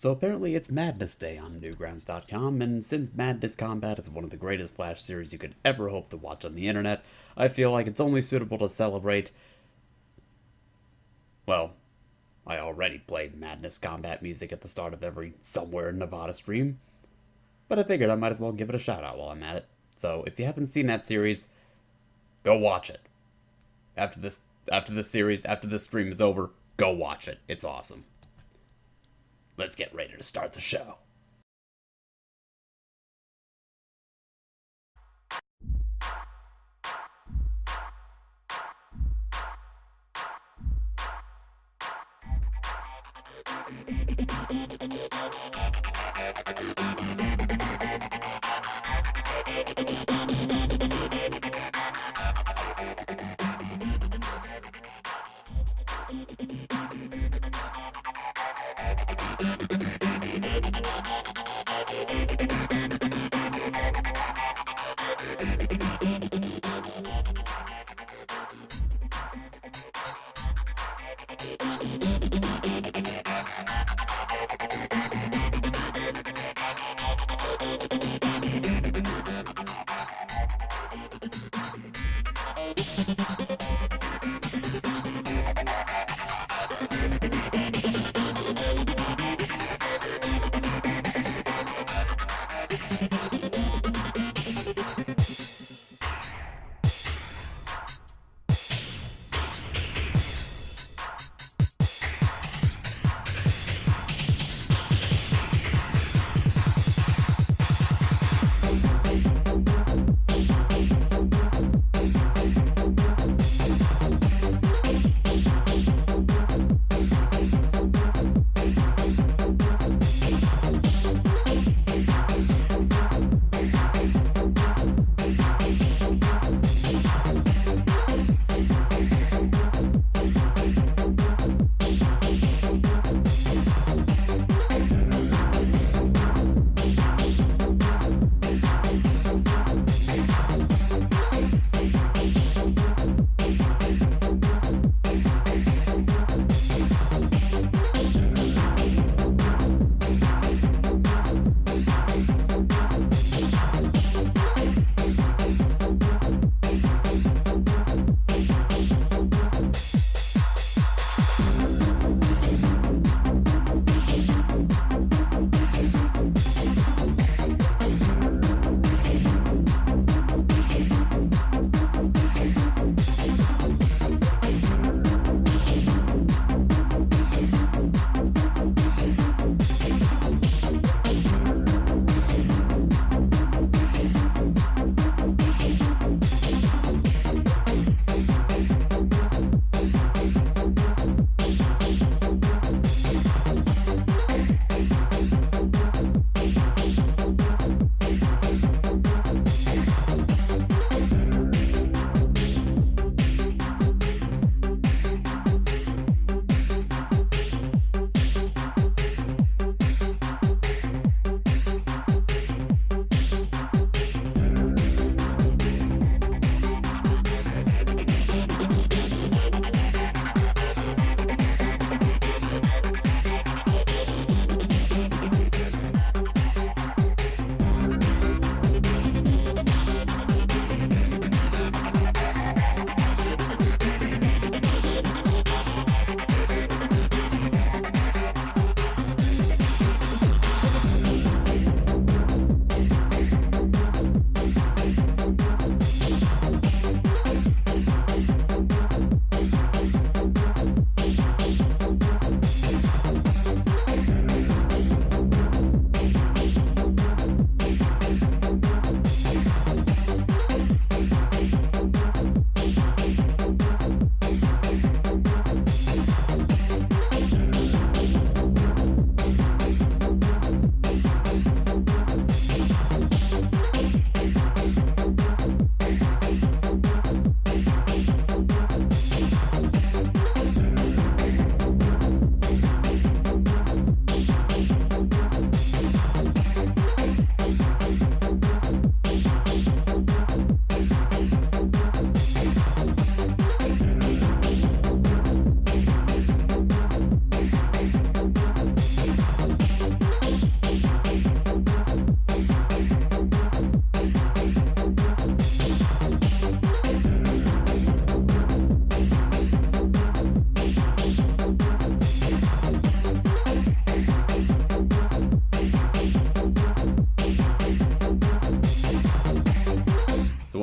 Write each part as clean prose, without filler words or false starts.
So apparently it's Madness Day on Newgrounds.com, and since Madness Combat is one of the greatest Flash series you could ever hope to watch on the internet, I feel like it's only suitable to celebrate. Well, I already played Madness Combat music at the start of every Somewhere in Nevada stream, but I figured I might as well give it a shout out while I'm at it. So if you haven't seen that series, go watch it. After this stream is over, go watch it. It's awesome. Let's get ready to start the show.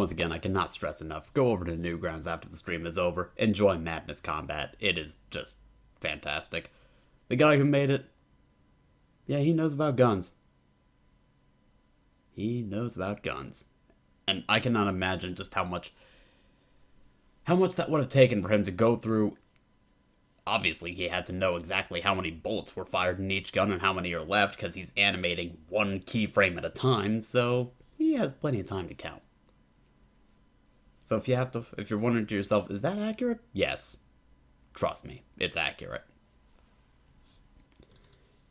once again, I cannot stress enough. Go over to Newgrounds after the stream is over. Enjoy Madness Combat. It is just fantastic. The guy who made it, yeah, he knows about guns. He knows about guns. And I cannot imagine just how much that would have taken for him to go through. Obviously, he had to know exactly how many bullets were fired in each gun and how many are left, because he's animating one keyframe at a time, so he has plenty of time to count. So if you're wondering to yourself, is that accurate? Yes. Trust me, it's accurate.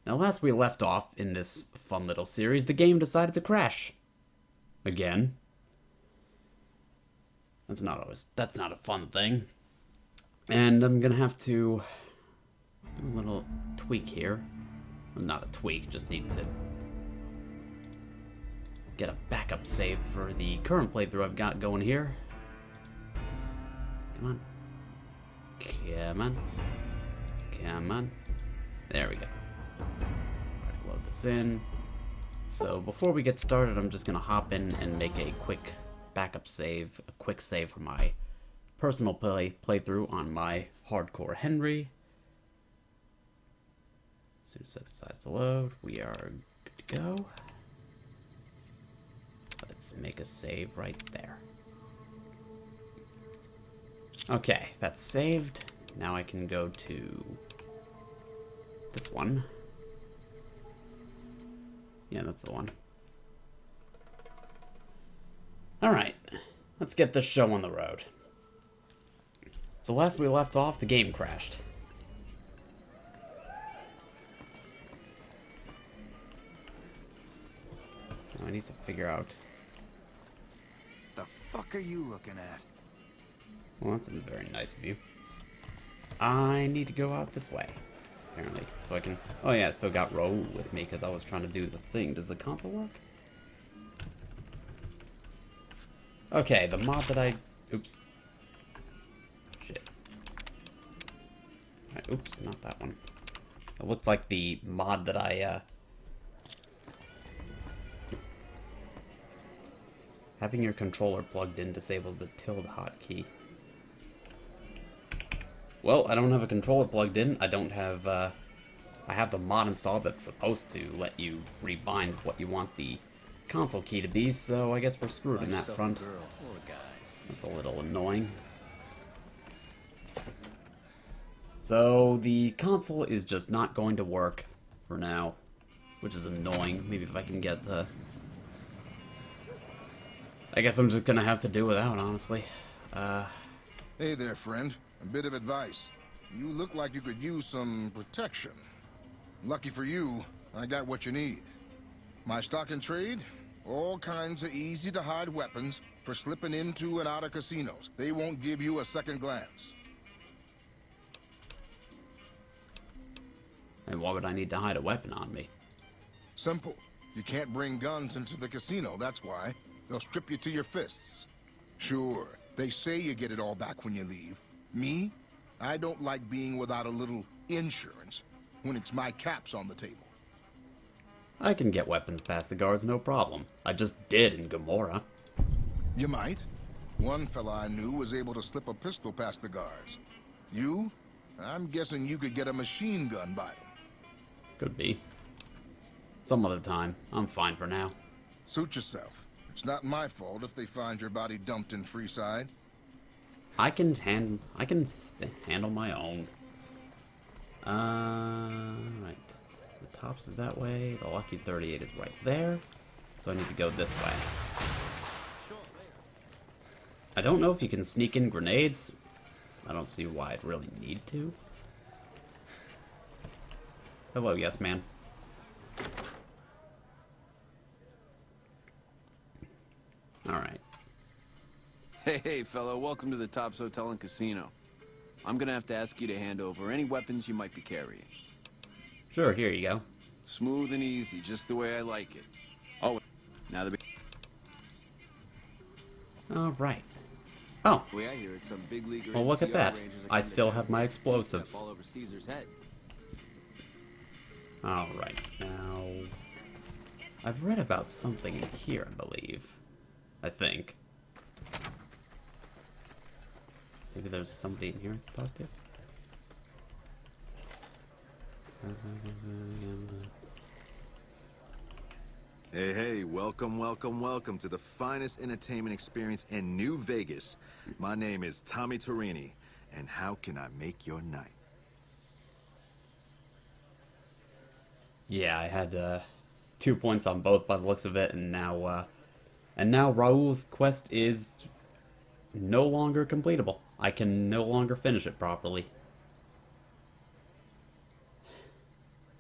Now, last we left off in this fun little series, the game decided to crash. Again. That's not a fun thing. And I'm gonna have to do a little tweak here. Well, not a tweak, just need to get a backup save for the current playthrough I've got going here. Come on. Come on. Come on. There we go. Alright, load this in. So before we get started, I'm just gonna hop in and make a quick backup save, a quick save for my personal playthrough on my hardcore Henry. As soon as it decides to load, we are good to go. Let's make a save right there. Okay, that's saved. Now I can go to this one. Yeah, that's the one. Alright, let's get this show on the road. So last we left off, the game crashed. Now I need to figure out... The fuck are you looking at? Well, that's very nice of you. I need to go out this way, apparently. So I can... Oh yeah, I still got Raoul with me because I was trying to do the thing. Does the console work? Okay, the mod that I... Oops. Shit. Alright, oops, not that one. It looks like the mod that I, Having your controller plugged in disables the tilde hotkey. Well, I don't have a controller plugged in. I don't have, I have the mod installed that's supposed to let you rebind what you want the console key to be, so I guess we're screwed in that front. That's a little annoying. So the console is just not going to work for now, which is annoying. Maybe if I can get the... I guess I'm just gonna have to do without, honestly. Hey there, friend. A bit of advice. You look like you could use some protection. Lucky for you, I got what you need. My stock and trade? All kinds of easy-to-hide weapons for slipping into and out of casinos. They won't give you a second glance. And why would I need to hide a weapon on me? Simple. You can't bring guns into the casino, that's why. They'll strip you to your fists. Sure, they say you get it all back when you leave. Me? I don't like being without a little insurance when it's my caps on the table. I can get weapons past the guards, no problem. I just did in Gomorrah. You might. One fella I knew was able to slip a pistol past the guards. You? I'm guessing you could get a machine gun by them. Could be. Some other time. I'm fine for now. Suit yourself. It's not my fault if they find your body dumped in Freeside. I can handle my own. Right. So the tops is that way. The lucky 38 is right there. So I need to go this way. I don't know if you can sneak in grenades. I don't see why I'd really need to. Hello, yes, man. Alright. Hey, fellow, welcome to the Tops Hotel and Casino. I'm gonna have to ask you to hand over any weapons you might be carrying. Sure, here you go. Smooth and easy, just the way I like it. Oh, now the Alright. Oh, way I hear it, some big leaguer. well, look at NCR that. Rangers are I coming still to have town my with explosives. all over Caesar's head. Alright, now... I've read about something in here, I believe. I think. Maybe there's somebody in here to talk to. Hey, hey, welcome, welcome, welcome to the finest entertainment experience in New Vegas. My name is Tommy Torini, and how can I make your night? Yeah, I had 2 points on both by the looks of it, and now Raul's quest is no longer completable. I can no longer finish it properly.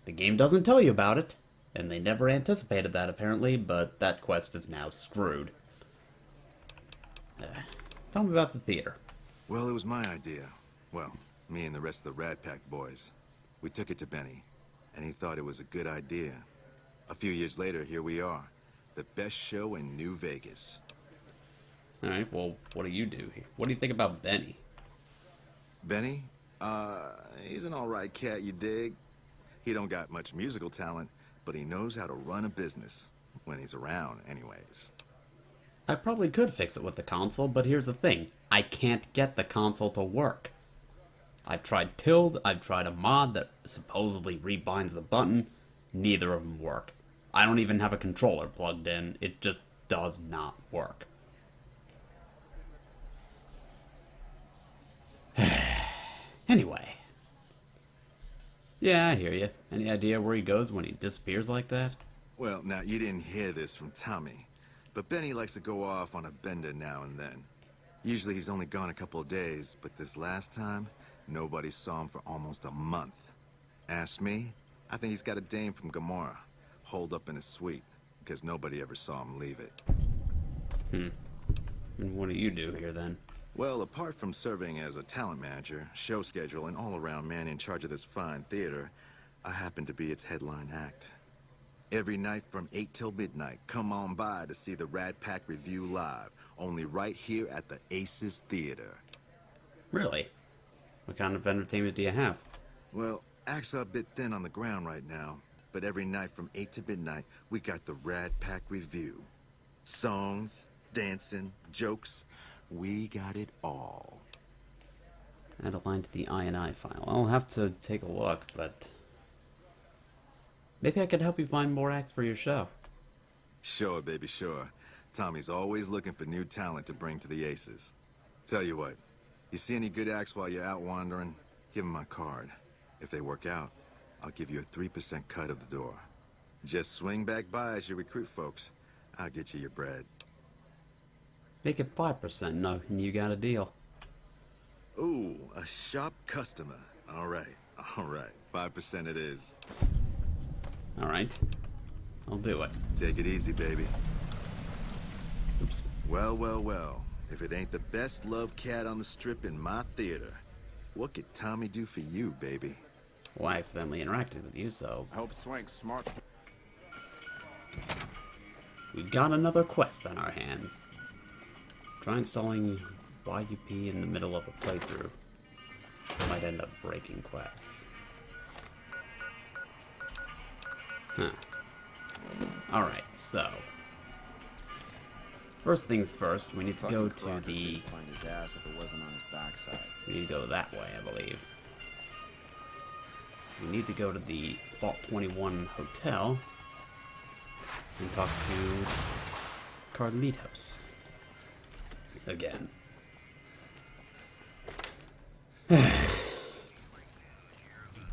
The game doesn't tell you about it, and they never anticipated that apparently, but that quest is now screwed. Tell me about the theater. Well, it was my idea. Well, me and the rest of the Rat Pack boys. We took it to Benny, and he thought it was a good idea. A few years later, here we are. The best show in New Vegas. Alright, well, what do you do here? What do you think about Benny? Benny? He's an alright cat, you dig? He don't got much musical talent, but he knows how to run a business. When he's around, anyways. I probably could fix it with the console, but here's the thing. I can't get the console to work. I've tried Tild, I've tried a mod that supposedly rebinds the button. Neither of them work. I don't even have a controller plugged in. It just does not work. Anyway. Yeah, I hear you. Any idea where he goes when he disappears like that? Well, now, you didn't hear this from Tommy, but Benny likes to go off on a bender now and then. Usually he's only gone a couple of days, but this last time, nobody saw him for almost a month. Ask me, I think he's got a dame from Gomorrah, holed up in his suite, because nobody ever saw him leave it. And what do you do here then? Well, apart from serving as a talent manager, show schedule, and all-around man in charge of this fine theater, I happen to be its headline act. Every night from 8 till midnight, come on by to see the Rat Pack Review live, only right here at the Aces Theater. Really? What kind of entertainment do you have? Well, acts are a bit thin on the ground right now, but every night from 8 to midnight, we got the Rat Pack Review. Songs, dancing, jokes, we got it all. Add a line to the I&I file. I'll have to take a look, but maybe I could help you find more acts for your show. Sure, baby, sure. Tommy's always looking for new talent to bring to the Aces. Tell you what, you see any good acts while you're out wandering, give them my card. If they work out, I'll give you a 3% cut of the door. Just swing back by as you recruit folks. I'll get you your bread. Make it 5%, no, and you got a deal. Ooh, a sharp customer. All right, 5% it is. Alright. I'll do it. Take it easy, baby. Oops. Well, well, well. If it ain't the best loved cat on the strip in my theater, what could Tommy do for you, baby? Well, I accidentally interacted with you, so I hope Swank's smart. we've got another quest on our hands. Try installing YUP in the middle of a playthrough. Might end up breaking quests. Huh. Alright, so first things first, we need to go to the... Find his ass if it wasn't on his backside. We need to go that way, I believe. So we need to go to the Vault 21 Hotel and talk to Carlitos. Again.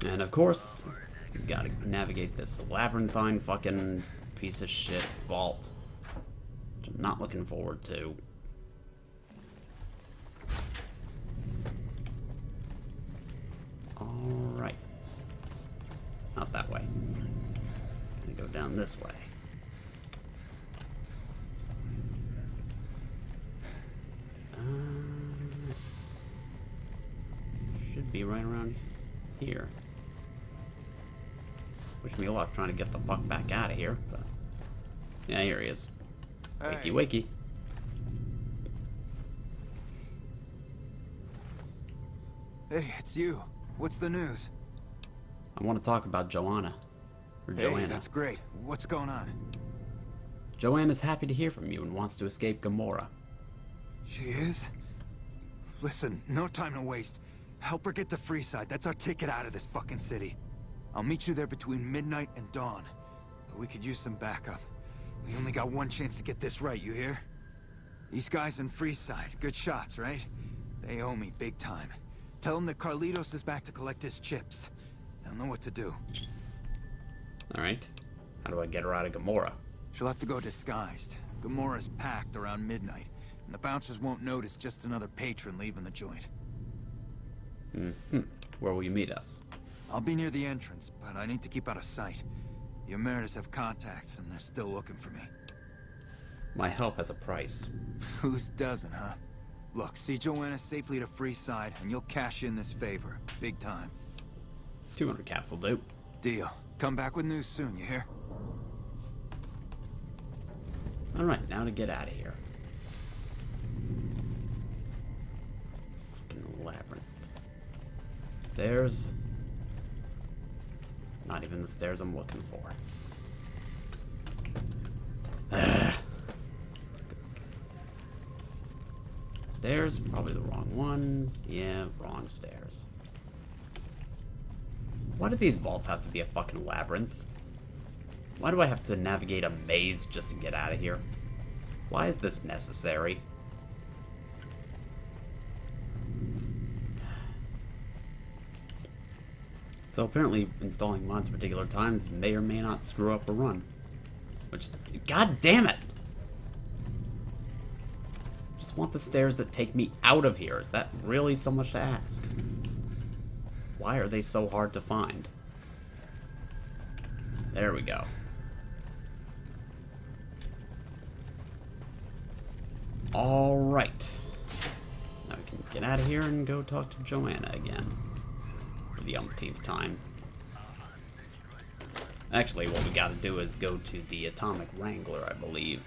And of course, you gotta navigate this labyrinthine fucking piece of shit vault, which I'm not looking forward to. Alright. Not that way. Gonna go down this way. Should be right around here. Wish me luck trying to get the fuck back out of here, but yeah, here he is. Wakey, Hey. wakey. Hey, it's you. What's the news? I want to talk about Joanna. Or Hey, Joanna. that's great. What's going on? Joanna's happy to hear from you and wants to escape Gomorrah. She is? Listen, no time to waste. Help her get to Freeside. That's our ticket out of this fucking city. I'll meet you there between midnight and dawn. But we could use some backup. We only got one chance to get this right, you hear? These guys in Freeside, good shots, right? They owe me big time. Tell them that Carlitos is back to collect his chips. They'll know what to do. Alright. How do I get her out of Gamora? She'll have to go disguised. Gamora's packed around midnight, and the bouncers won't notice just another patron leaving the joint. Where will you meet us? I'll be near the entrance, but I need to keep out of sight. The Emeritus have contacts, and they're still looking for me. My help has a price. Whose doesn't, huh? Look, see Joanna safely to Freeside, and you'll cash in this favor. Big time. 200 caps will do. Deal. Come back with news soon, you hear? Alright, now to get out of here. Fucking labyrinth. Stairs. Not even the stairs I'm looking for. Stairs, probably the wrong ones. Yeah, wrong stairs. Why do these vaults have to be a fucking labyrinth? Why do I have to navigate a maze just to get out of here? Why is this necessary? So apparently installing mods at particular times may or may not screw up a run. Which, god damn it! Just want the stairs that take me out of here. Is that really so much to ask? Why are they so hard to find? There we go. Alright. Now we can get out of here and go talk to Joanna again. For the umpteenth time. Actually, what we gotta do is go to the Atomic Wrangler, I believe.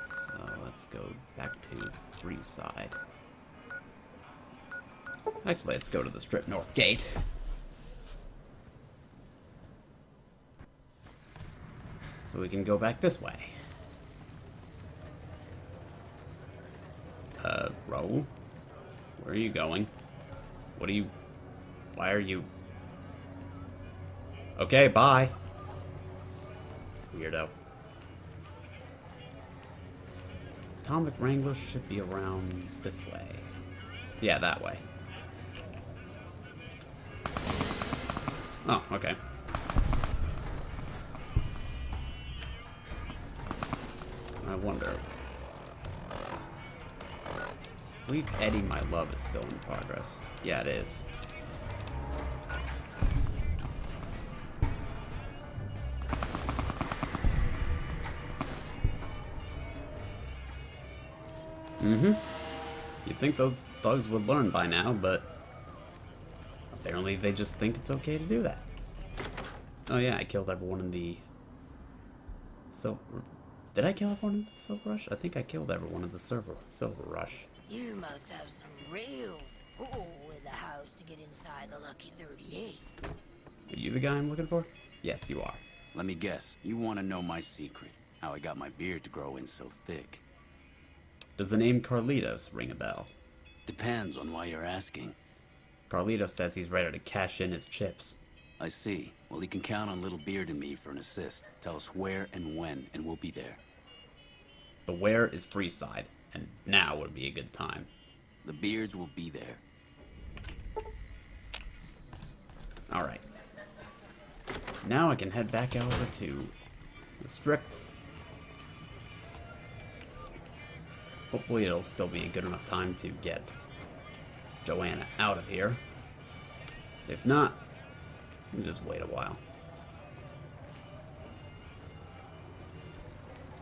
So let's go back to Freeside. Actually, let's go to the Strip North Gate. So we can go back this way. Raoul? Where are you going? What are you... Why are you... Okay, bye. Weirdo. Atomic Wrangler should be around this way. Yeah, that way. Oh, okay. I wonder... I believe Eddie My Love is still in progress. Yeah, it is. You'd think those thugs would learn by now, but apparently they just think it's okay to do that. Oh yeah, I killed everyone in the... Did I kill everyone in the Silver Rush? I think I killed everyone in the Silver Rush. You must have some real pull with the house to get inside the Lucky 38. Are you the guy I'm looking for? Yes, you are. Let me guess. You want to know my secret. How I got my beard to grow in so thick. Does the name Carlitos ring a bell? Depends on why you're asking. Carlitos says he's ready to cash in his chips. I see. Well, he can count on Little Beard and me for an assist. Tell us where and when, and we'll be there. The where is Freeside, and now would be a good time. The Beards will be there. Alright. Now I can head back over to the Strip. Hopefully it'll still be a good enough time to get Joanna out of here. If not, we'll just wait a while.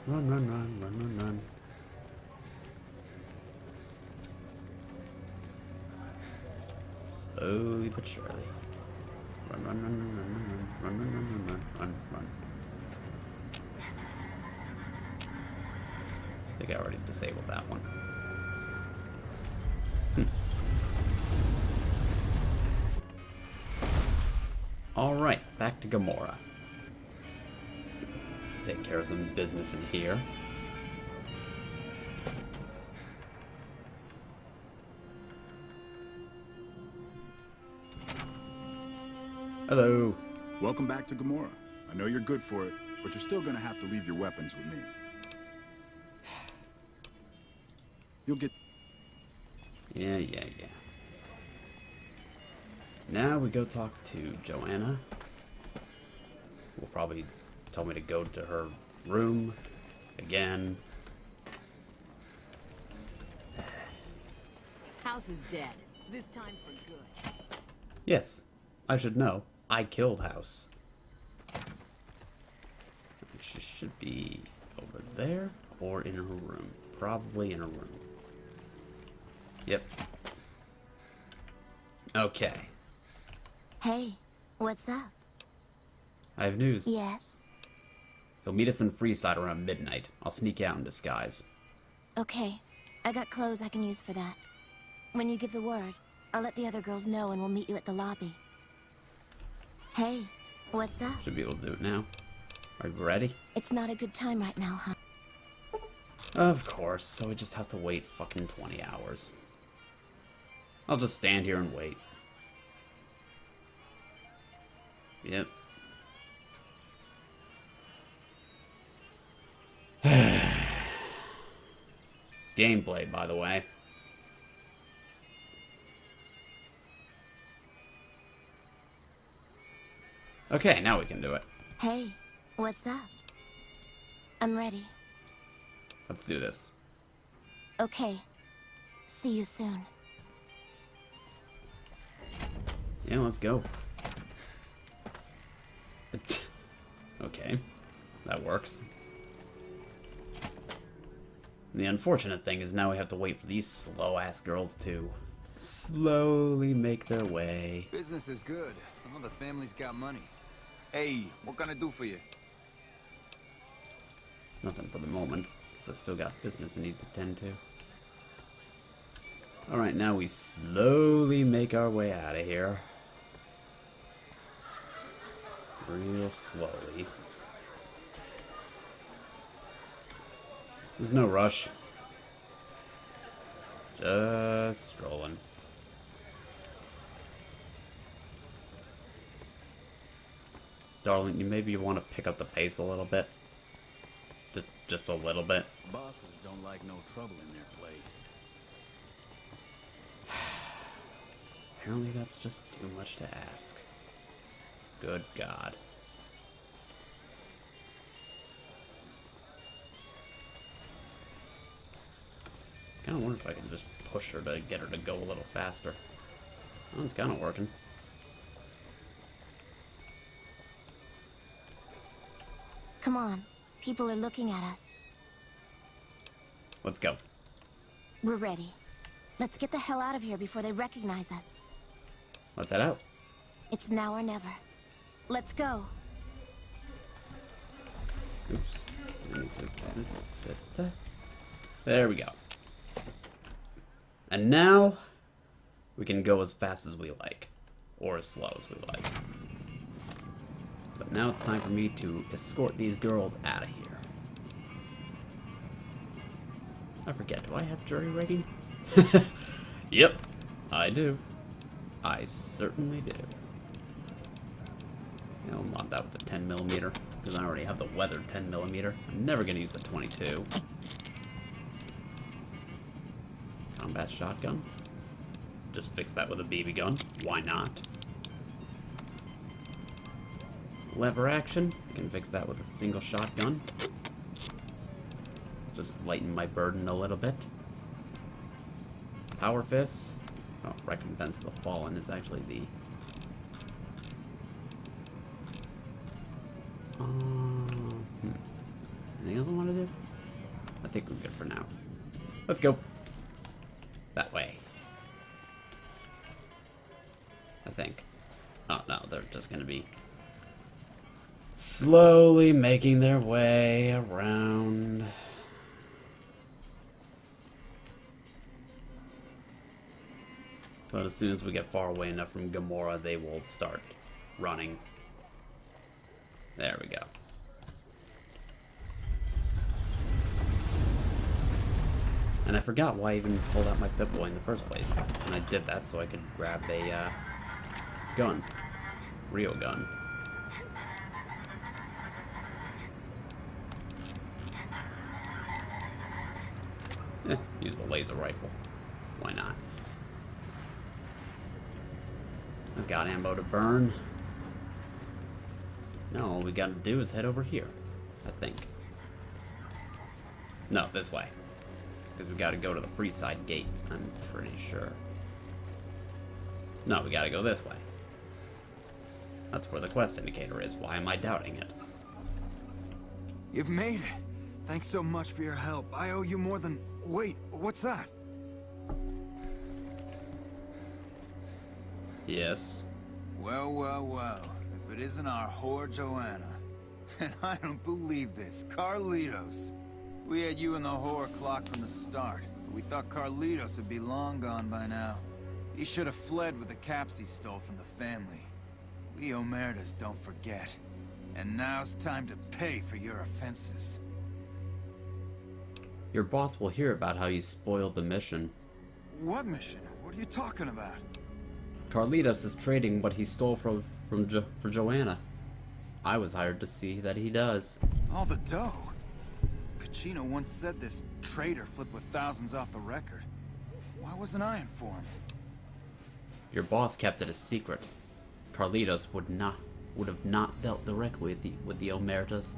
Run, run, run, run, run, run. Slowly but surely. Run, run, run, run, run, run, run, run, run, run, run, run. I think I already disabled that one. Alright, back to Gamora. Take care of some business in here. Hello. Welcome back to Gamora. I know you're good for it, but you're still gonna have to leave your weapons with me. You'll get... Yeah. Now we go talk to Joanna. Will probably tell me to go to her room again. House is dead. This time for good. Yes, I should know. I killed House. She should be over there or in her room. Probably in her room. Yep. Okay. Hey, what's up? I have news. Yes. He'll meet us in Freeside around midnight. I'll sneak out in disguise. Okay, I got clothes I can use for that. When you give the word, I'll let the other girls know and we'll meet you at the lobby. Hey, what's up? Should be able to do it now. Are you ready? It's not a good time right now, huh? Of course, so we just have to wait fucking 20 hours. I'll just stand here and wait. Yep. Gameplay, by the way. Okay, now we can do it. Hey, what's up? I'm ready. Let's do this. Okay. See you soon. Yeah, let's go. Okay, that works. And the unfortunate thing is now we have to wait for these slow-ass girls to slowly make their way. Business is good. All the family's got money. Hey, what can I do for you? Nothing for the moment, because I still got business I need to tend to. Alright, now we slowly make our way out of here. Real slowly. There's no rush. Just strolling. Darling, maybe you want to pick up the pace a little bit. Just a little bit. Bosses don't like no trouble in their place. Apparently that's just too much to ask. Good God. Kind of wonder if I can just push her to get her to go a little faster. Oh, it's kind of working. Come on. People are looking at us. Let's go. We're ready. Let's get the hell out of here before they recognize us. Let's head out. It's now or never. Let's go. Oops. There we go. And now we can go as fast as we like, or as slow as we like. But now it's time for me to escort these girls out of here. I forget, do I have jury rating? Yep, I do. I certainly do. I'll mod that with the 10mm, because I already have the weathered 10mm. I'm never going to use the 22. Combat shotgun. Just fix that with a BB gun. Why not? Lever action. I can fix that with a single shotgun. Just lighten my burden a little bit. Power fist. Oh, recompense the fallen is actually the... Anything else I want to do? I think we're good for now. Let's go. That way. I think. Oh, no, they're just going to be slowly making their way around. But as soon as we get far away enough from Gamora, they will start running. There we go. And I forgot why I even pulled out my Pip-Boy in the first place. And I did that so I could grab a gun. real gun. Use the laser rifle. Why not? I've got ammo to burn. No, all we gotta do is head over here, I think. No, this way. Because we gotta go to the Freeside gate, I'm pretty sure. No, we gotta go this way. That's where the quest indicator is. Why am I doubting it? You've made it. Thanks so much for your help. I owe you more than... Wait, what's that? Yes. Well, well, well. If it isn't our whore Joanna. And I don't believe this. Carlitos. We had you and the whore clocked from the start. We thought Carlitos would be long gone by now. He should have fled with the caps he stole from the family. We Omertas don't forget. And now's time to pay for your offenses. Your boss will hear about how you spoiled the mission. What mission? What are you talking about? Carlitos is trading what he stole for Joanna. I was hired to see that he does. All the dough? Kachino once said this trader flipped with thousands off the record. Why wasn't I informed? Your boss kept it a secret. Carlitos would have not dealt directly with the Omertas.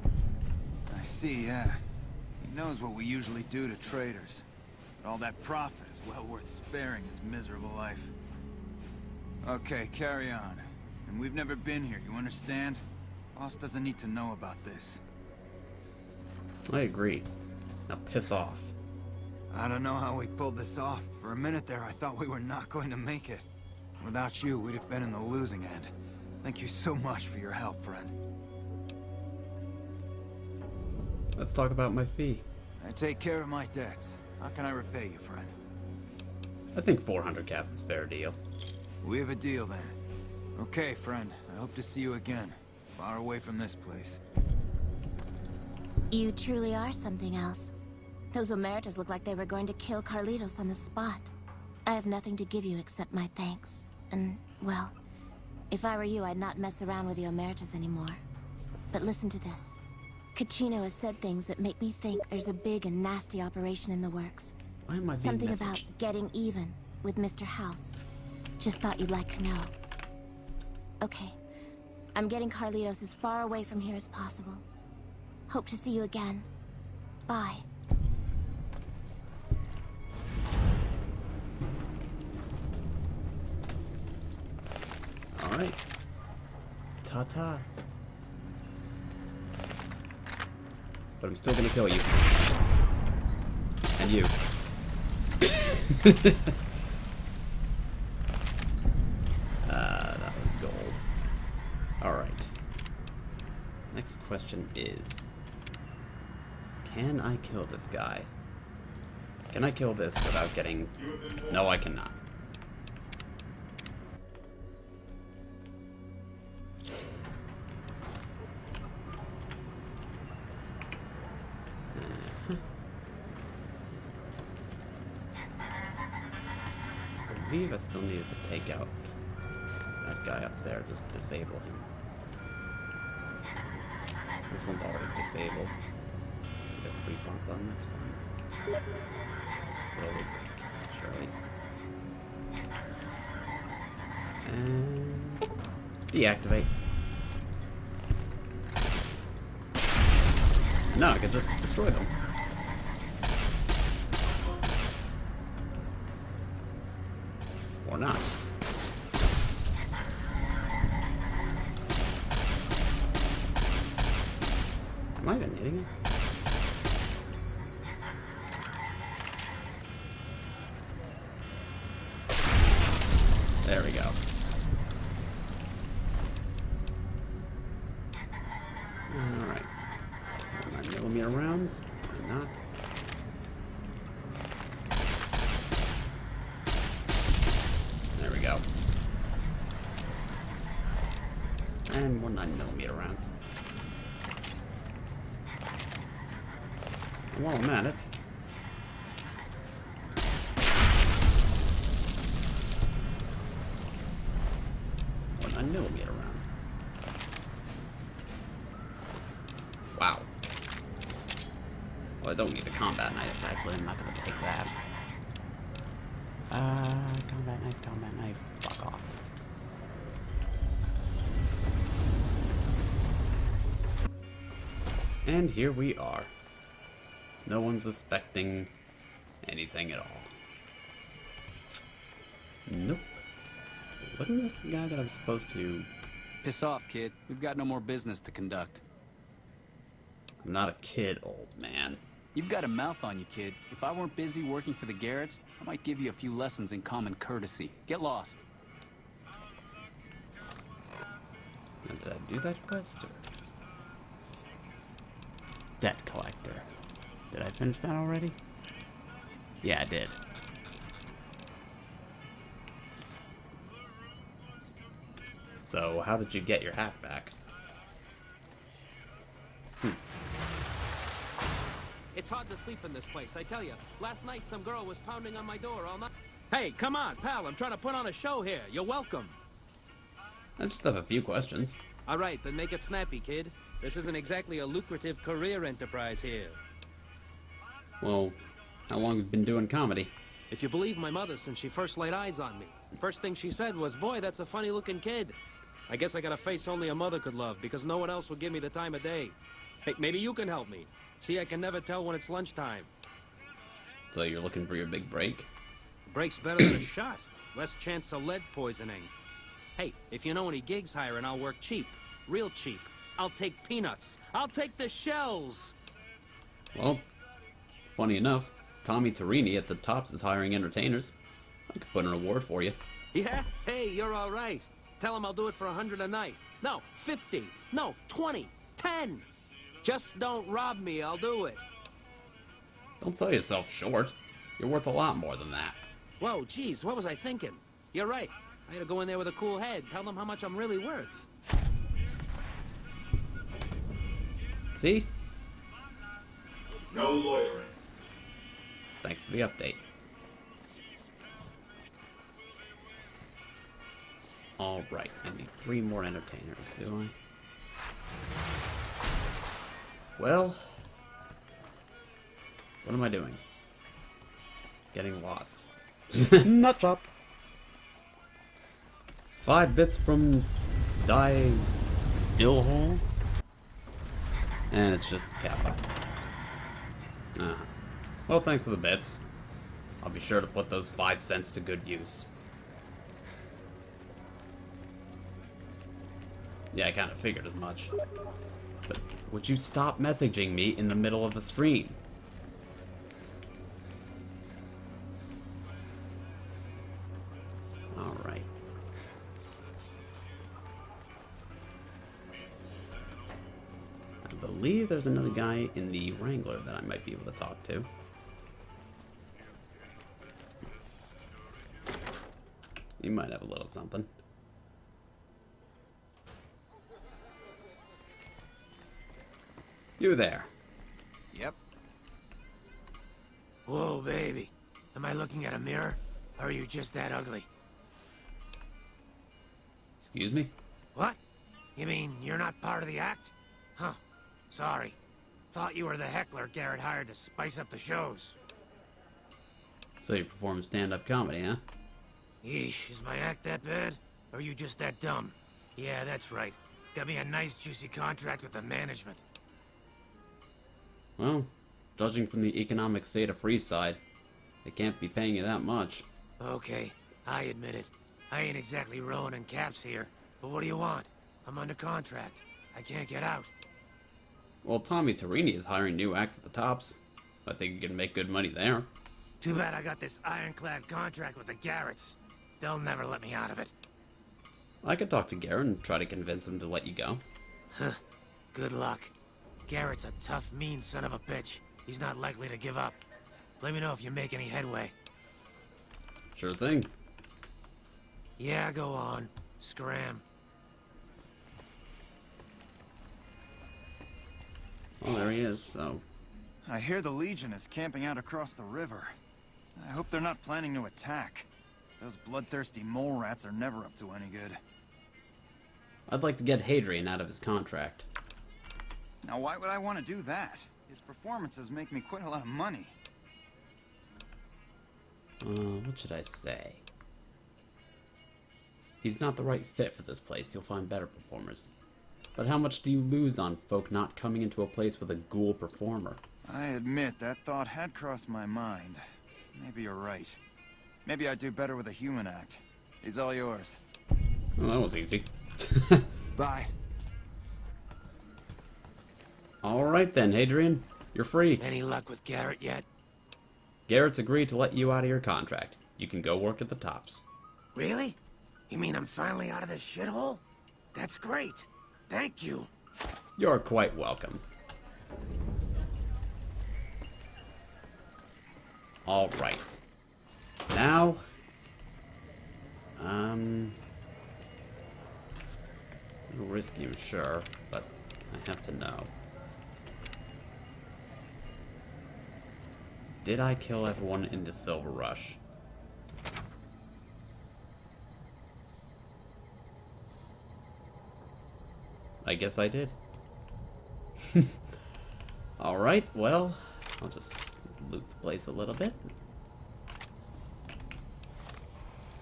I see, yeah. He knows what we usually do to traders. But all that profit is well worth sparing his miserable life. Okay, carry on. And we've never been here, you understand? Boss doesn't need to know about this. I agree. Now piss off. I don't know how we pulled this off. For a minute there, I thought we were not going to make it. Without you, we'd have been in the losing end. Thank you so much for your help, friend. Let's talk about my fee. I take care of my debts. How can I repay you, friend? I think 400 caps is a fair deal. We have a deal then. Okay, friend. I hope to see you again. Far away from this place. You truly are something else. Those Omertas look like they were going to kill Carlitos on the spot. I have nothing to give you except my thanks. And, well, if I were you, I'd not mess around with the Omertas anymore. But listen to this. Kachino has said things that make me think there's a big and nasty operation in the works. Why am I being Something messaged? about getting even with Mr. House. Just thought you'd like to know. Okay. I'm getting Carlitos as far away from here as possible. Hope to see you again. Bye. Alright. Ta-ta. But I'm still gonna kill you. And you. That was gold. Alright. Next question is... Can I kill this guy? Can I kill this without getting... No, I cannot. I believe I still needed to take out that guy up there, just disable him. This one's already disabled. Get a free bump on this one. Slowly, surely. And deactivate. No, I can just destroy them. Or not. Am I even hitting it? There we go. Alright. 9mm rounds. Why not? There we go. And more 9mm rounds. And while I'm at it, more 9mm rounds. Wow. Well, I don't need the combat knife, actually. I'm not gonna take that. Combat knife, combat knife. Fuck off. And here we are. No one's suspecting anything at all. Nope. Wasn't this the guy that I was supposed to... Piss off, kid. We've got no more business to conduct. I'm not a kid, old man. You've got a mouth on you, kid. If I weren't busy working for the Garretts, I might give you a few lessons in common courtesy. Get lost. Now, did I do that quest? Or... Debt collector. Did I finish that already? Yeah, I did. So, how did you get your hat back? It's hard to sleep in this place, I tell you. Last night, some girl was pounding on my door all night. Hey, come on, pal. I'm trying to put on a show here. You're welcome. I just have a few questions. All right, then make it snappy, kid. This isn't exactly a lucrative career enterprise here. Well, how long have you been doing comedy? If you believe my mother, since she first laid eyes on me, first thing she said was, "Boy, that's a funny-looking kid." I guess I got a face only a mother could love, because no one else would give me the time of day. Hey, maybe you can help me. See, I can never tell when it's lunchtime. So you're looking for your big break? Break's better than a shot. Less chance of lead poisoning. Hey, if you know any gigs hiring, I'll work cheap. Real cheap. I'll take peanuts. I'll take the shells. Well, funny enough, Tommy Torini at the Tops is hiring entertainers. I could put an award for you. Yeah? Hey, you're all right. Tell him I'll do it for 100 a night. No, 50. No, 20. 10. Just don't rob me, I'll do it. Don't sell yourself short. You're worth a lot more than that. Whoa, geez, what was I thinking? You're right. I gotta go in there with a cool head. Tell them how much I'm really worth. See? No loitering. Thanks for the update. Alright, I need 3 more entertainers, do I? Well, what am I doing? Getting lost. Nut chop. 5 bits from Die Dillhole. And it's just Kappa. Well, thanks for the bits. I'll be sure to put those 5 cents to good use. Yeah, I kind of figured as much. But would you stop messaging me in the middle of the screen? Alright. I believe there's another guy in the Wrangler that I might be able to talk to. He might have a little something. You there. Yep. Whoa, baby. Am I looking at a mirror? Or are you just that ugly? Excuse me? What? You mean you're not part of the act? Huh. Sorry. Thought you were the heckler Garrett hired to spice up the shows. So you perform stand-up comedy, huh? Yeesh, is my act that bad? Or are you just that dumb? Yeah, that's right. Got me a nice juicy contract with the management. Well, judging from the economic state of Freeside, they can't be paying you that much. Okay, I admit it. I ain't exactly rowing in caps here. But what do you want? I'm under contract. I can't get out. Well, Tommy Torini is hiring new acts at the Tops. I think you can make good money there. Too bad I got this ironclad contract with the Garretts. They'll never let me out of it. I could talk to Garrett and try to convince him to let you go. Huh. Good luck. Garrett's a tough, mean son of a bitch. He's not likely to give up. Let me know if you make any headway. Sure thing. Yeah, go on. Scram. Well, there he is, so... I hear the Legion is camping out across the river. I hope they're not planning to attack. Those bloodthirsty mole rats are never up to any good. I'd like to get Hadrian out of his contract. Now, why would I want to do that? His performances make me quite a lot of money. What should I say? He's not the right fit for this place. You'll find better performers. But how much do you lose on folk not coming into a place with a ghoul performer? I admit that thought had crossed my mind. Maybe you're right. Maybe I'd do better with a human act. He's all yours. Well, that was easy. Bye. Alright then, Hadrian. You're free. Any luck with Garrett yet? Garrett's agreed to let you out of your contract. You can go work at the Tops. Really? You mean I'm finally out of this shithole? That's great. Thank you. You're quite welcome. Alright. Now... a little risky, I'm sure, but I have to know. Did I kill everyone in the Silver Rush? I guess I did. Alright, well, I'll just loot the place a little bit.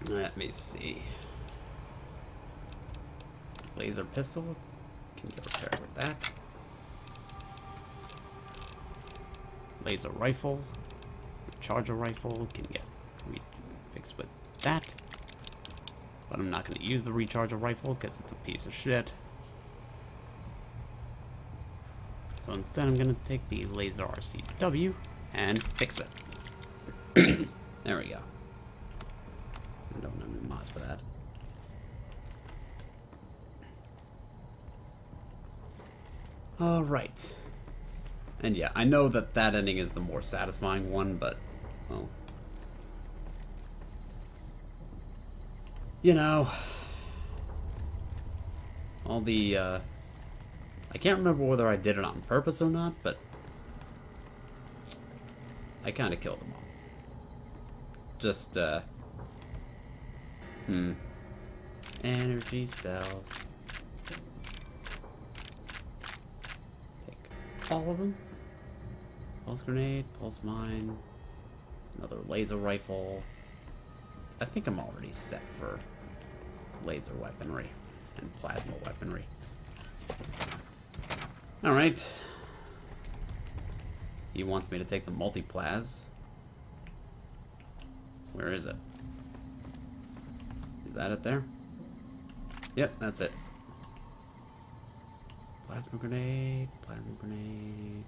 Let me see. Laser pistol. Can get repaired with that. Laser rifle. Charger rifle. Can get fixed with that. But I'm not going to use the recharger rifle because it's a piece of shit. So instead I'm going to take the laser RCW and fix it. There we go. I don't have any mods for that. Alright. And yeah, I know that that ending is the more satisfying one, but, well... You know... All the, I can't remember whether I did it on purpose or not, but... I kinda killed them all. Just, Energy cells. Take all of them. Pulse grenade, pulse mine, another laser rifle. I think I'm already set for laser weaponry and plasma weaponry. Alright. He wants me to take the multi-plas. Where is it? Is that it there? Yep, that's it. Plasma grenade, plasma grenade,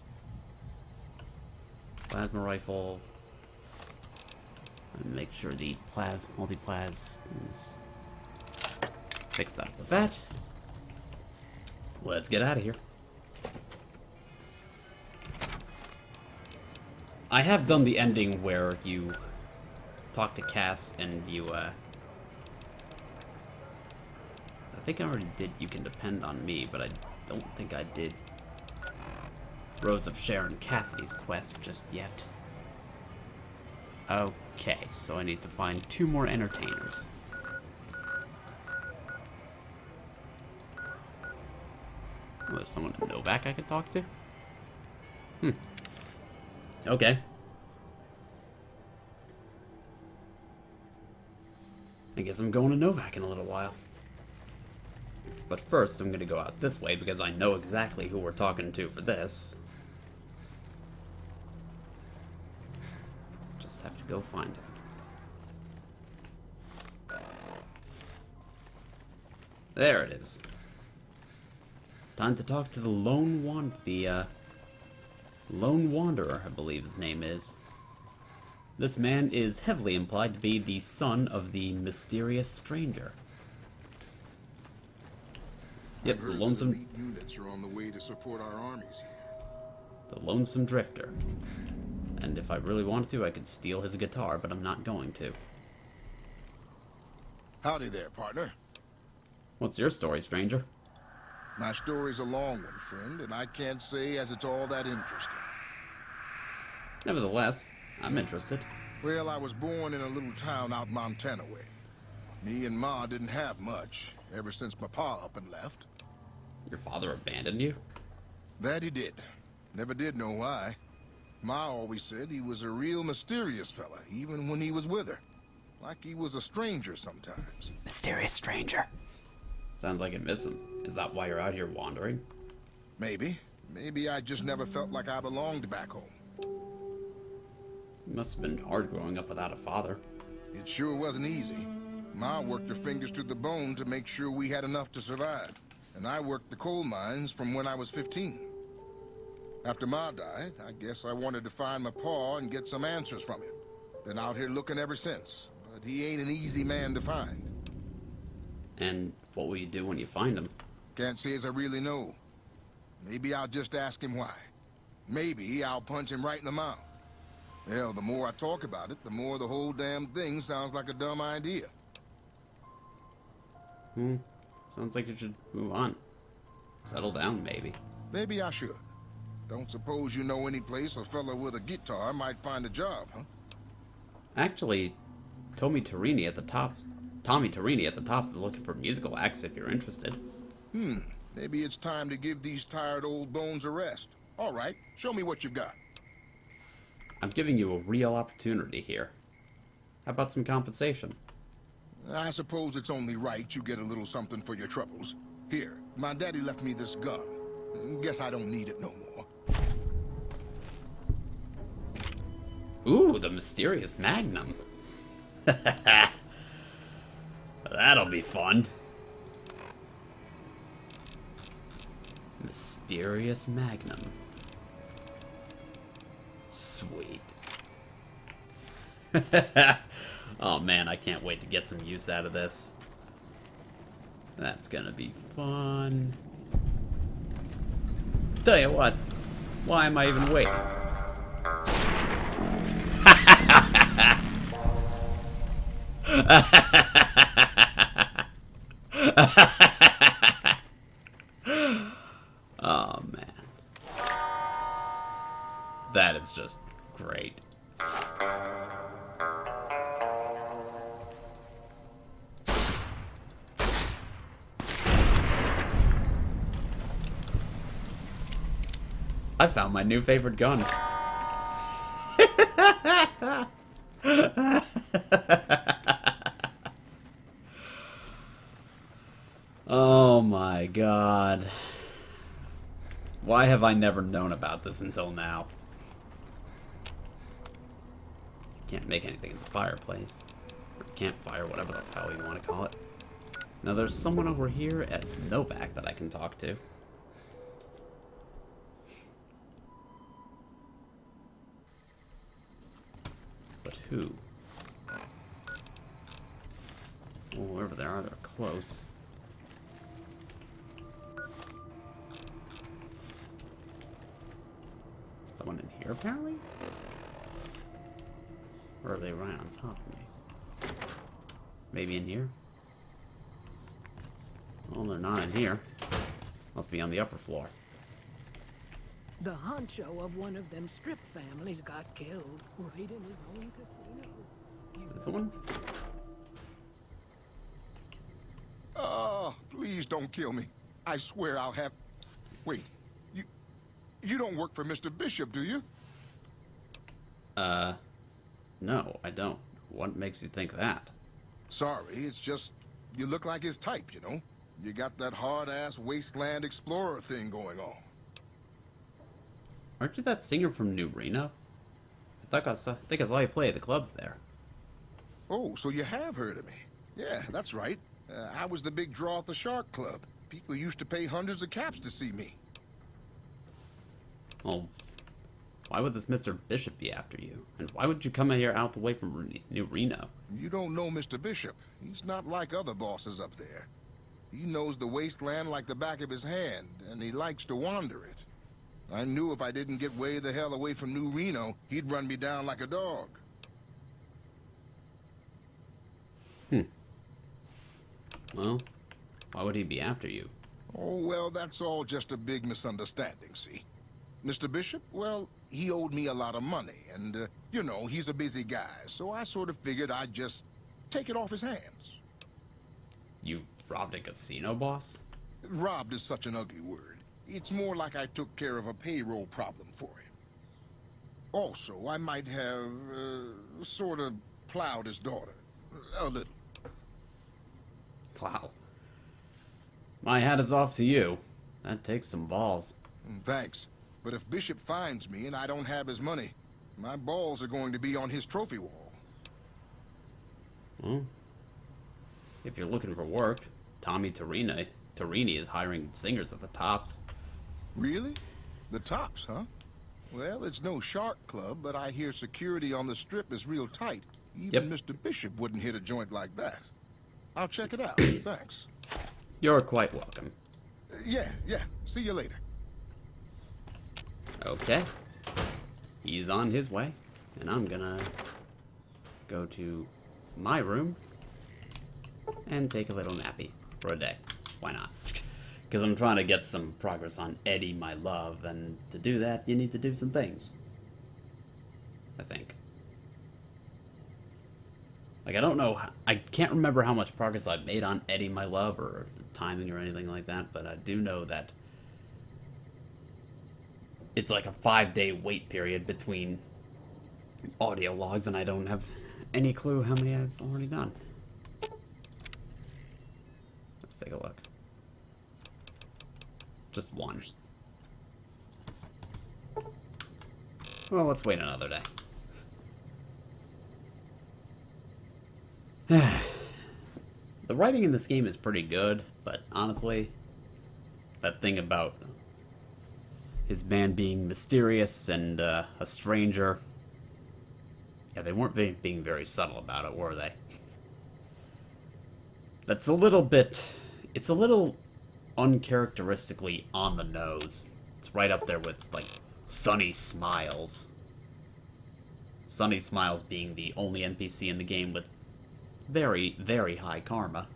plasma rifle. And make sure the multi-plas is fixed up with that. Let's get out of here. I have done the ending where you talk to Cass and you, I think I already did You Can Depend on Me, but I don't think I did Rose of Sharon Cassidy's quest just yet. Okay, so I need to find 2 more entertainers. Oh, there's someone in Novak I could talk to? Okay. I guess I'm going to Novak in a little while. But first, I'm going to go out this way because I know exactly who we're talking to for this. Just have to go find it. There it is. Time to talk to the Lone Wanderer, I believe his name is. This man is heavily implied to be the son of the mysterious stranger. Yep, the lonesome units are on the way to support our armies here. The Lonesome Drifter. And if I really wanted to, I could steal his guitar, but I'm not going to. Howdy there, partner. What's your story, stranger? My story's a long one, friend, and I can't say as it's all that interesting. Nevertheless, I'm interested. Well, I was born in a little town out Montana way. Me and Ma didn't have much, ever since my pa up and left. Your father abandoned you? That he did. Never did know why. Ma always said he was a real mysterious fella, even when he was with her. Like he was a stranger sometimes. Mysterious stranger. Sounds like you miss him. Is that why you're out here wandering? Maybe. Maybe I just never felt like I belonged back home. It must have been hard growing up without a father. It sure wasn't easy. Ma worked her fingers to the bone to make sure we had enough to survive. And I worked the coal mines from when I was 15. After Ma died, I guess I wanted to find my pa and get some answers from him. Been out here looking ever since, but he ain't an easy man to find. And what will you do when you find him? Can't say as I really know. Maybe I'll just ask him why. Maybe I'll punch him right in the mouth. Hell, the more I talk about it, the more the whole damn thing sounds like a dumb idea. Sounds like you should move on. Settle down, maybe. Maybe I should. Don't suppose you know any place a fella with a guitar might find a job, huh? Actually, Tommy Tarini at the Tops is looking for musical acts if you're interested. Maybe it's time to give these tired old bones a rest. All right, show me what you've got. I'm giving you a real opportunity here. How about some compensation? I suppose it's only right you get a little something for your troubles. Here, my daddy left me this gun. Guess I don't need it no more. Ooh, the mysterious Magnum. That'll be fun. Mysterious Magnum. Sweet. Oh man, I can't wait to get some use out of this. That's gonna be fun. Tell you what, why am I even waiting? Oh man, that is just great. I found my new favorite gun. Oh my god. Why have I never known about this until now? Can't make anything in the fireplace. Or campfire, whatever the hell you want to call it. Now there's someone over here at Novak that I can talk to. But who? Well, whoever they are, they're close. Someone in here, apparently? Or are they right on top of me? Maybe in here? Well, they're not in here. Must be on the upper floor. The honcho of one of them strip families got killed right in his own casino. Is the one? Oh, please don't kill me. I swear I'll have... Wait, you don't work for Mr. Bishop, do you? No, I don't. What makes you think that? Sorry, it's just... You look like his type, you know? You got that hard-ass wasteland explorer thing going on. Aren't you that singer from New Reno? I think I saw you play at the clubs there. Oh, so you have heard of me. Yeah, that's right. I was the big draw at the Shark Club. People used to pay hundreds of caps to see me. Well, why would this Mr. Bishop be after you? And why would you come here out the way from New Reno? You don't know Mr. Bishop. He's not like other bosses up there. He knows the wasteland like the back of his hand, and he likes to wander it. I knew if I didn't get way the hell away from New Reno, he'd run me down like a dog. Well, why would he be after you? Oh, well, that's all just a big misunderstanding, see? Mr. Bishop, well, he owed me a lot of money, and, you know, he's a busy guy, so I sort of figured I'd just take it off his hands. You robbed a casino boss? Robbed is such an ugly word. It's more like I took care of a payroll problem for him. Also, I might have, sort of plowed his daughter. A little. Wow. My hat is off to you. That takes some balls. Thanks. But if Bishop finds me and I don't have his money, my balls are going to be on his trophy wall. Well, if you're looking for work, Tommy Torini is hiring singers at the Tops. Really? The Tops, huh? Well, it's no shark club, but I hear security on the strip is real tight. Even Mr. Bishop wouldn't hit a joint like that. I'll check it out. Thanks. You're quite welcome. Yeah. See you later. Okay. He's on his way, and I'm gonna go to my room and take a little nappy for a day. Why not? Because I'm trying to get some progress on Eddie, my love, and to do that, you need to do some things. I think. Like, I don't know, I can't remember how much progress I've made on Eddie, my love, or the timing or anything like that, but I do know that it's like a 5-day wait period between audio logs, and I don't have any clue how many I've already done. Let's take a look. Just one. Well, let's wait another day. The writing in this game is pretty good, but honestly, that thing about his man being mysterious and a stranger, yeah, they weren't being very subtle about it, were they? That's a little bit, it's a little uncharacteristically on the nose. It's right up there with, like, Sunny Smiles. Sunny Smiles being the only NPC in the game with very, very high karma.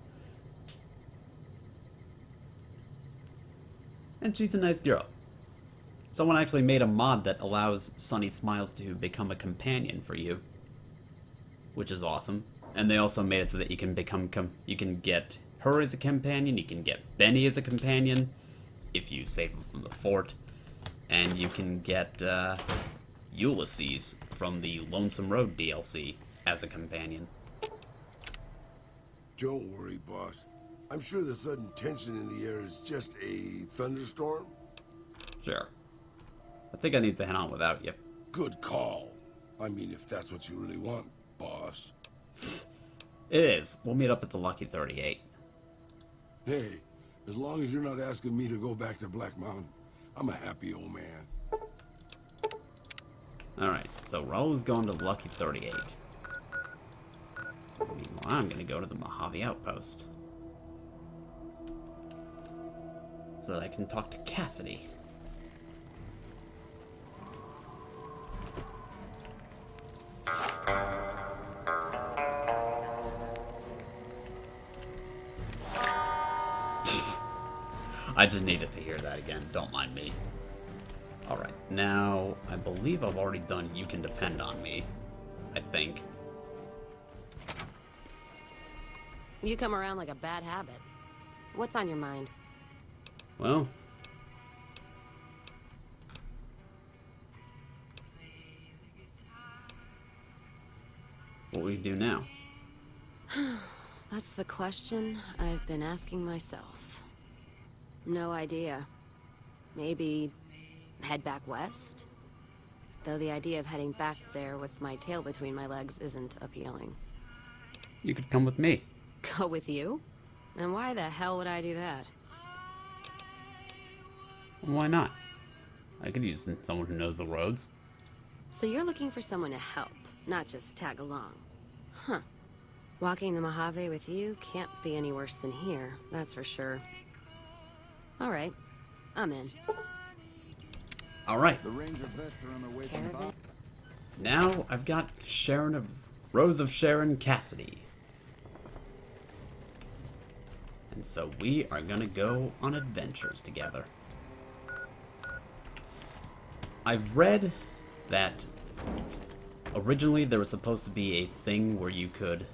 And she's a nice girl. Someone actually made a mod that allows Sunny Smiles to become a companion for you, which is awesome. And they also made it so that you can you can get her as a companion, you can get Benny as a companion, if you save him from the fort, and you can get Ulysses from the Lonesome Road DLC as a companion. Don't worry, boss. I'm sure the sudden tension in the air is just a thunderstorm. Sure. I think I need to head on without you. Good call. I mean, if that's what you really want, boss. It is. We'll meet up at the Lucky 38. Hey, as long as you're not asking me to go back to Black Mountain, I'm a happy old man. Alright, so Raul's going to the Lucky 38. Meanwhile, I'm going to go to the Mojave Outpost, so that I can talk to Cassidy. I just needed to hear that again. Don't mind me. Alright, now, I believe I've already done You Can Depend on Me. I think. You come around like a bad habit. What's on your mind? Well, what will you do now? That's the question I've been asking myself. No idea. Maybe head back west? Though the idea of heading back there with my tail between my legs isn't appealing. You could come with me. Go with you? And why the hell would I do that? Why not? I could use someone who knows the roads. So you're looking for someone to help, not just tag along. Huh. Walking the Mojave with you can't be any worse than here, that's for sure. Alright, I'm in. Alright. The Ranger vets are on their way from Bob. Now I've got Rose of Sharon Cassidy. And so we are gonna go on adventures together. I've read that originally there was supposed to be a thing where you could...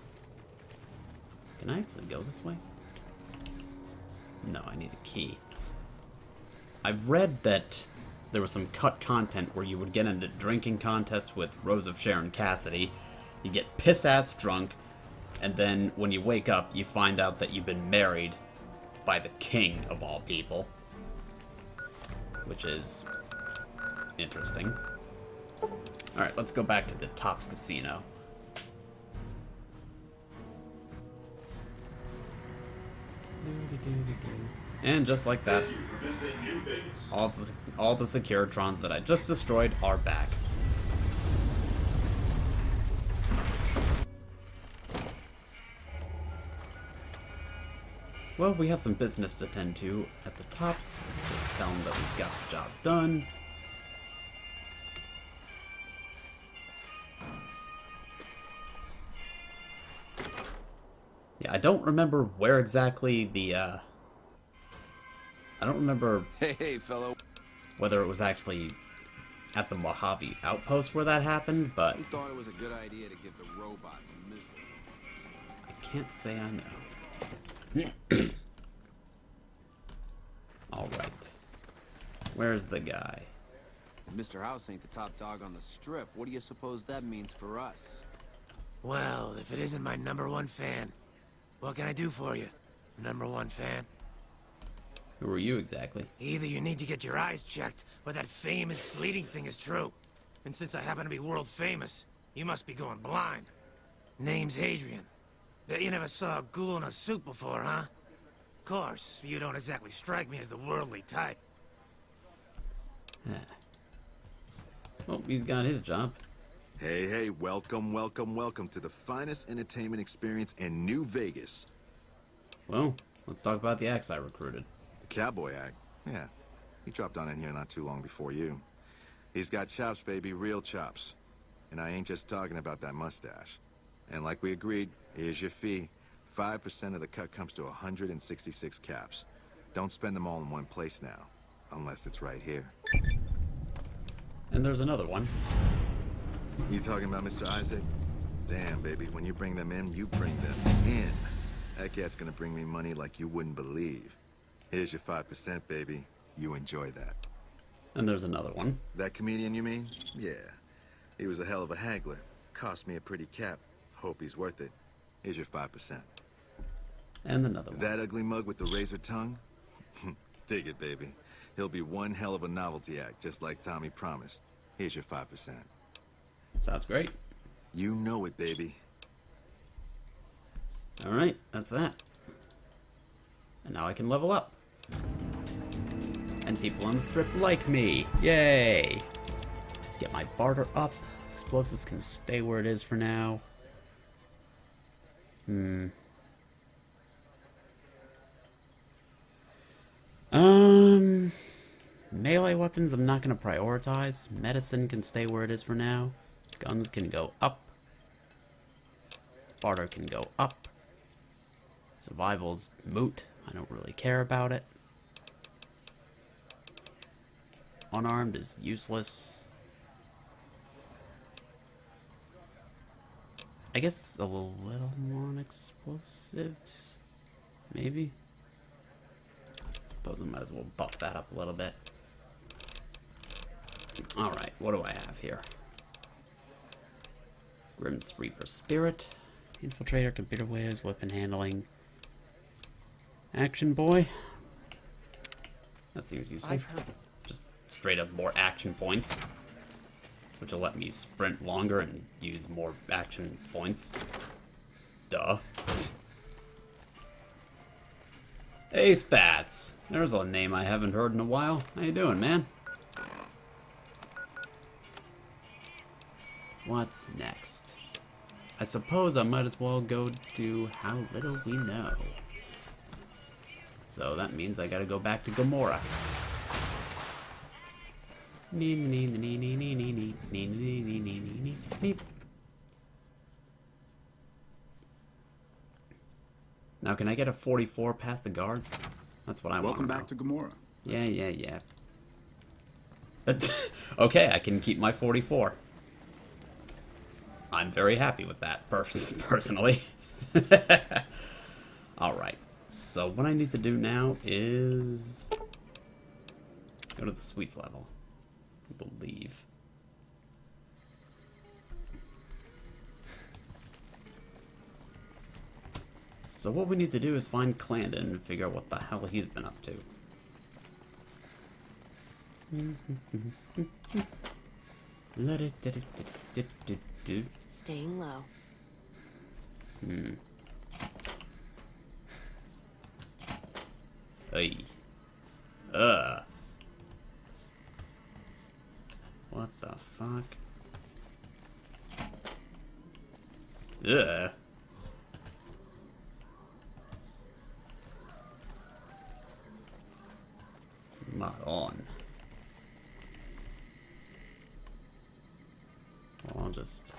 Can I actually go this way? No, I need a key. I've read that there was some cut content where you would get into drinking contests with Rose of Sharon Cassidy, you get piss-ass drunk, and then when you wake up, you find out that you've been married by the king of all people. Which is interesting. Alright, let's go back to the Tops Casino. And just like that, all the Securitrons that I just destroyed are back. Well, we have some business to tend to at the Tops. Just tell them that we've got the job done. Yeah, I don't remember where exactly the, I don't remember Hey, fellow. whether it was actually at the Mojave outpost where that happened, but I thought it was a good idea to give the robots a missile. I can't say I know. Alright. Where's the guy? Mr. House ain't the top dog on the strip. What do you suppose that means for us? Well, if it isn't my #1 fan, what can I do for you, #1 fan? Who are you exactly? Either you need to get your eyes checked, or that famous fleeting thing is true. And since I happen to be world famous, you must be going blind. Name's Hadrian. Bet you never saw a ghoul in a suit before, huh? Of course, you don't exactly strike me as the worldly type. Yeah. Well, he's got his job. Hey, hey, welcome, welcome, welcome to the finest entertainment experience in New Vegas. Well, let's talk about the axe I recruited. The cowboy act? Yeah. He dropped on in here not too long before you. He's got chops, baby, real chops. And I ain't just talking about that mustache. And like we agreed, here's your fee. 5% of the cut comes to 166 caps. Don't spend them all in one place now, unless it's right here. And there's another one. You talking about Mr. Isaac? Damn, baby, when you bring them in, you bring them in. That cat's gonna bring me money like you wouldn't believe. Here's your 5%, baby. You enjoy that. And there's another one. That comedian, you mean? Yeah. He was a hell of a haggler. Cost me a pretty cap. Hope he's worth it. Here's your 5%. And another one. That ugly mug with the razor tongue? Dig it, baby. He'll be one hell of a novelty act, just like Tommy promised. Here's your 5%. Sounds great. You know it, baby. Alright, that's that. And now I can level up. And people on the strip like me. Yay! Let's get my barter up. Explosives can stay where it is for now. Melee weapons I'm not going to prioritize. Medicine can stay where it is for now. Guns can go up. Barter can go up. Survival's moot. I don't really care about it. Unarmed is useless. I guess a little more on explosives. Maybe. Suppose I might as well buff that up a little bit. Alright, what do I have here? Grim's Reaper Spirit. Infiltrator, computer waves, weapon handling. Action Boy. That seems useful. Just straight up more action points. Which will let me sprint longer and use more action points. Duh. Hey, Spats. There's a name I haven't heard in a while. How you doing, man? What's next? I suppose I might as well go do How Little We Know. So that means I gotta go back to Gamora. Now, can I get a 44 past the guards? That's what I want. Welcome back to Gamora. Yeah. Okay, I can keep my 44. I'm very happy with that, personally. Alright, so what I need to do now is... Go to the sweets level. I believe. So what we need to do is find Clandon and figure out what the hell he's been up to. Staying low. Hey. What the fuck? Ugh. Not on. Well, I'll just...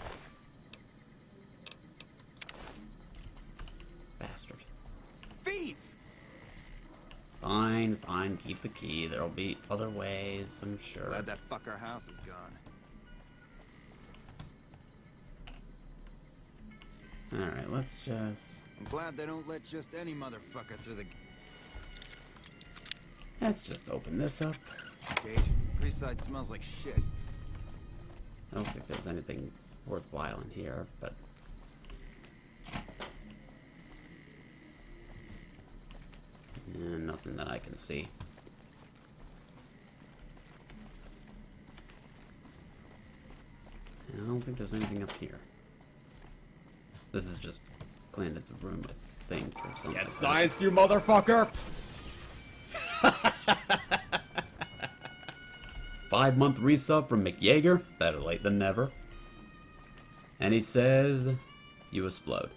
Bastard. Thief! Fine, fine, keep the key. There'll be other ways, I'm sure. Glad that fucker house is gone. Alright, let's just... I'm glad they don't let just any motherfucker through the Let's just open this up. gate. Freeside smells like shit. I don't think there's anything worthwhile in here, but... nothing that I can see. And I don't think there's anything up here. This is just Clandon's room, I think, or something. Get sized, you motherfucker! 5-month resub from McYeager. Better late than never. And he says, you explode.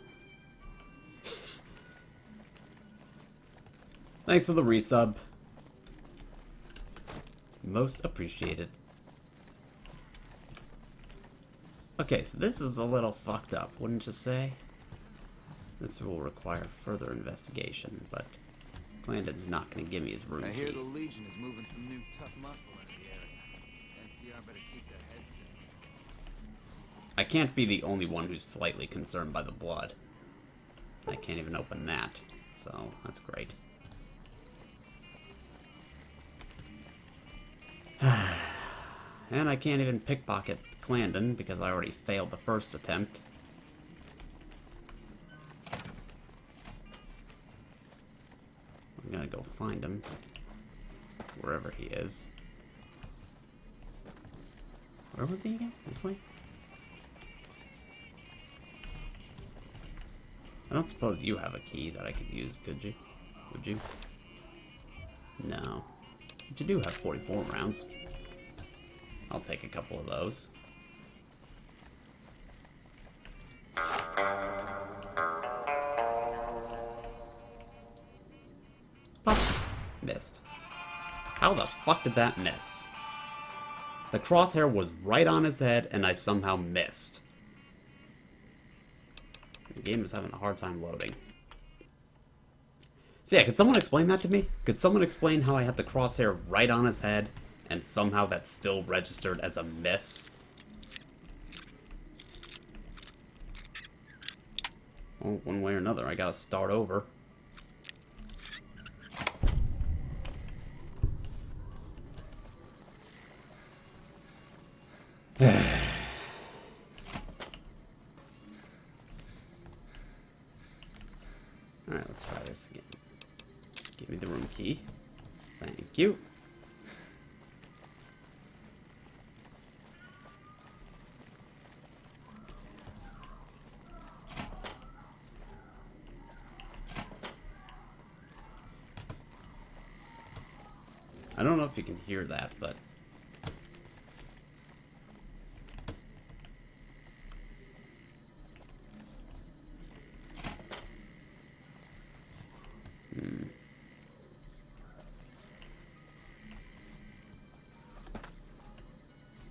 Thanks for the resub. Most appreciated. Okay, so this is a little fucked up, wouldn't you say? This will require further investigation, but Clandon's not going to give me his room I key. hear the Legion is moving some new tough muscle into the area. NCR better keep their heads down. I can't be the only one who's slightly concerned by the blood. I can't even open that, so that's great. And I can't even pickpocket Clandon because I already failed the first attempt. I'm gonna go find him, wherever he is. Where was he again? This way? I don't suppose you have a key that I could use, could you? Would you? No. But you do have 44 rounds. I'll take a couple of those. Pop. Missed. How the fuck did that miss? The crosshair was right on his head and I somehow missed. The game is having a hard time loading. So yeah, could someone explain that to me? Could someone explain how I had the crosshair right on his head and somehow that's still registered as a miss? Well, one way or another, I gotta start over. Alright, let's try this again. Give me the room key. Thank you. I don't know if you can hear that, but...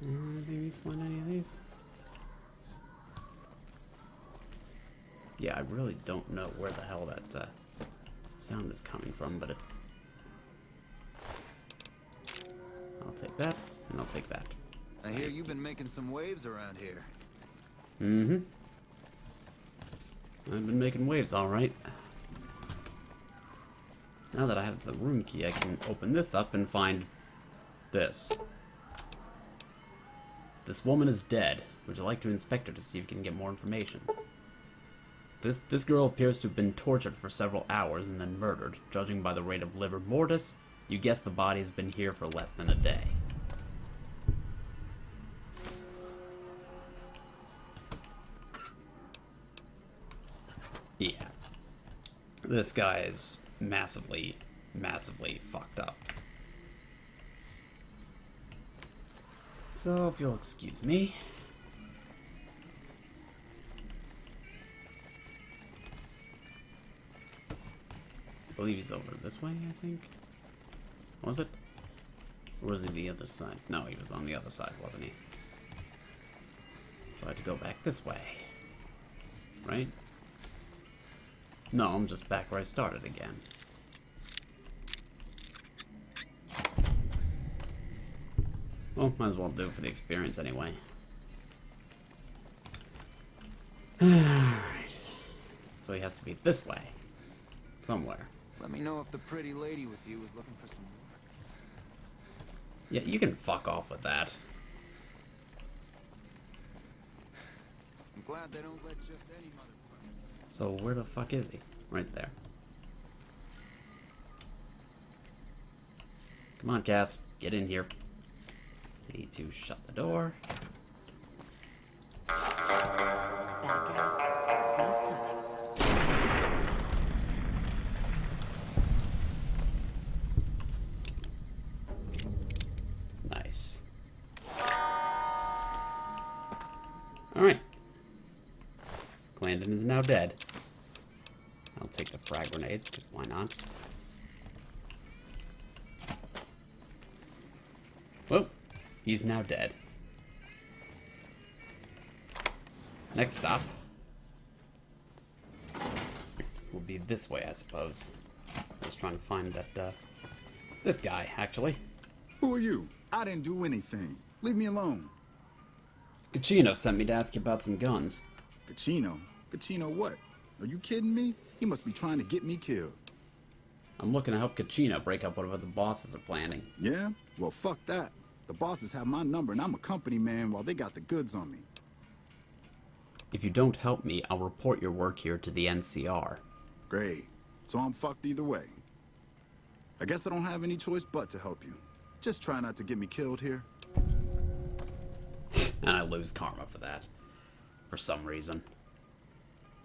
Anything useful in any of these? Yeah, I really don't know where the hell that sound is coming from, but it... I'll take that, and I'll take that. I hear you've been making some waves around here. Mm-hmm. I've been making waves, alright. Now that I have the room key, I can open this up and find this. This woman is dead. Would you like to inspect her to see if you can get more information? This girl appears to have been tortured for several hours and then murdered. Judging by the rate of livor mortis, you guess the body has been here for less than a day. Yeah. This guy is massively, massively fucked up. So, if you'll excuse me. I believe he's over this way, I think. Was it? Or was he the other side? No, he was on the other side, wasn't he? So I had to go back this way. Right? No, I'm just back where I started again. Well, might as well do it for the experience anyway. Alright. So he has to be this way. Somewhere. Let me know if the pretty lady with you is looking for some work. Yeah, you can fuck off with that. I'm glad they don't let just any motherfucker. So where the fuck is he? Right there. Come on, Cass. Get in here. I need to shut the door. Nice. Alright. Clandon is now dead. I'll take the frag grenades, because why not? Well, he's now dead. Next stop will be this way, I suppose. I was trying to find that, this guy, actually. Who are you? I didn't do anything. Leave me alone. Cachino sent me to ask you about some guns. Cachino? Cachino what? Are you kidding me? He must be trying to get me killed. I'm looking to help Cachino break up whatever the bosses are planning. Yeah? Well, fuck that. The bosses have my number and I'm a company man while they got the goods on me. If you don't help me, I'll report your work here to the NCR. Great. So I'm fucked either way. I guess I don't have any choice but to help you. Just try not to get me killed here. And I lose karma for that. For some reason.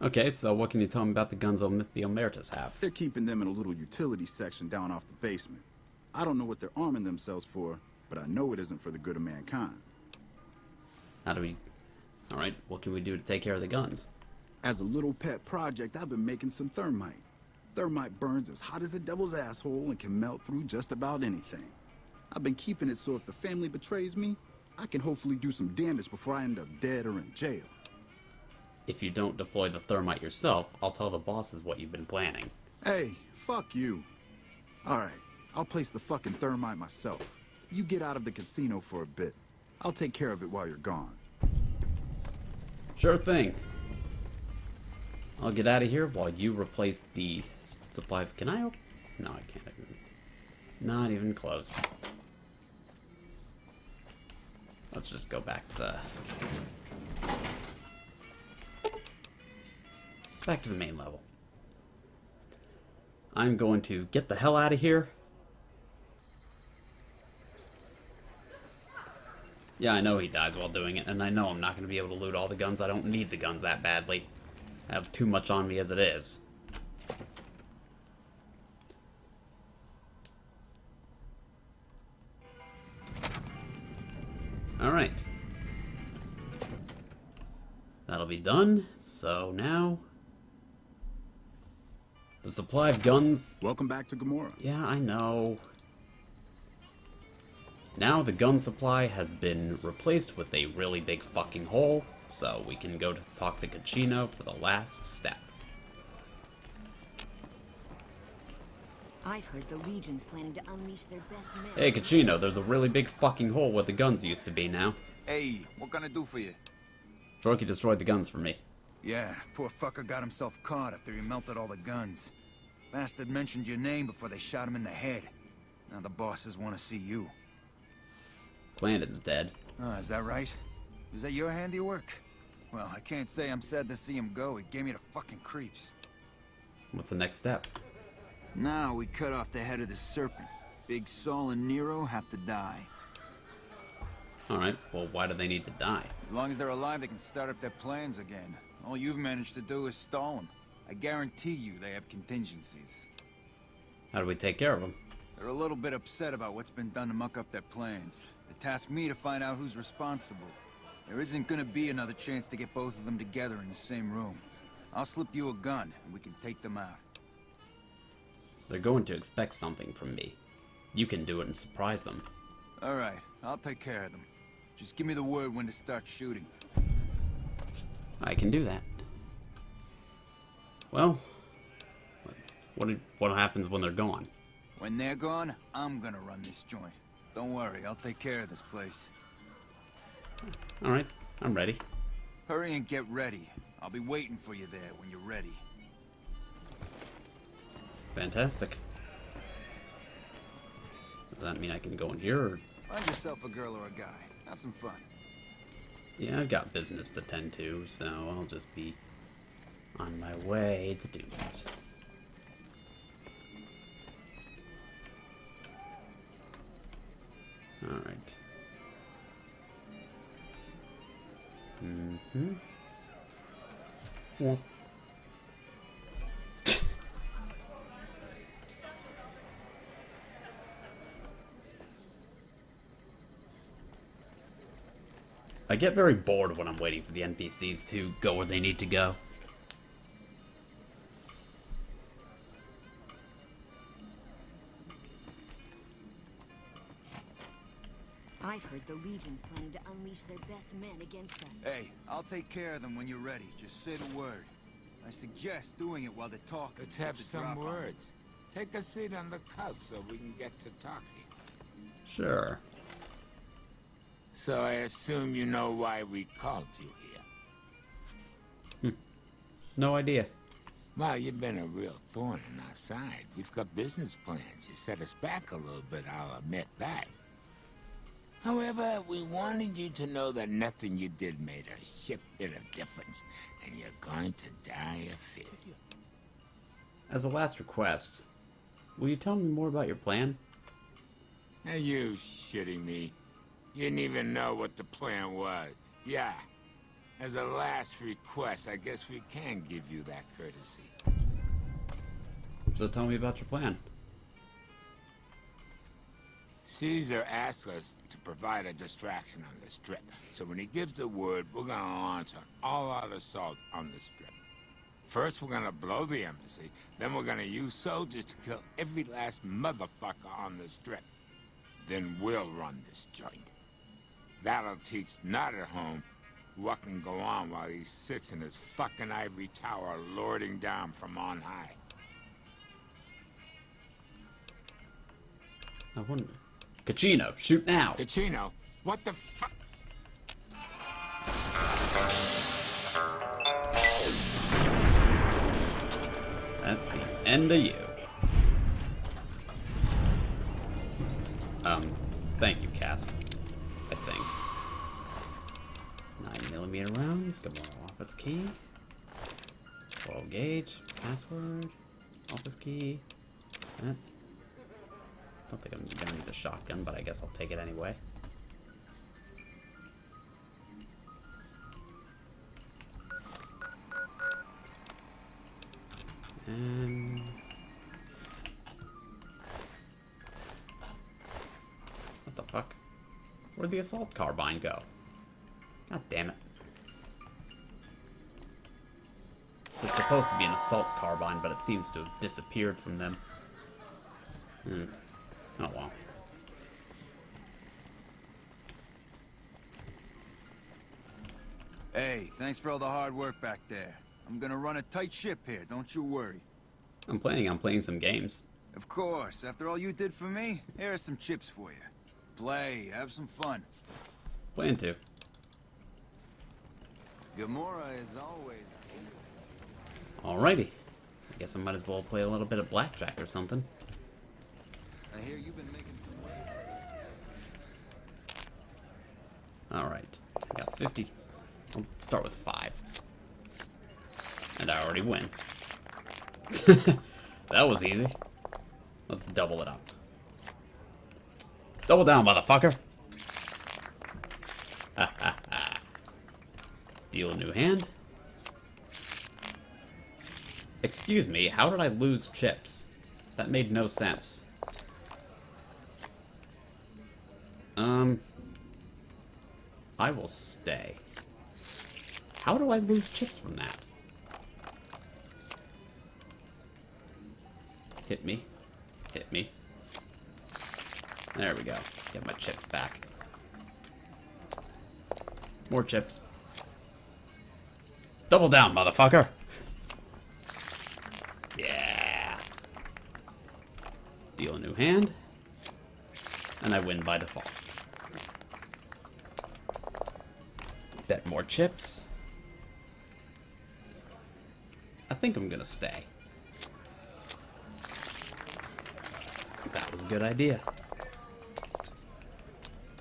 Okay, so what can you tell me about the guns the Omertas have? They're keeping them in a little utility section down off the basement. I don't know what they're arming themselves for, but I know it isn't for the good of mankind. How do we... Alright, what can we do to take care of the guns? As a little pet project, I've been making some thermite. Thermite burns as hot as the devil's asshole and can melt through just about anything. I've been keeping it so if the family betrays me, I can hopefully do some damage before I end up dead or in jail. If you don't deploy the thermite yourself, I'll tell the bosses what you've been planning. Hey, fuck you. Alright, I'll place the fucking thermite myself. You get out of the casino for a bit. I'll take care of it while you're gone. Sure thing. I'll get out of here while you replace the supply of... Can I open? No, I can't even. Not even close. Let's just go back to the... Back to the main level. I'm going to get the hell out of here. Yeah, I know he dies while doing it, and I know I'm not going to be able to loot all the guns. I don't need the guns that badly. I have too much on me as it is. Alright. That'll be done. So now... The supply of guns... Welcome back to Gamora. Yeah, I know. Now the gun supply has been replaced with a really big fucking hole, so we can go to talk to Cachino for the last step. I've heard the Legion's planning to unleash their best men. Hey Cachino, there's a really big fucking hole where the guns used to be now. Hey, what can I do for you? Jorky destroyed the guns for me. Yeah, poor fucker got himself caught after he melted all the guns. Bastard mentioned your name before they shot him in the head. Now the bosses want to see you. Landon's dead. Oh, is that right? Is that your handiwork? Well, I can't say I'm sad to see him go. He gave me the fucking creeps. What's the next step? Now we cut off the head of the serpent. Big Saul and Nero have to die. Alright, well, why do they need to die? As long as they're alive, they can start up their plans again. All you've managed to do is stall them. I guarantee you they have contingencies. How do we take care of them? They're a little bit upset about what's been done to muck up their plans. They tasked me to find out who's responsible. There isn't gonna be another chance to get both of them together in the same room. I'll slip you a gun, and we can take them out. They're going to expect something from me. You can do it and surprise them. Alright, I'll take care of them. Just give me the word when to start shooting. I can do that. Well, what happens when they're gone? When they're gone, I'm gonna run this joint. Don't worry, I'll take care of this place. Alright, I'm ready. Hurry and get ready. I'll be waiting for you there when you're ready. Fantastic. Does that mean I can go in here, or? Find yourself a girl or a guy. Have some fun. Yeah, I've got business to tend to, so I'll just be on my way to do that. Alright. Yeah. I get very bored when I'm waiting for the NPCs to go where they need to go. I've heard the Legion's planning to unleash their best men against us. Hey, I'll take care of them when you're ready. Just say the word. I suggest doing it while they're talking. Let's have some words. Take a seat on the couch so we can get to talking. Sure. So I assume you know why we called you here. No idea. Well, you've been a real thorn in our side. We've got business plans. You set us back a little bit, I'll admit that. However, we wanted you to know that nothing you did made a shit bit of difference, and you're going to die a failure. As a last request, will you tell me more about your plan? Are you shitting me? You didn't even know what the plan was. Yeah. As a last request, I guess we can give you that courtesy. So tell me about your plan. Caesar asked us to provide a distraction on the Strip. So when he gives the word, we're gonna launch an all-out assault on the Strip. First, we're gonna blow the embassy. Then we're gonna use soldiers to kill every last motherfucker on the Strip. Then we'll run this joint. That'll teach not at home what can go on while he sits in his fucking ivory tower lording down from on high. I wonder. Caccino, shoot now! Caccino? What the fuck? That's the end of you. Thank you, Cass. I think. 9mm rounds, got more office key. 12 gauge, password, office key. That. Don't think I'm gonna need the shotgun, but I guess I'll take it anyway. And what the fuck? Where'd the assault carbine go? God damn it. There's supposed to be an assault carbine, but it seems to have disappeared from them. Oh well. Hey, thanks for all the hard work back there. I'm gonna run a tight ship here, don't you worry. I'm planning on playing some games. Of course, after all you did for me, here are some chips for you. Play, have some fun. Plan to. Gamora is always... Alrighty. I guess I might as well play a little bit of blackjack or something. I hear you've been making some Alright. I got 50. I'll start with 5. And I already win. That was easy. Let's double it up. Double down, motherfucker! Deal a new hand. Excuse me, how did I lose chips? That made no sense. I will stay. How do I lose chips from that? Hit me. Hit me. There we go. Get my chips back. More chips. Double down, motherfucker! Yeah! Deal a new hand. And I win by default. Bet more chips. I think I'm gonna stay. That was a good idea.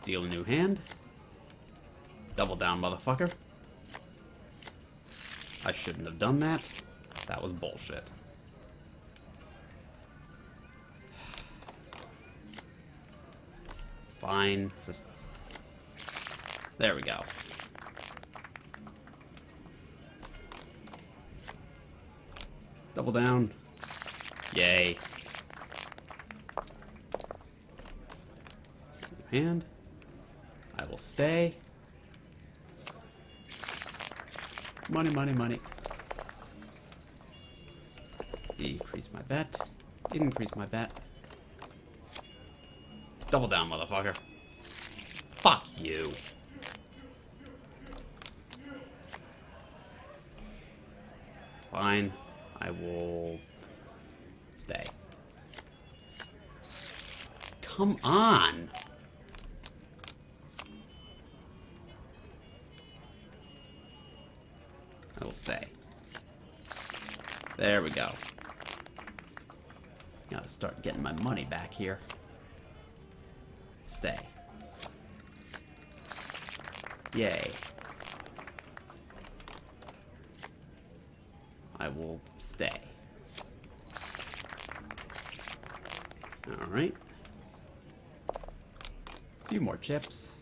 Deal a new hand. Double down, motherfucker. I shouldn't have done that. That was bullshit. Fine. Just... There we go. Double down. Yay. Hand. I will stay. Money, money, money. Decrease my bet. Increase my bet. Double down, motherfucker. Fuck you. Fine. I will stay. Come on. I will stay. There we go. Gotta start getting my money back here. Stay. Yay. I will stay. Alright. A few more chips.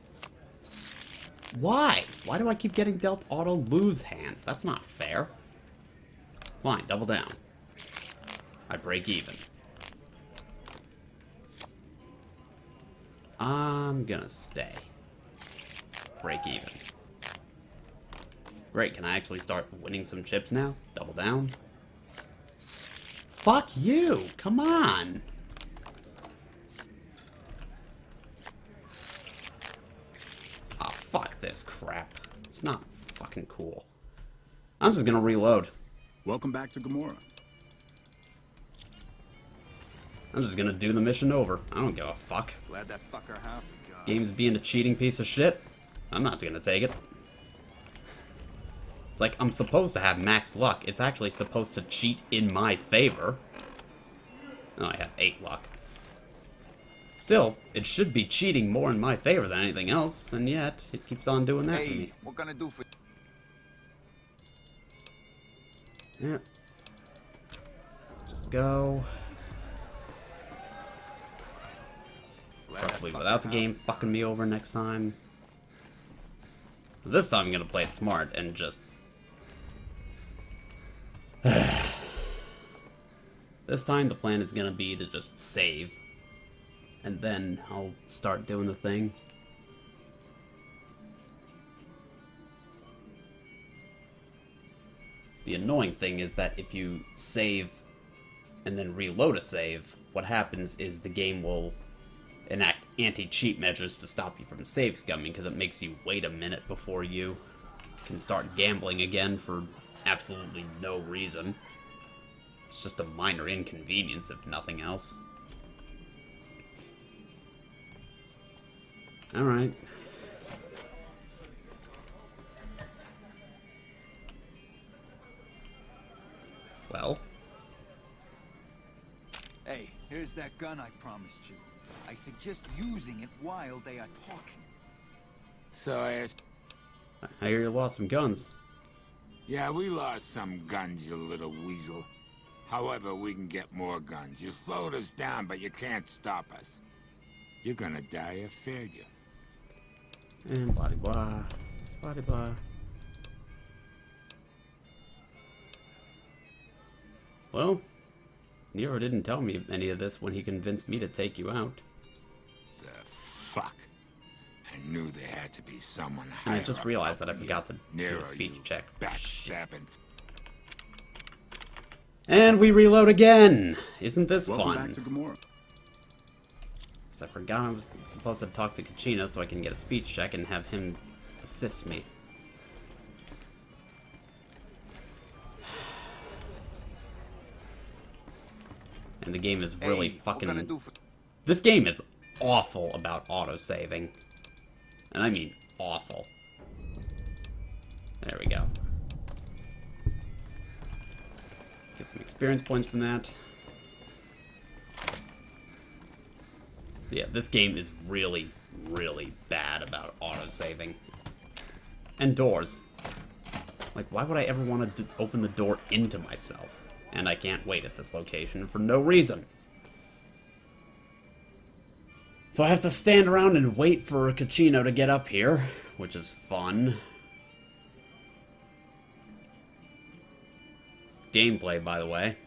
Why? Why do I keep getting dealt auto lose hands? That's not fair. Fine, double down. I break even. I'm gonna stay. Break even. Great, can I actually start winning some chips now? Double down. Fuck you! Come on! Ah, fuck this crap. It's not fucking cool. I'm just gonna reload. Welcome back to Gamora. I'm just gonna do the mission over. I don't give a fuck. Glad that fucker house is gone. Game's being a cheating piece of shit. I'm not gonna take it. It's like I'm supposed to have max luck. It's actually supposed to cheat in my favor. Oh, I have 8 luck. Still, it should be cheating more in my favor than anything else, and yet it keeps on doing that to me. What can I do for Yeah. Just go. Probably without the game fucking me over next time. This time I'm gonna play it smart and just... This time the plan is gonna be to just save. And then I'll start doing the thing. The annoying thing is that if you save and then reload a save, what happens is the game will enact anti-cheat measures to stop you from save scumming, because it makes you wait a minute before you can start gambling again for absolutely no reason. It's just a minor inconvenience, if nothing else. Alright. Well. Hey, here's that gun I promised you. I suggest using it while they are talking. So I asked... I hear you lost some guns. Yeah, we lost some guns, you little weasel. However, we can get more guns. You slowed us down, but you can't stop us. You're gonna die, I feared you. And blah blah. Blah blah. Well, Nero didn't tell me any of this when he convinced me to take you out. The fuck? I knew there had to be someone And higher I just up realized that I helping forgot to you. do Nero, a speech you check. Backstabbing. And we reload again! Isn't this Welcome fun? back to Gamora. Because I forgot I was supposed to talk to Kachino so I can get a speech check and have him assist me. And the game is really fucking... This game is awful about autosaving. And I mean awful. There we go. Get some experience points from that. Yeah, this game is really, really bad about autosaving. And doors. Like, why would I ever want to open the door into myself? And I can't wait at this location for no reason. So I have to stand around and wait for Kachino to get up here, which is fun. Gameplay, by the way.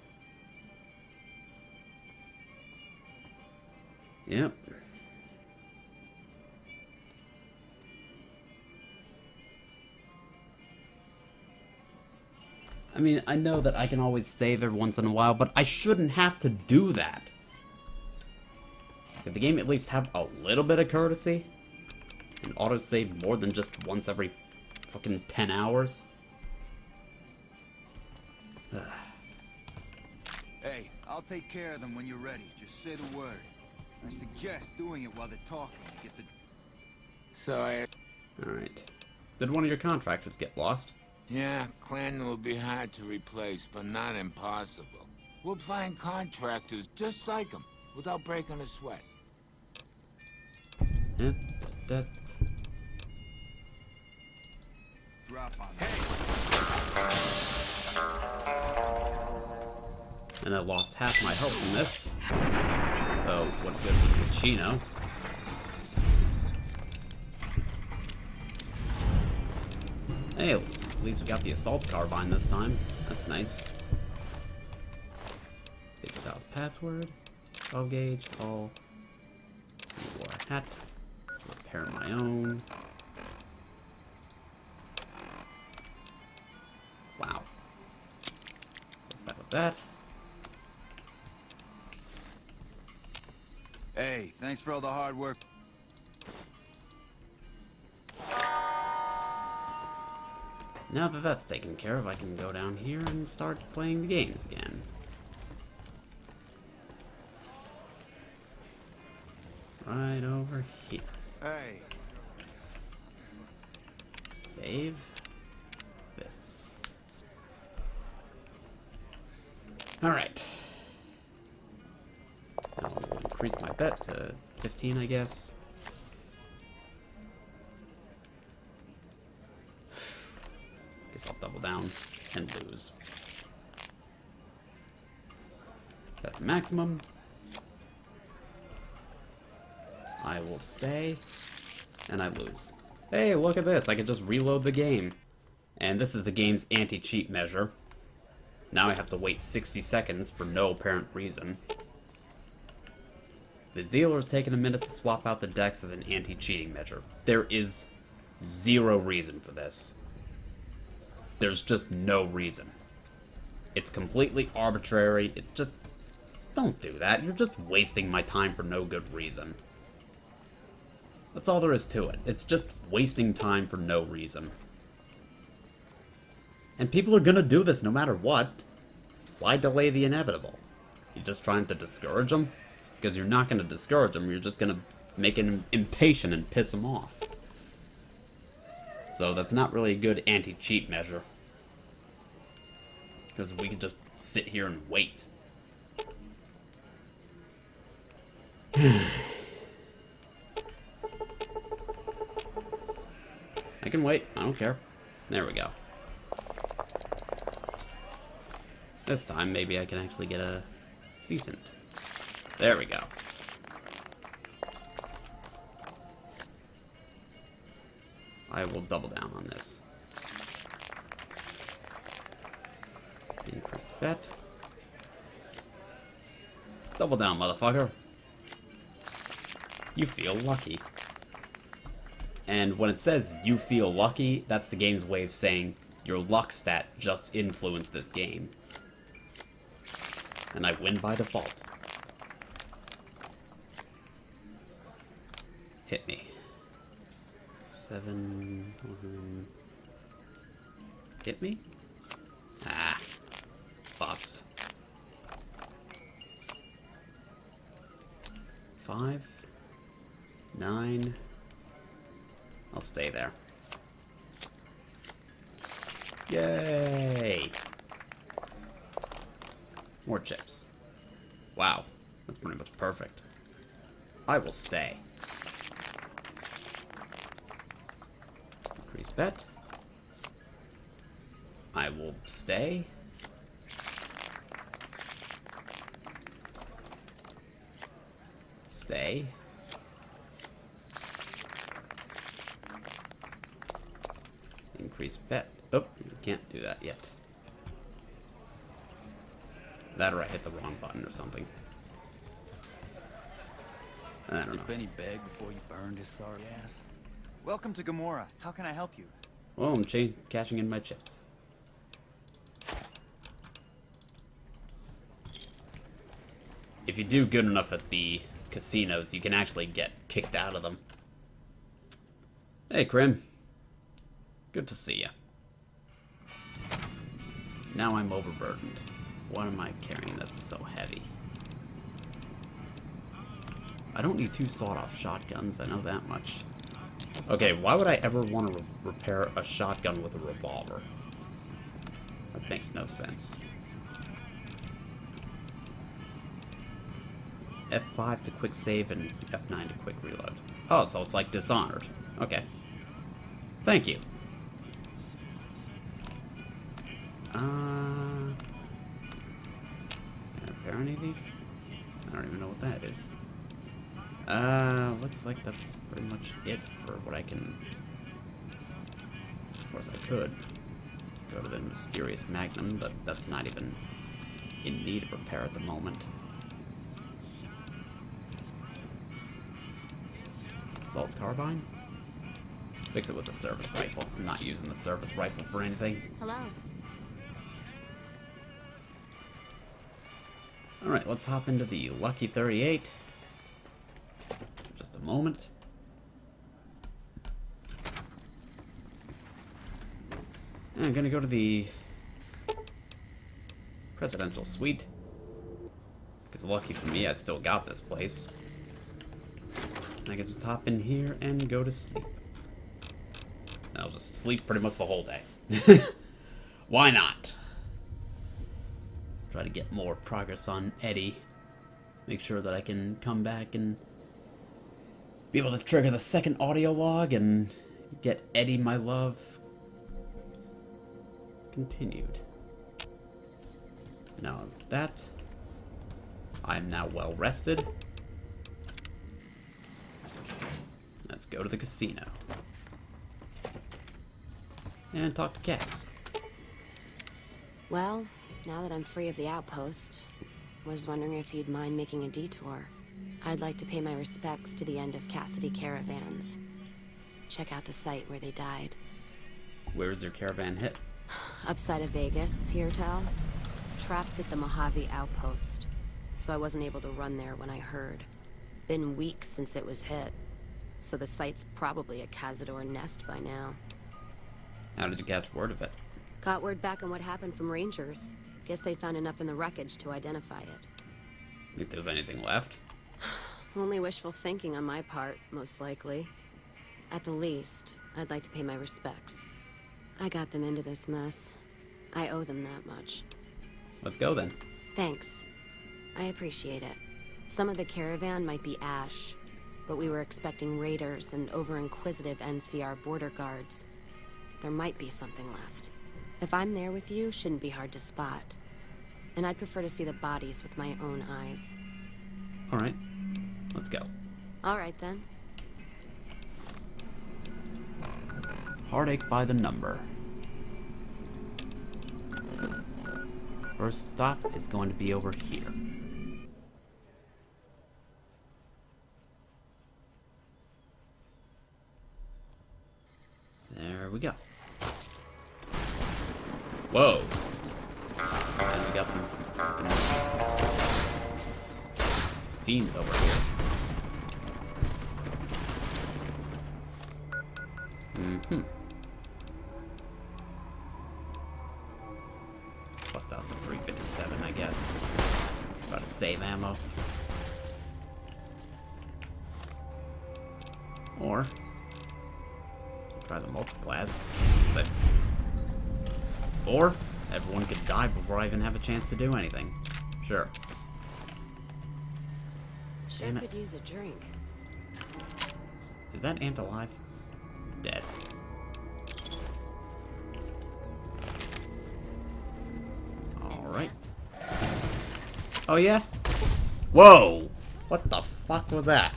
Yep. I mean, I know that I can always save every once in a while, but I shouldn't have to do that. Could the game at least have a little bit of courtesy? And autosave more than just once every fucking 10 hours? Hey, I'll take care of them when you're ready. Just say the word. I suggest doing it while they're talking to get the... So I... Alright. Did one of your contractors get lost? Yeah, Clan will be hard to replace, but not impossible. We'll find contractors just like him, without breaking a sweat. Yeah, that... Drop on And I lost half my health from this. So, what good was Kachino? Hey, at least we got the assault carbine this time. That's nice. Big Sal's password. 12 gauge. All. Wore a hat. Repair my own. Wow. What's that with that? Hey, thanks for all the hard work. Now that that's taken care of, I can go down here and start playing the games again. Right over here. Hey. Save this. Alright. I'll increase my bet to 15, I guess. Guess I'll double down and lose. That's maximum. I will stay, and I lose. Hey, look at this. I can just reload the game. And this is the game's anti-cheat measure. Now I have to wait 60 seconds for no apparent reason. This dealer has taken a minute to swap out the decks as an anti-cheating measure. There is zero reason for this. There's just no reason. It's completely arbitrary. It's just... Don't do that. You're just wasting my time for no good reason. That's all there is to it. It's just wasting time for no reason. And people are gonna do this no matter what. Why delay the inevitable? You just trying to discourage them? Because you're not gonna discourage them, you're just gonna make them impatient and piss them off. So that's not really a good anti-cheat measure. Because we could just sit here and wait. I can wait. I don't care. There we go. This time, maybe I can actually get a decent. There we go. I will double down on this. Increase bet. Double down, motherfucker. You feel lucky. And when it says you feel lucky, that's the game's way of saying your luck stat just influenced this game. And I win by default. Hit me. 7... Hit me? Ah. Bust. 5. 9. I'll stay there. Yay! More chips. Wow. That's pretty much perfect. I will stay. Increase bet. I will stay. Stay. Increase bet. Oh, you can't do that yet. That or I hit the wrong button or something. I don't know. Did Benny beg before you burned his sorry ass? Welcome to Gamora. How can I help you? Well, I'm cashing in my chips. If you do good enough at the casinos, you can actually get kicked out of them. Hey, Krim. Good to see you. Now I'm overburdened. What am I carrying that's so heavy? I don't need 2 sawed-off shotguns, I know that much. Okay, why would I ever want to repair a shotgun with a revolver? That makes no sense. F5 to quick save and F9 to quick reload. Oh, so it's like Dishonored. Okay. Thank you. Can I repair any of these? I don't even know what that is. Looks like that's pretty much it for what I can... Of course I could go to the mysterious Magnum, but that's not even in need of repair at the moment. Assault carbine? Fix it with the service rifle. I'm not using the service rifle for anything. Hello. Alright, let's hop into the Lucky 38. Just a moment. And I'm gonna go to the presidential suite. Because lucky for me, I still got this place. I can just hop in here and go to sleep. I'll just sleep pretty much the whole day. Why not? Try to get more progress on Eddie. Make sure that I can come back and be able to trigger the second audio log and get Eddie My Love continued. Now that, I'm now well rested. Let's go to the casino. And talk to Cass. Well, now that I'm free of the outpost, was wondering if you'd mind making a detour. I'd like to pay my respects to the end of Cassidy caravans. Check out the site where they died. Where's your caravan hit? Upside of Vegas, hear tell? Trapped at the Mojave outpost, so I wasn't able to run there when I heard. Been weeks since it was hit, so the site's probably a Cazador nest by now. How did you catch word of it? Got word back on what happened from Rangers. Guess they found enough in the wreckage to identify it. Think there's anything left? Only wishful thinking on my part, most likely. At the least, I'd like to pay my respects. I got them into this mess. I owe them that much. Let's go then. Thanks. I appreciate it. Some of the caravan might be ash, but we were expecting raiders and over-inquisitive NCR border guards. there might be something left. If I'm there with you, shouldn't be hard to spot. And I'd prefer to see the bodies with my own eyes. Alright, let's go. Alright then. Heartache by the number. First stop is going to be over here. There we go. Whoa. And we got some fiends over here. Mm-hmm. Bust out the 357, I guess. Try to save ammo. Or try the multiplaz. Or everyone could die before I even have a chance to do anything. Sure. Sure could use a drink. Is that ant alive? It's dead. Alright. Oh yeah? Whoa! What the fuck was that?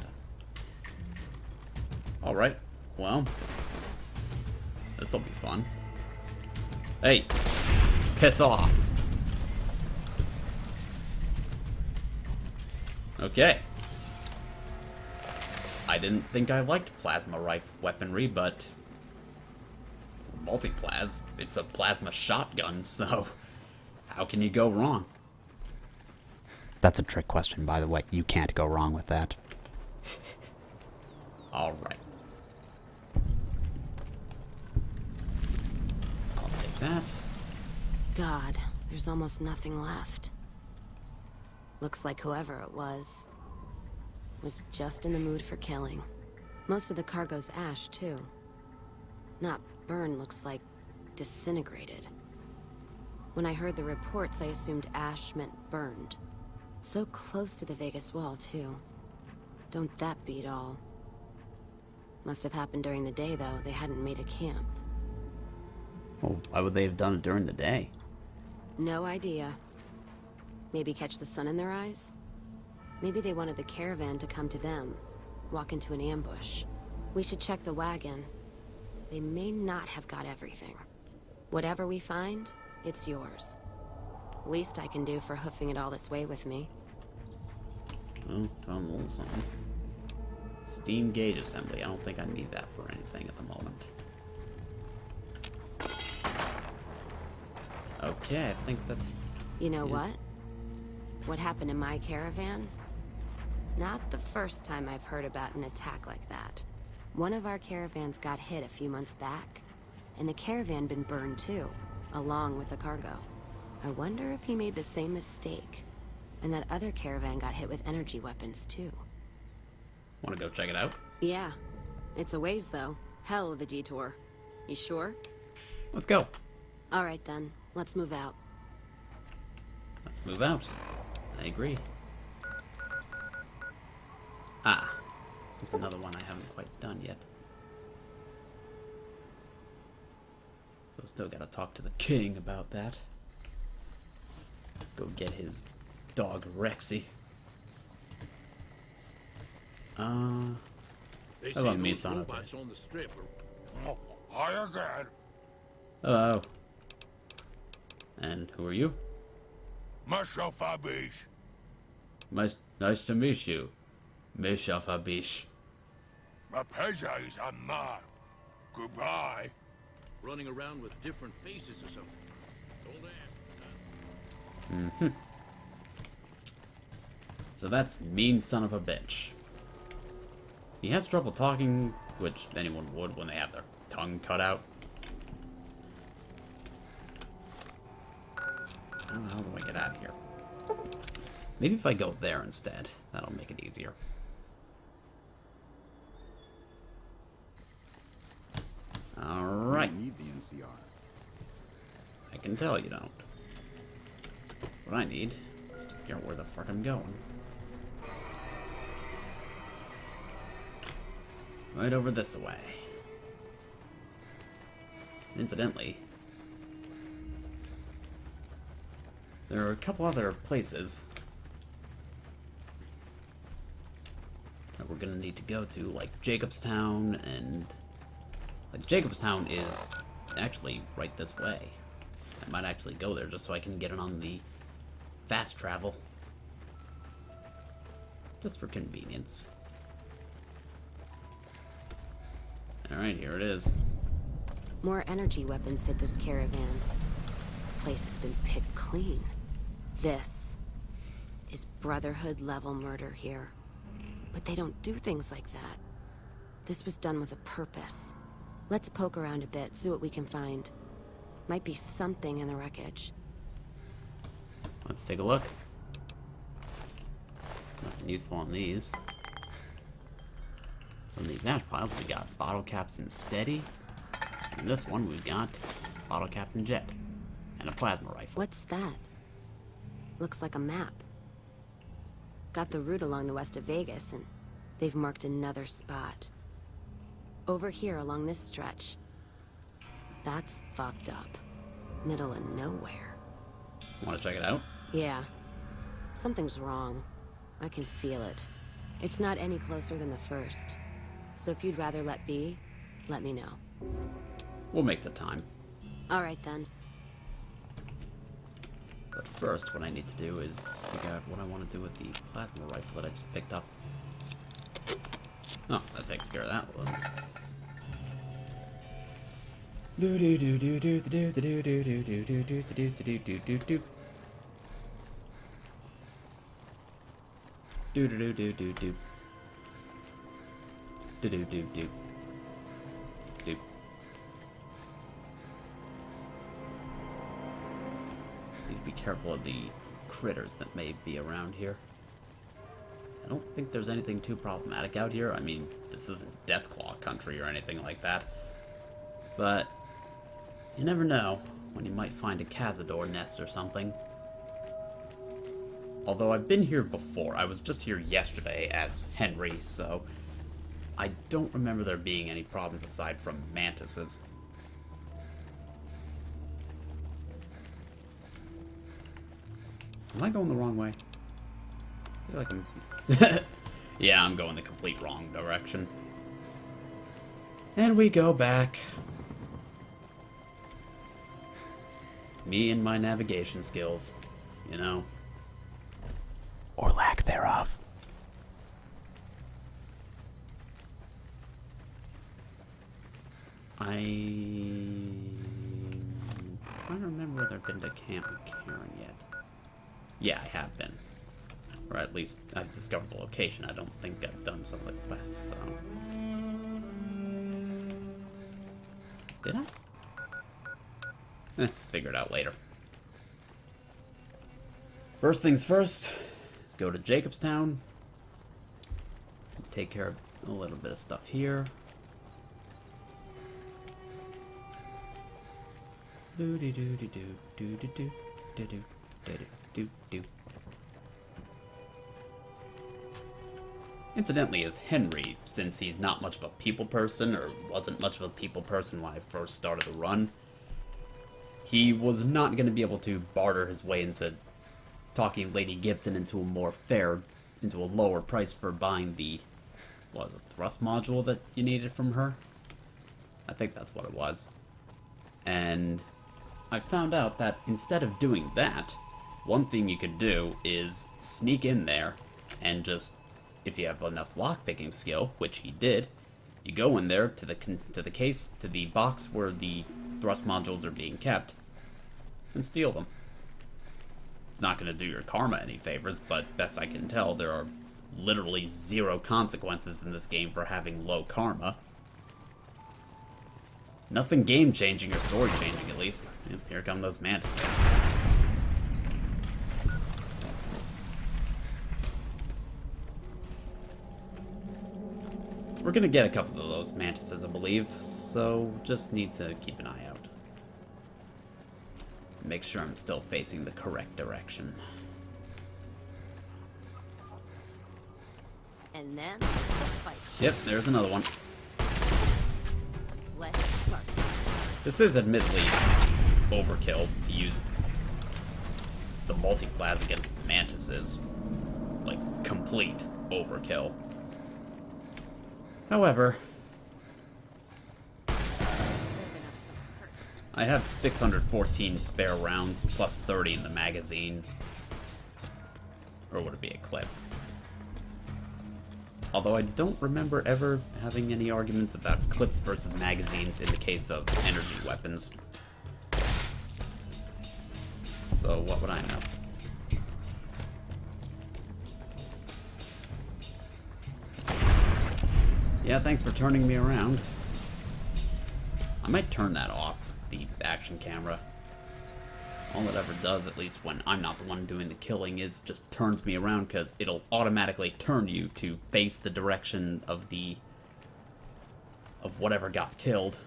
Alright. Well. This'll be fun. Hey! Piss off! Okay. I didn't think I liked plasma rifle weaponry, but multi-plas, it's a plasma shotgun, so how can you go wrong? That's a trick question, by the way. You can't go wrong with that. Alright. I'll take that. God, there's almost nothing left. Looks like whoever it was just in the mood for killing. Most of the cargo's ash, too. Not burned, looks like disintegrated. When I heard the reports, I assumed ash meant burned. So close to the Vegas wall, too. Don't that beat all? Must have happened during the day, though. They hadn't made a camp. Well, why would they have done it during the day? No idea. Maybe catch the sun in their eyes? Maybe they wanted the caravan to come to them, walk into an ambush. We should check the wagon. They may not have got everything. Whatever we find, it's yours. Least I can do for hoofing it all this way with me. Oh, found a little something. Steam gauge assembly. I don't think I need that for anything at the moment. Okay, I think that's... You know what? What happened in my caravan? Not the first time I've heard about an attack like that. One of our caravans got hit a few months back, and the caravan been burned too, along with the cargo. I wonder if he made the same mistake, and that other caravan got hit with energy weapons too. Want to go check it out? Yeah. It's a ways though. Hell of a detour. You sure? Let's go. Alright then, let's move out. Let's move out. I agree. Ah. That's another one I haven't quite done yet. So still gotta talk to the king about that. Go get his dog Rexy. Hello, me son of a... on the strip. Oh, hi again. Hello. And who are you? Myself, Abish. Nice to meet you, Misha Fabish. My pleasure is on mine. Goodbye. Running around with different faces or something. Old ass. Mm-hmm. So that's mean son of a bitch. He has trouble talking, which anyone would when they have their tongue cut out. How the hell do I get out of here? Maybe if I go there instead, that'll make it easier. Alright. You need the NCR. I can tell you don't. What I need is to figure out where the fuck I'm going. Right over this way. Incidentally, there are a couple other places that we're gonna need to go to, like Jacobstown, and like Jacobstown is actually right this way. I might actually go there just so I can get it on the fast travel, just for convenience. Alright, here it is. More energy weapons hit this caravan. The place has been picked clean. This is Brotherhood-level murder here. But they don't do things like that. This was done with a purpose. Let's poke around a bit, see what we can find. Might be something in the wreckage. Let's take a look. Nothing useful on these. From these ash piles, we got bottle caps and steady. And this one, we've got bottle caps and jet. And a plasma rifle. What's that? Looks like a map. Got the route along the west of Vegas, and they've marked another spot. Over here along this stretch. That's fucked up. Middle of nowhere. Want to check it out? Yeah. Something's wrong. I can feel it. It's not any closer than the first. So if you'd rather let be, let me know. We'll make the time. Alright then. But first, what I need to do is figure out what I want to do with the plasma rifle that I just picked up. Oh, that takes care of that one. Do do do do do do do do do do do do do do do do do do. Do do do do do do. Do do do do. Do. Need to be careful of the critters that may be around here. I don't think there's anything too problematic out here. I mean, this isn't Deathclaw country or anything like that. But you never know when you might find a Cazador nest or something. Although I've been here before. I was just here yesterday as Henry, so I don't remember there being any problems aside from mantises. Am I going the wrong way? I feel like I'm... Yeah, I'm going the complete wrong direction. And we go back. Me and my navigation skills, you know. Or lack thereof. I'm trying to remember whether I've been to Camp Karen yet. Yeah, I have been. Or at least I've discovered the location. I don't think I've done some of the quests, though. Did I? Figure it out later. First things first, let's go to Jacobstown. Take care of a little bit of stuff here. Do do do do do do do do do do do do do. Incidentally, as Henry, since he's not much of a people person, or wasn't much of a people person when I first started the run, he was not going to be able to barter his way into talking Lady Gibson into a more fair, into a lower price for buying the, what was it, thrust module that you needed from her? I think that's what it was. And I found out that instead of doing that, one thing you could do is sneak in there and just, if you have enough lockpicking skill, which he did, you go in there to the box where the thrust modules are being kept, and steal them. It's not going to do your karma any favors, but best I can tell, there are literally zero consequences in this game for having low karma. Nothing game-changing or story-changing, at least. And here come those mantises. We're gonna get a couple of those mantises, I believe, so just need to keep an eye out. Make sure I'm still facing the correct direction. And then the fight. Yep, there's another one. Let's start. This is admittedly overkill to use the multi-class against mantises. Like, complete overkill. However, I have 614 spare rounds, plus 30 in the magazine. Or would it be a clip? Although I don't remember ever having any arguments about clips versus magazines in the case of energy weapons. So what would I know? Yeah, thanks for turning me around. I might turn that off, the action camera. All it ever does, at least when I'm not the one doing the killing, is just turns me around because it'll automatically turn you to face the direction of whatever got killed.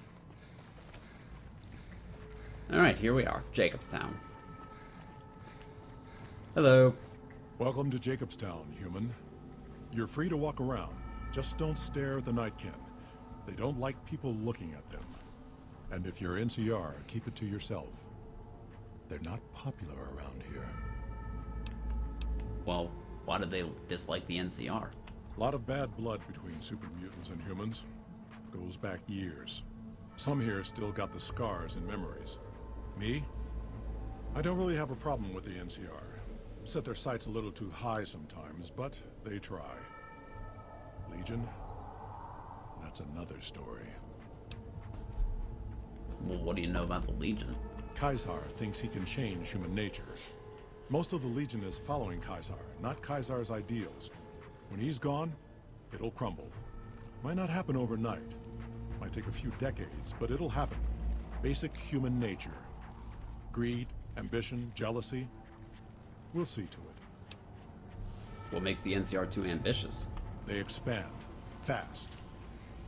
Alright, here we are, Jacobstown. Hello. Welcome to Jacobstown, human. You're free to walk around. Just don't stare at the Nightkin. They don't like people looking at them. And if you're NCR, keep it to yourself. They're not popular around here. Well, why do they dislike the NCR? A lot of bad blood between super mutants and humans. Goes back years. Some here still got the scars and memories. Me? I don't really have a problem with the NCR. Set their sights a little too high sometimes, but they try. Legion? That's another story. Well, what do you know about the Legion? Caesar thinks he can change human nature. Most of the Legion is following Caesar, not Caesar's ideals. When he's gone, it'll crumble. Might not happen overnight. Might take a few decades, but it'll happen. Basic human nature. Greed, ambition, jealousy. We'll see to it. What makes the NCR too ambitious? They expand. Fast.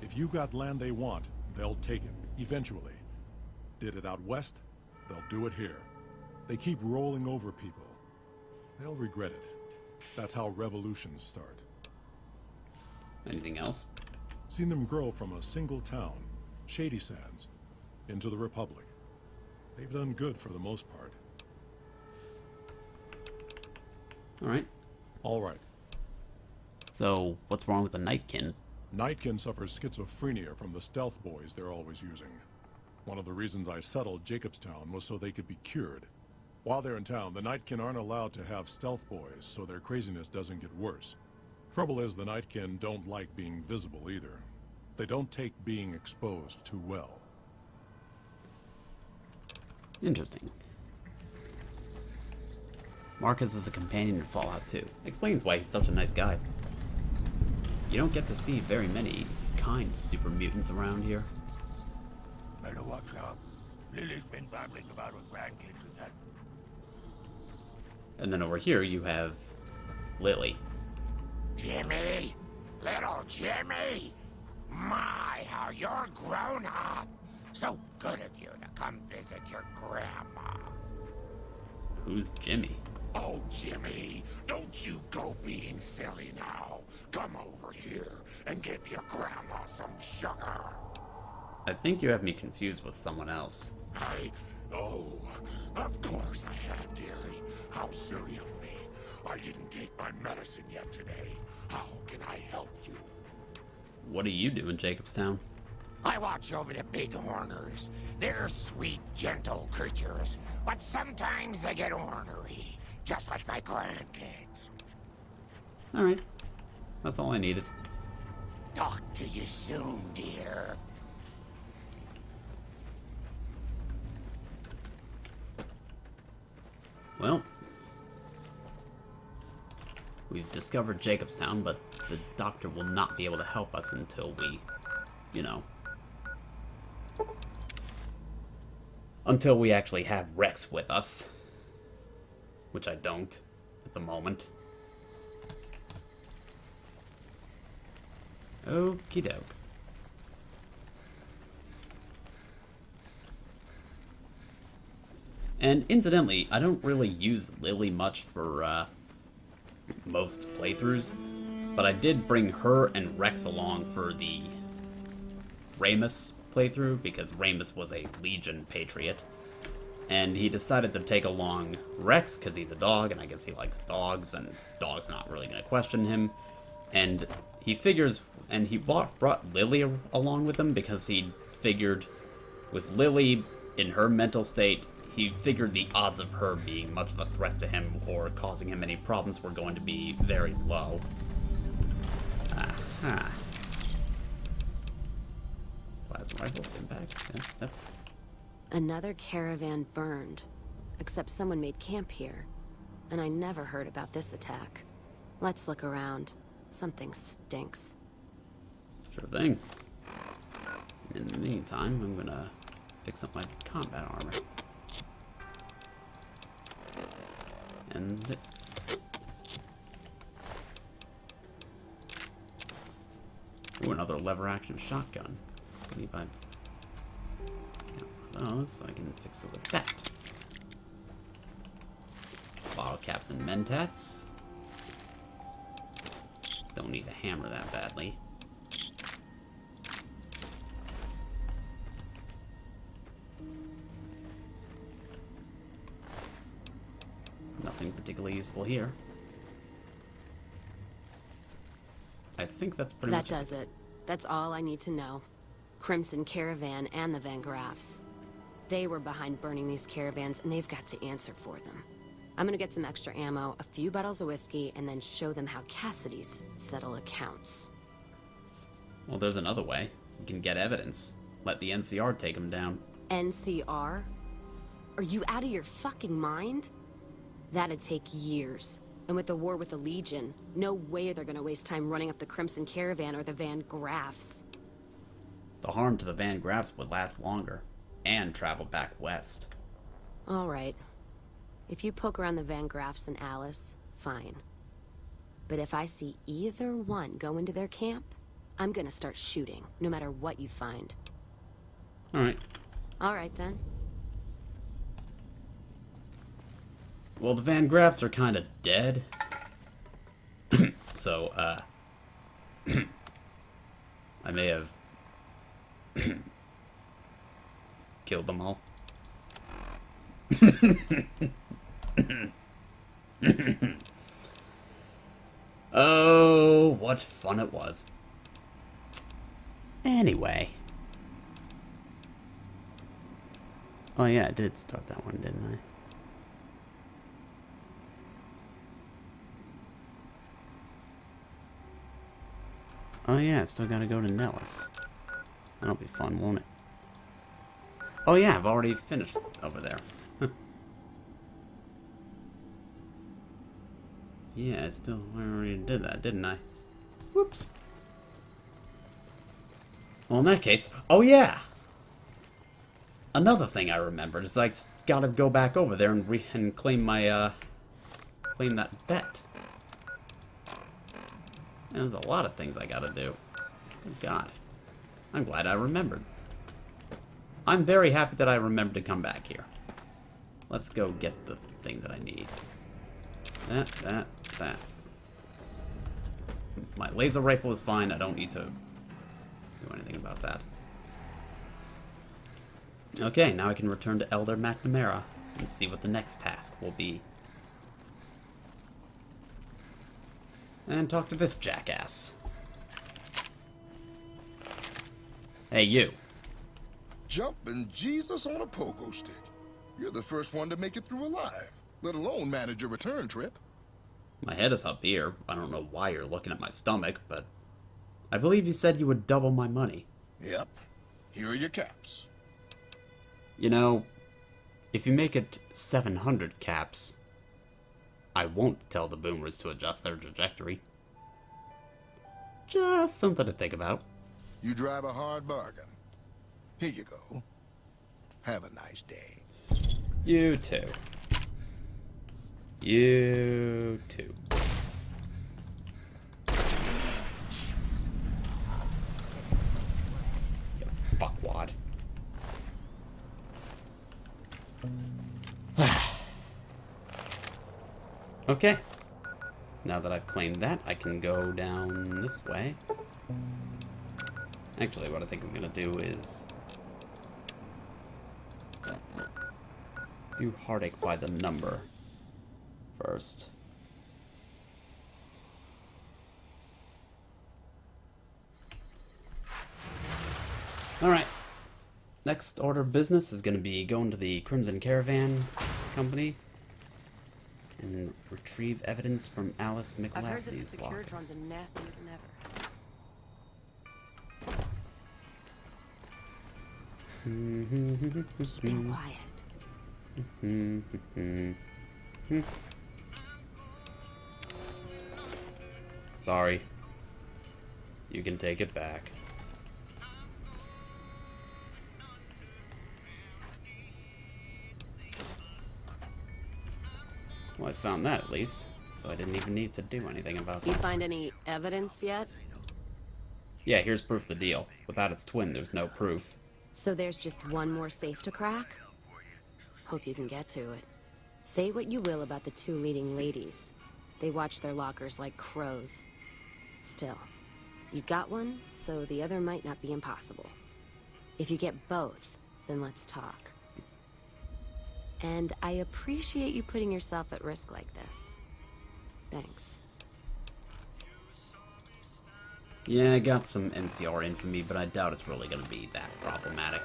If you got land they want, they'll take it. Eventually. Did it out west? They'll do it here. They keep rolling over people. They'll regret it. That's how revolutions start. Anything else? Seen them grow from a single town, Shady Sands, into the Republic. They've done good for the most part. Alright. Alright. So, what's wrong with the Nightkin? Nightkin suffers schizophrenia from the stealth boys they're always using. One of the reasons I settled Jacobstown was so they could be cured. While they're in town, the Nightkin aren't allowed to have stealth boys, so their craziness doesn't get worse. Trouble is, the Nightkin don't like being visible either. They don't take being exposed too well. Interesting. Marcus is a companion in Fallout 2. Explains why he's such a nice guy. You don't get to see very many kind super mutants around here. Better watch out. Lily's been babbling about her grandkids and that. And then over here you have Lily. Jimmy! Little Jimmy! My, how you're grown up! So good of you to come visit your grandma. Who's Jimmy? Oh, Jimmy, don't you go being silly now. Come over here and give your grandma some sugar. I think you have me confused with someone else. Oh, of course I have, dearie. How silly of me. I didn't take my medicine yet today. How can I help you? What do you do in Jacobstown? I watch over the big horners. They're sweet, gentle creatures, but sometimes they get ornery, just like my grandkids. Alright. That's all I needed. Talk to you soon, dear. Well, we've discovered Jacobstown, but the doctor will not be able to help us until we, until we actually have Rex with us. Which I don't at the moment. Okie doke. And incidentally, I don't really use Lily much for most playthroughs, but I did bring her and Rex along for the Ramus playthrough because Ramus was a Legion patriot. And he decided to take along Rex because he's a dog, and I guess he likes dogs, and dogs not really going to question him. And he figures, and he brought Lily along with him because he figured with Lily in her mental state, he figured the odds of her being much of a threat to him or causing him any problems were going to be very low. Aha. Plasma rifles, impact. Yep. Another caravan burned, except someone made camp here, and I never heard about this attack. Let's look around. Something stinks. Sure thing. In the meantime, I'm gonna fix up my combat armor. And this. Ooh, another lever action shotgun. I need one of those so I can fix it with that. Bottle caps and mentats. Don't need a hammer that badly. Nothing particularly useful here. I think that's pretty much that does it. That's all I need to know. Crimson Caravan and the Van Graffs. They were behind burning these caravans, and they've got to answer for them. I'm gonna get some extra ammo, a few bottles of whiskey, and then show them how Cassidy's settle accounts. Well, there's another way. You can get evidence. Let the NCR take them down. NCR? Are you out of your fucking mind? That'd take years. And with the war with the Legion, no way they're gonna waste time running up the Crimson Caravan or the Van Graffs. The harm to the Van Graffs would last longer, and travel back west. All right. If you poke around the Van Graffs and Alice, fine. But if I see either one go into their camp, I'm gonna start shooting, no matter what you find. Alright. Alright then. Well, the Van Graffs are kind of dead. So, I may have killed them all. Oh, what fun it was. Anyway. Oh yeah, I did start that one, didn't I? Oh yeah, I still gotta go to Nellis. That'll be fun, won't it? Oh yeah, I've already finished over there. Yeah, I already did that, didn't I? Whoops. Well, in that case, oh yeah! Another thing I remembered is I gotta go back over there and claim my, claim that bet. There's a lot of things I gotta do. Good God. I'm glad I remembered. I'm very happy that I remembered to come back here. Let's go get the thing that I need. That. My laser rifle is fine. I don't need to do anything about that. Okay, now I can return to Elder McNamara and see what the next task will be. And talk to this jackass. Hey, you. Jumping Jesus on a pogo stick. You're the first one to make it through alive, let alone manage a return trip. My head is up here. I don't know why you're looking at my stomach, but I believe you said you would double my money. Yep. Here are your caps. You know, if you make it 700 caps, I won't tell the boomers to adjust their trajectory. Just something to think about. You drive a hard bargain. Here you go. Have a nice day. You too. You too. You fuckwad. Okay. Now that I've claimed that, I can go down this way. Actually, what I think I'm gonna do is Do heartache by the number first. Alright. Next order of business is going to be going to the Crimson Caravan Company and retrieve evidence from Alice I've heard that the McLafferty's locker. Securitron's a nastier than ever. Keep him quiet. Sorry. You can take it back. Well, I found that at least, so I didn't even need to do anything about You that. find any evidence yet? Yeah, here's proof of the deal. Without its twin, there's no proof. So there's just one more safe to crack? Hope you can get to it. Say what you will about the two leading ladies. They watch their lockers like crows. Still, you got one, so the other might not be impossible. If you get both, then let's talk. And I appreciate you putting yourself at risk like this. Thanks. Yeah, I got some NCR infamy, but I doubt it's really gonna be that problematic.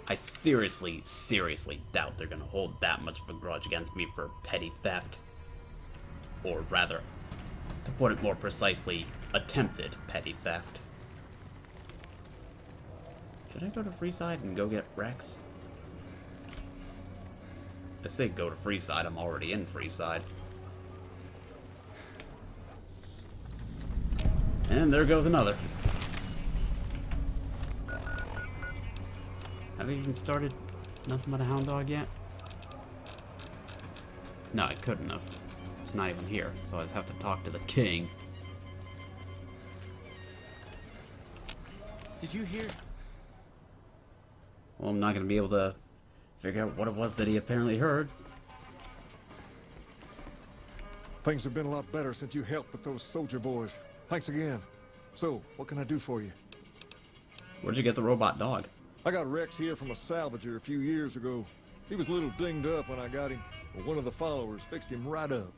I seriously doubt they're gonna hold that much of a grudge against me for petty theft. Or rather, to put it more precisely, attempted petty theft. Should I go to Freeside and go get Rex? I say go to Freeside, I'm already in Freeside. And there goes another. Have I even started Nothing But a Hound Dog yet? No, I couldn't have. It's not even here, so I just have to talk to the king. Did you hear? Well, I'm not going to be able to figure out what it was that he apparently heard. Things have been a lot better since you helped with those soldier boys. Thanks again. So, what can I do for you? Where'd you get the robot dog? I got Rex here from a salvager a few years ago. He was a little dinged up when I got him, but one of the followers fixed him right up.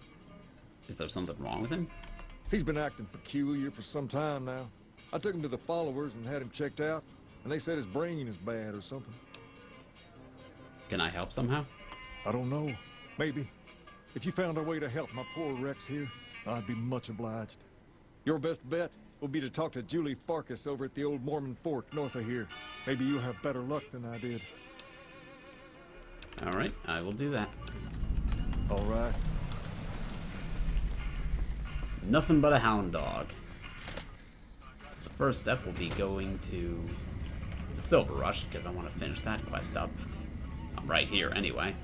Is there something wrong with him? He's been acting peculiar for some time now. I took him to the followers and had him checked out, and they said his brain is bad or something. Can I help somehow? I don't know. Maybe. If you found a way to help my poor Rex here, I'd be much obliged. Your best bet will be to talk to Julie Farkas over at the old Mormon fort north of here. Maybe you'll have better luck than I did. Alright, I will do that. Alright. Nothing But a Hound Dog. The first step will be going to the Silver Rush, because I want to finish that quest up. I'm right here anyway.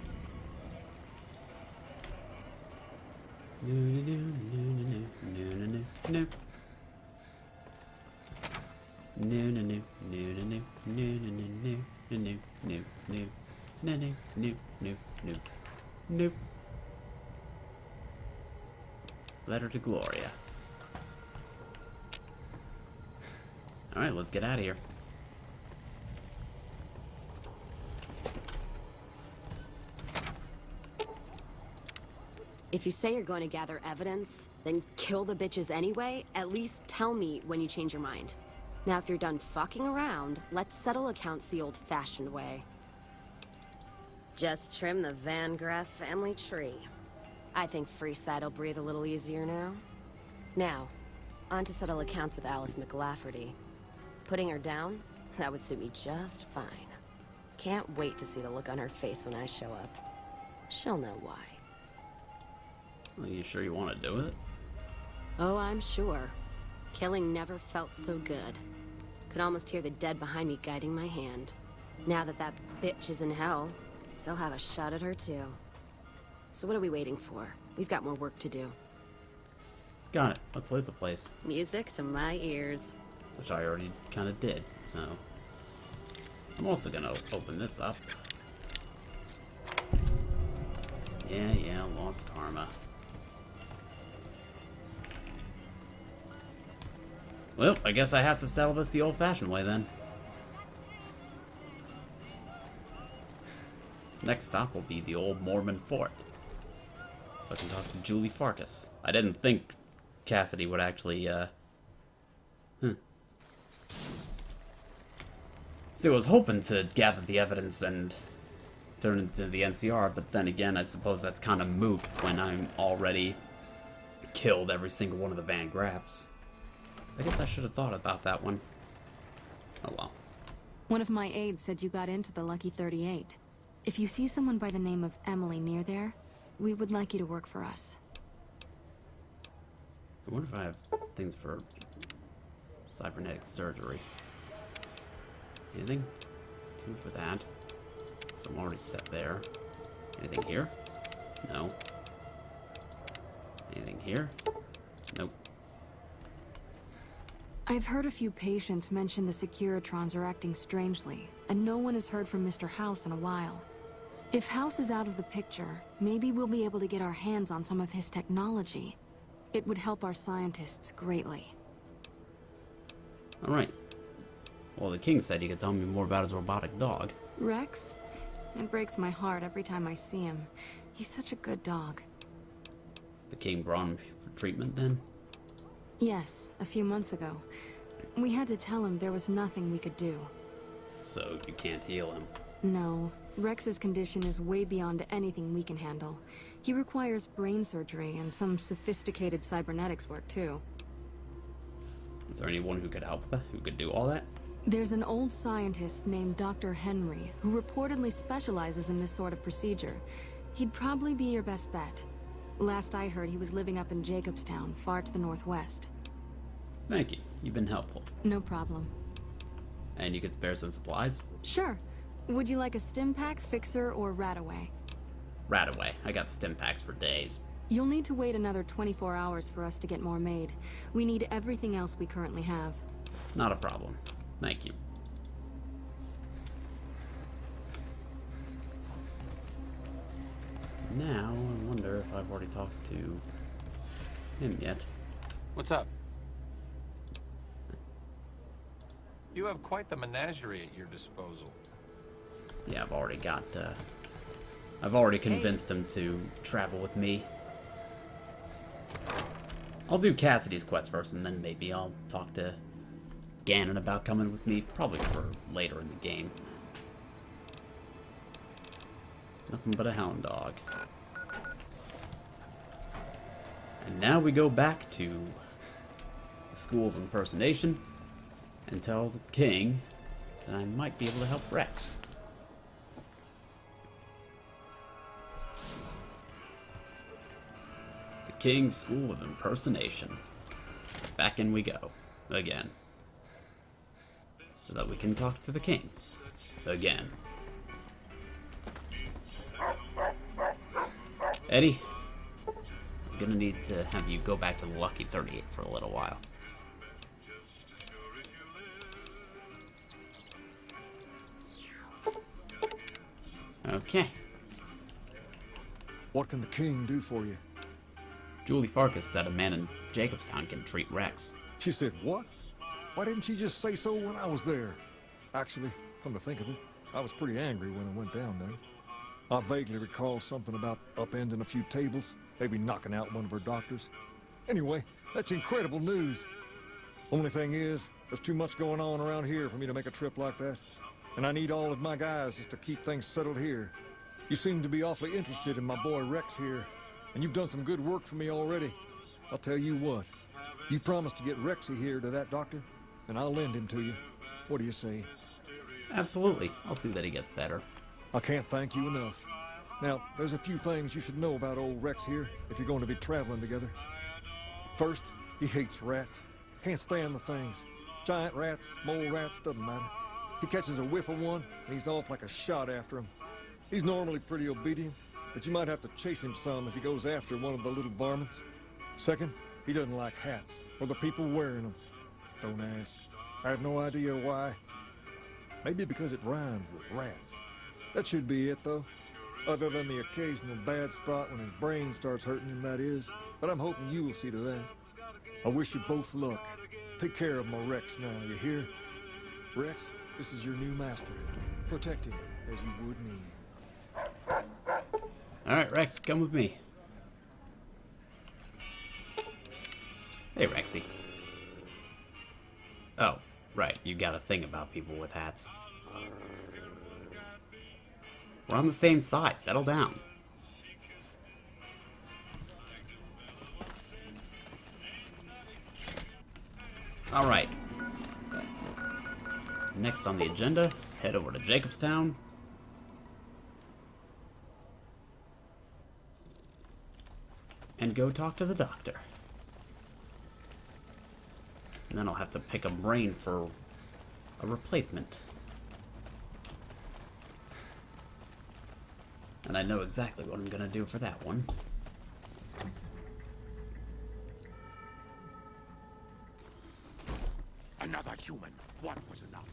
Letter to Gloria. Alright, let's get out of here. If you say you're going to gather evidence, then kill the bitches anyway, at least tell me when you change your mind. Now, if you're done fucking around, let's settle accounts the old-fashioned way. Just trim the Van Graff family tree. I think Freeside will breathe a little easier now. Now, on to settle accounts with Alice McLafferty. Putting her down? That would suit me just fine. Can't wait to see the look on her face when I show up. She'll know why. Are you sure you want to do it? Oh, I'm sure. Killing never felt so good. Could almost hear the dead behind me guiding my hand. Now that that bitch is in hell, they'll have a shot at her too. So what are we waiting for? We've got more work to do. Got it. Let's loot the place. Music to my ears. Which I already kind of did, so... I'm also gonna open this up. Yeah, lost karma. Well, I guess I have to settle this the old-fashioned way then. next stop will be the old Mormon fort. So I can talk to Julie Farkas. I didn't think Cassidy would actually, See, I was hoping to gather the evidence and turn it into the NCR, but then again, I suppose that's kind of moot when I'm already killed every single one of the Van Grapps. I guess I should have thought about that one. Oh well. One of my aides said you got into the Lucky 38. If you see someone by the name of Emily near there, we would like you to work for us. I wonder if I have things for cybernetic surgery. Anything? 2 for that. So I'm already set there. Anything here? No. Anything here? Nope. I've heard a few patients mention the Securitrons are acting strangely, and no one has heard from Mr. House in a while. If House is out of the picture, maybe we'll be able to get our hands on some of his technology. It would help our scientists greatly. Alright. Well, the king said he could tell me more about his robotic dog. Rex? It breaks my heart every time I see him. He's such a good dog. The king brought him for treatment then? Yes, a few months ago. We had to tell him there was nothing we could do. So you can't heal him? No. Rex's condition is way beyond anything we can handle. He requires brain surgery and some sophisticated cybernetics work, too. Is there anyone who could help with that? Who could do all that? There's an old scientist named Dr. Henry, who reportedly specializes in this sort of procedure. He'd probably be your best bet. Last I heard, he was living up in Jacobstown, far to the northwest. Thank you. You've been helpful. No problem. And you could spare some supplies? Sure. Would you like a stim pack, fixer, or Rataway? Rataway. I got stim packs for days. You'll need to wait another 24 hours for us to get more made. We need everything else we currently have. Not a problem. Thank you. Now, I wonder if I've already talked to him yet. What's up? You have quite the menagerie at your disposal. Yeah, I've already convinced him to travel with me. I'll do Cassidy's quest first, and then maybe I'll talk to Ganon about coming with me, probably for later in the game. Nothing but a hound dog. And now we go back to the School of Impersonation and tell the king that I might be able to help Rex. The King's School of Impersonation. Back in we go. Again. So that we can talk to the king. Again. Eddie, I'm gonna need to have you go back to the Lucky 38 for a little while. Okay. What can the king do for you? Julie Farkas said a man in Jacobstown can treat Rex. She said what? Why didn't she just say so when I was there? Actually, come to think of it, I was pretty angry when I went down there. I vaguely recall something about upending a few tables, maybe knocking out one of her doctors. Anyway, that's incredible news. Only thing is, there's too much going on around here for me to make a trip like that. And I need all of my guys just to keep things settled here. You seem to be awfully interested in my boy Rex here, and you've done some good work for me already. I'll tell you what, you promised to get Rexy here to that doctor, and I'll lend him to you. What do you say? Absolutely. I'll see that he gets better. I can't thank you enough. Now, there's a few things you should know about old Rex here if you're going to be traveling together. First, he hates rats. Can't stand the things. Giant rats, mole rats, doesn't matter. He catches a whiff of one, and he's off like a shot after him. He's normally pretty obedient, but you might have to chase him some if he goes after one of the little varmints. Second, he doesn't like hats, or the people wearing them. Don't ask. I have no idea why. Maybe because it rhymes with rats. That should be it, though. Other than the occasional bad spot when his brain starts hurting him, that is. But I'm hoping you will see to that. I wish you both luck. Take care of my Rex now, you hear? Rex, this is your new master. Protect him as you would me. Alright, Rex, come with me. Hey, Rexy. Oh, right, you got a thing about people with hats. We're on the same side, settle down. Alright. Next on the agenda, head over to Jacobstown. And go talk to the doctor. And then I'll have to pick a brain for a replacement. And I know exactly what I'm gonna do for that one. Another human. One was enough.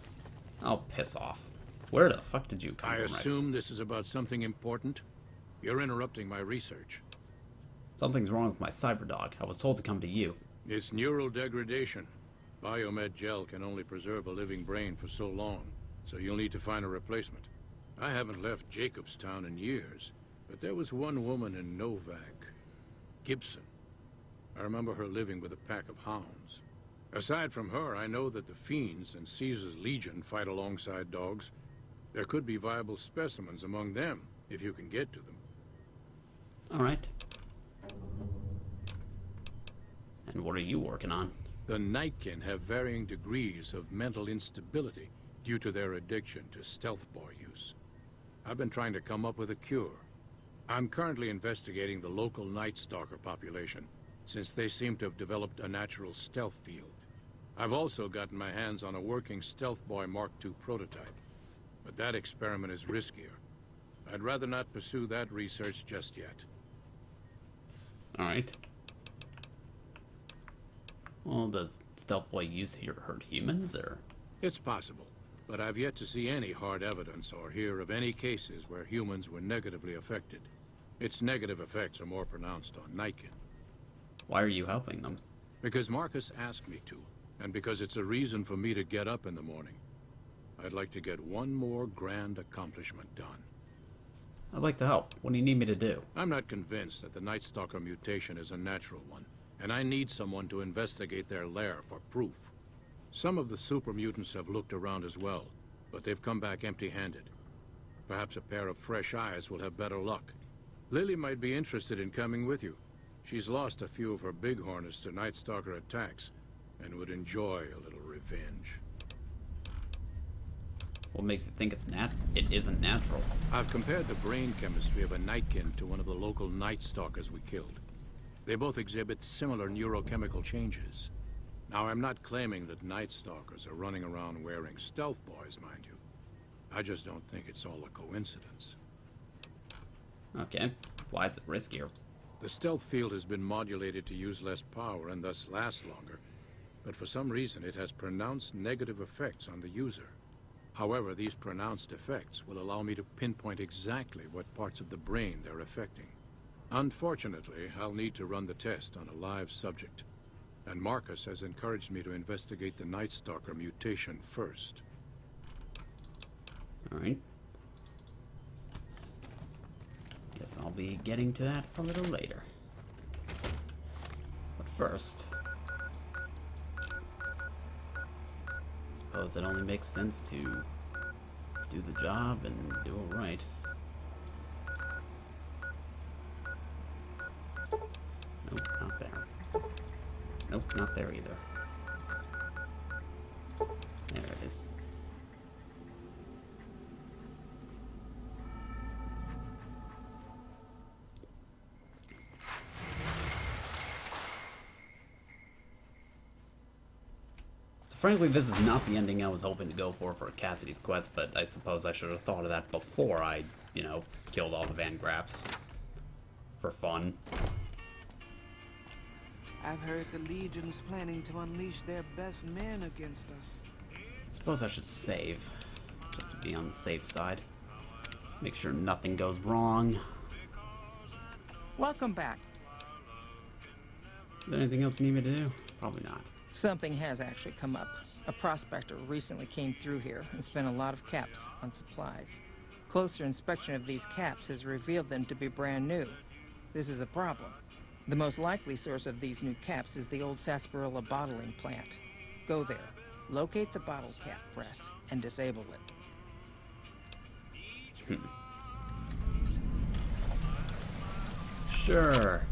Oh, piss off. Where the fuck did you come I from, Rex? assume this is about something important? You're interrupting my research. Something's wrong with my cyberdog. I was told to come to you. It's neural degradation. Biomed gel can only preserve a living brain for so long, so you'll need to find a replacement. I haven't left Jacobstown in years, but there was one woman in Novak, Gibson. I remember her living with a pack of hounds. Aside from her, I know that the Fiends and Caesar's Legion fight alongside dogs. There could be viable specimens among them, if you can get to them. Alright. And what are you working on? The Nightkin have varying degrees of mental instability due to their addiction to stealth boy use. I've been trying to come up with a cure. I'm currently investigating the local Night Stalker population, since they seem to have developed a natural stealth field. I've also gotten my hands on a working Stealth Boy Mark II prototype, but that experiment is riskier. I'd rather not pursue that research just yet. Alright. Well, does Stealth Boy use here hurt humans, or? It's possible, but I've yet to see any hard evidence or hear of any cases where humans were negatively affected. Its negative effects are more pronounced on Nightkin. Why are you helping them? Because Marcus asked me to, and because it's a reason for me to get up in the morning. I'd like to get one more grand accomplishment done. I'd like to help. What do you need me to do? I'm not convinced that the Night Stalker mutation is a natural one, and I need someone to investigate their lair for proof. Some of the super mutants have looked around as well, but they've come back empty-handed. Perhaps a pair of fresh eyes will have better luck. Lily might be interested in coming with you. She's lost a few of her bighorners to Night Stalker attacks, and would enjoy a little revenge. What makes it think it isn't natural? I've compared the brain chemistry of a Nightkin to one of the local Night Stalkers we killed. They both exhibit similar neurochemical changes. Now, I'm not claiming that Night Stalkers are running around wearing stealth boys, mind you. I just don't think it's all a coincidence. Okay. Why is it riskier? The stealth field has been modulated to use less power and thus last longer, but for some reason it has pronounced negative effects on the user. However, these pronounced effects will allow me to pinpoint exactly what parts of the brain they're affecting. Unfortunately, I'll need to run the test on a live subject, and Marcus has encouraged me to investigate the Night Stalker mutation first. Alright. Guess I'll be getting to that a little later. But first, suppose it only makes sense to do the job and do it right. Nope, not there. Nope, not there either. There it is. Frankly, this is not the ending I was hoping to go for Cassidy's quest, but I suppose I should have thought of that before I, killed all the Van Graffs. For fun. I've heard the Legion's planning to unleash their best men against us. I suppose I should save, just to be on the safe side. Make sure nothing goes wrong. Welcome back. Is there anything else you need me to do? Probably not. Something has actually come up. A prospector recently came through here and spent a lot of caps on supplies. Closer inspection of these caps has revealed them to be brand new. This is a problem. The most likely source of these new caps is the old sarsaparilla bottling plant. Go there, locate the bottle cap press, and disable it. Sure.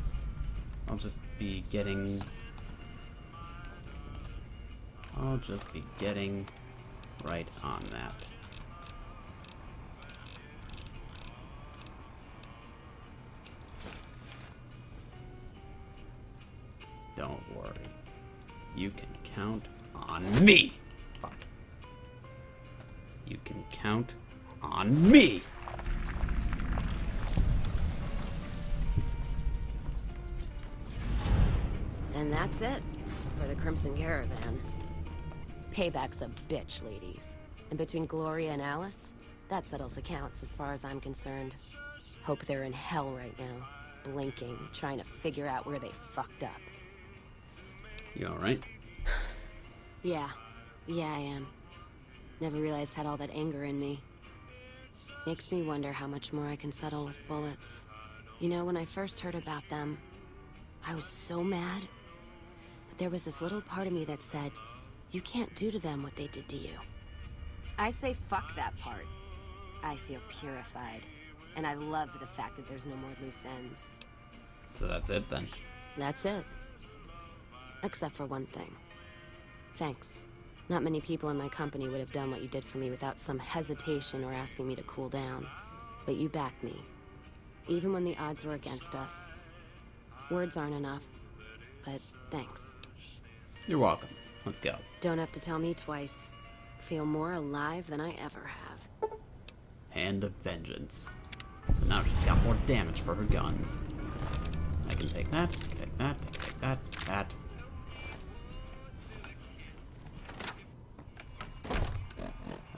I'll just be getting right on that. Don't worry. You can count on me. Fuck. You can count on me. And that's it for the Crimson Caravan. Payback's a bitch, ladies. And between Gloria and Alice, that settles accounts as far as I'm concerned. Hope they're in hell right now, blinking, trying to figure out where they fucked up. You alright? Yeah, I am. Never realized I had all that anger in me. Makes me wonder how much more I can settle with bullets. You know, when I first heard about them, I was so mad. But there was this little part of me that said, you can't do to them what they did to you. I say fuck that part. I feel purified. And I love the fact that there's no more loose ends. So that's it then? That's it. Except for one thing. Thanks. Not many people in my company would have done what you did for me without some hesitation or asking me to cool down. But you backed me. Even when the odds were against us. Words aren't enough, but thanks. You're welcome. Let's go. Don't have to tell me twice. Feel more alive than I ever have. Hand of Vengeance. So now she's got more damage for her guns. I can take that, take that, take that, that.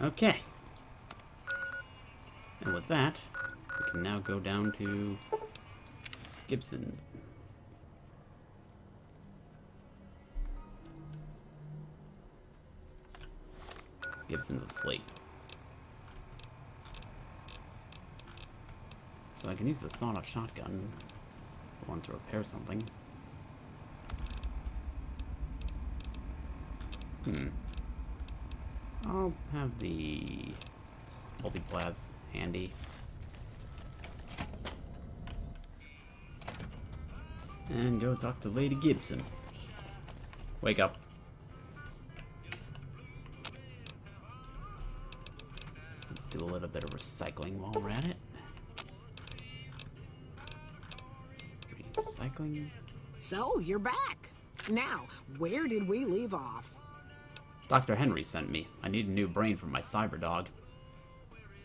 Okay. And with that, we can now go down to Gibson's. Gibson's asleep. So I can use the sawed-off shotgun if I want to repair something. I'll have the multiplas handy. And go talk to Lady Gibson. Wake up. Let's do a little bit of recycling while we're at it. Recycling. So, you're back. Now, where did we leave off? Dr. Henry sent me. I need a new brain for my cyber dog.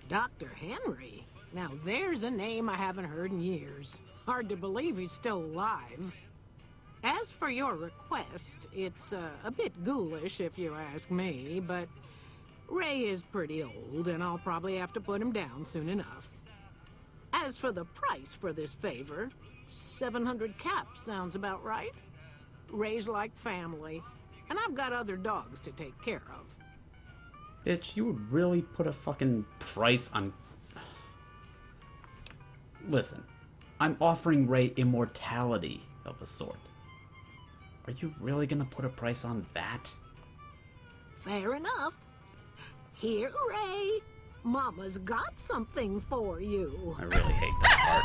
Dr. Henry? Now there's a name I haven't heard in years. Hard to believe he's still alive. As for your request, it's a bit ghoulish if you ask me, but Ray is pretty old and I'll probably have to put him down soon enough. As for the price for this favor, 700 caps sounds about right. Ray's like family. And I've got other dogs to take care of. Bitch, you would really put a fucking price on... Listen, I'm offering Ray immortality of a sort. Are you really gonna put a price on that? Fair enough. Here, Ray. Mama's got something for you. I really hate that part.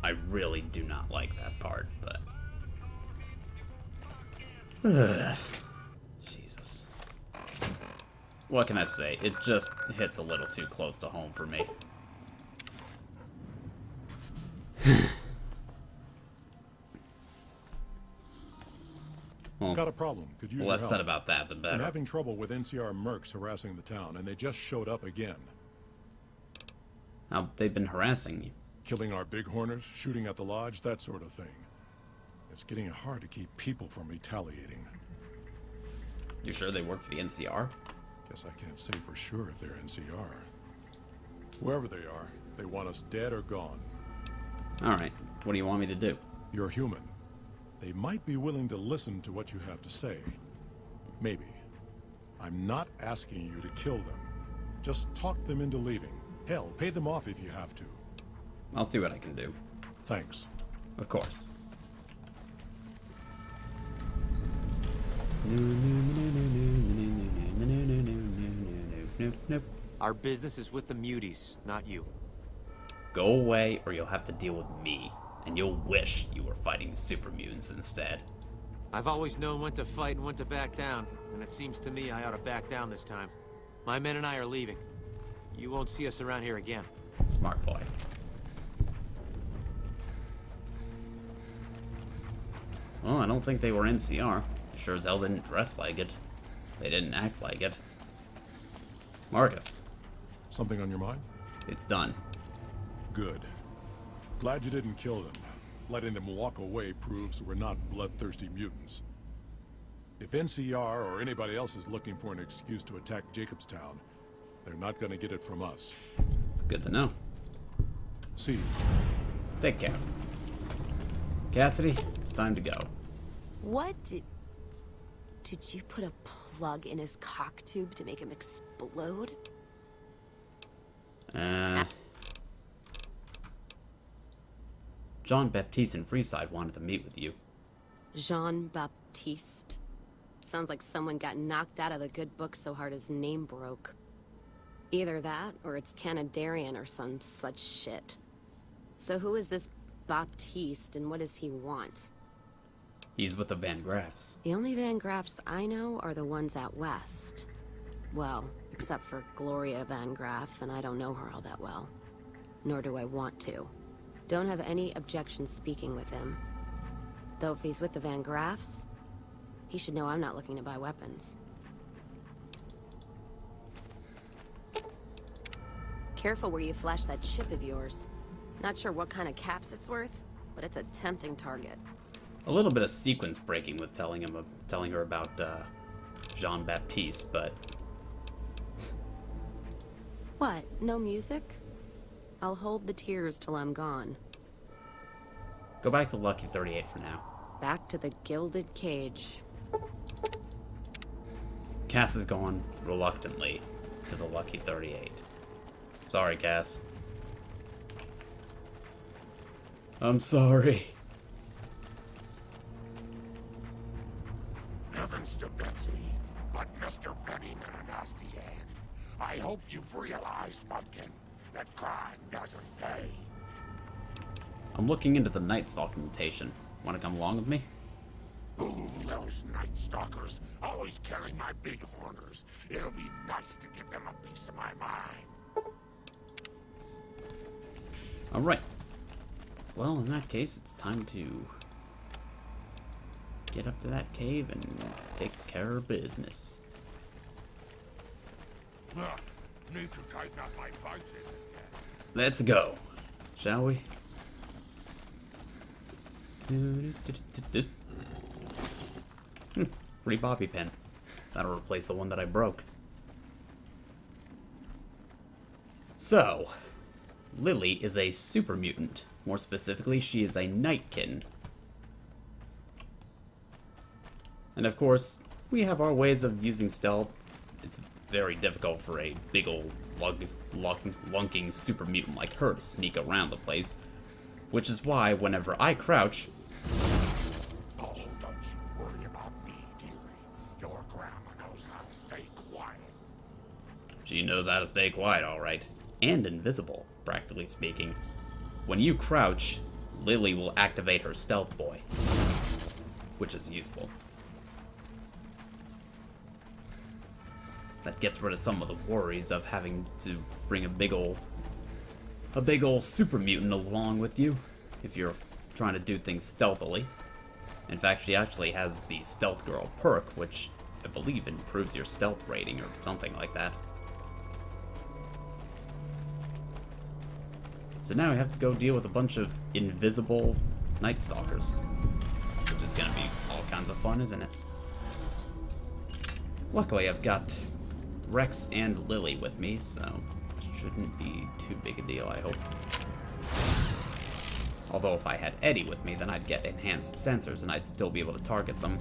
I really do not like that part, but... Jesus. What can I say? It just hits a little too close to home for me. Well, got a problem. Could use less your said help. about that, the better. I'm having trouble with NCR mercs harassing the town, and they just showed up again. Now, they've been harassing you. Killing our bighorners, shooting at the lodge, that sort of thing. It's getting hard to keep people from retaliating. You sure they work for the NCR? Guess I can't say for sure if they're NCR. Whoever they are, they want us dead or gone. Alright, what do you want me to do? You're human. They might be willing to listen to what you have to say. Maybe. I'm not asking you to kill them. Just talk them into leaving. Hell, pay them off if you have to. I'll see what I can do. Thanks. Of course. Our business is with the muties, not you. Go away, or you'll have to deal with me. And you'll wish you were fighting super mutants instead. I've always known when to fight and when to back down, and it seems to me I ought to back down this time. My men and I are leaving. You won't see us around here again. Smart boy. Well, I don't think they were NCR. They sure as hell didn't dress like it. They didn't act like it. Marcus. Something on your mind? It's done. Good. Glad you didn't kill them. Letting them walk away proves we're not bloodthirsty mutants. If NCR or anybody else is looking for an excuse to attack Jacobstown, they're not gonna get it from us. Good to know. See you. Take care. Cassidy, it's time to go. What did you put a plug in his cock tube to make him explode? Jean-Baptiste and Freeside wanted to meet with you. Jean-Baptiste. Sounds like someone got knocked out of the good book so hard his name broke. Either that, or it's Canadarian or some such shit. So who is this Baptiste, and what does he want? He's with the Van Graffs. The only Van Graffs I know are the ones out west. Well, except for Gloria Van Graff, and I don't know her all that well. Nor do I want to. Don't have any objection speaking with him. Though if he's with the Van Graffs, he should know I'm not looking to buy weapons. Careful where you flash that chip of yours. Not sure what kind of caps it's worth, but it's a tempting target. A little bit of sequence breaking with telling her about Jean-Baptiste, but What? No music? I'll hold the tears till I'm gone. go back to Lucky 38 for now. Back to the gilded cage. Cass is going reluctantly to the Lucky 38. Sorry, Cass. I'm sorry. Heavens to Betsy, but Mr. Benny in a nasty hand. I hope you've realized, Pumpkin, that crime doesn't pay. I'm looking into the Night Stalker mutation. Want to come along with me? Ooh, those Night Stalkers, always killing my bighorners. It'll be nice to give them a piece of my mind. Alright. Well, in that case, it's time to get up to that cave and take care of business. Need to tighten up my vices again. Let's go, shall we? Free bobby pin. That'll replace the one that I broke. So, Lily is a super mutant. More specifically, she is a Nightkin. And of course, we have our ways of using stealth. It's very difficult for a big old lunking super mutant like her to sneak around the place. Which is why whenever I crouch... Oh, don't you worry about me, dearie. Your grandma knows how to stay quiet. She knows how to stay quiet, alright. And invisible, practically speaking. When you crouch, Lily will activate her stealth boy. Which is useful. That gets rid of some of the worries of having to bring a big ol' super mutant along with you if you're trying to do things stealthily. In fact, she actually has the Stealth Girl perk, which I believe improves your stealth rating or something like that. So now we have to go deal with a bunch of invisible Night Stalkers, which is gonna be all kinds of fun, isn't it? Luckily, I've got Rex and Lily with me, so it shouldn't be too big a deal, I hope. Although if I had Eddie with me, then I'd get enhanced sensors and I'd still be able to target them.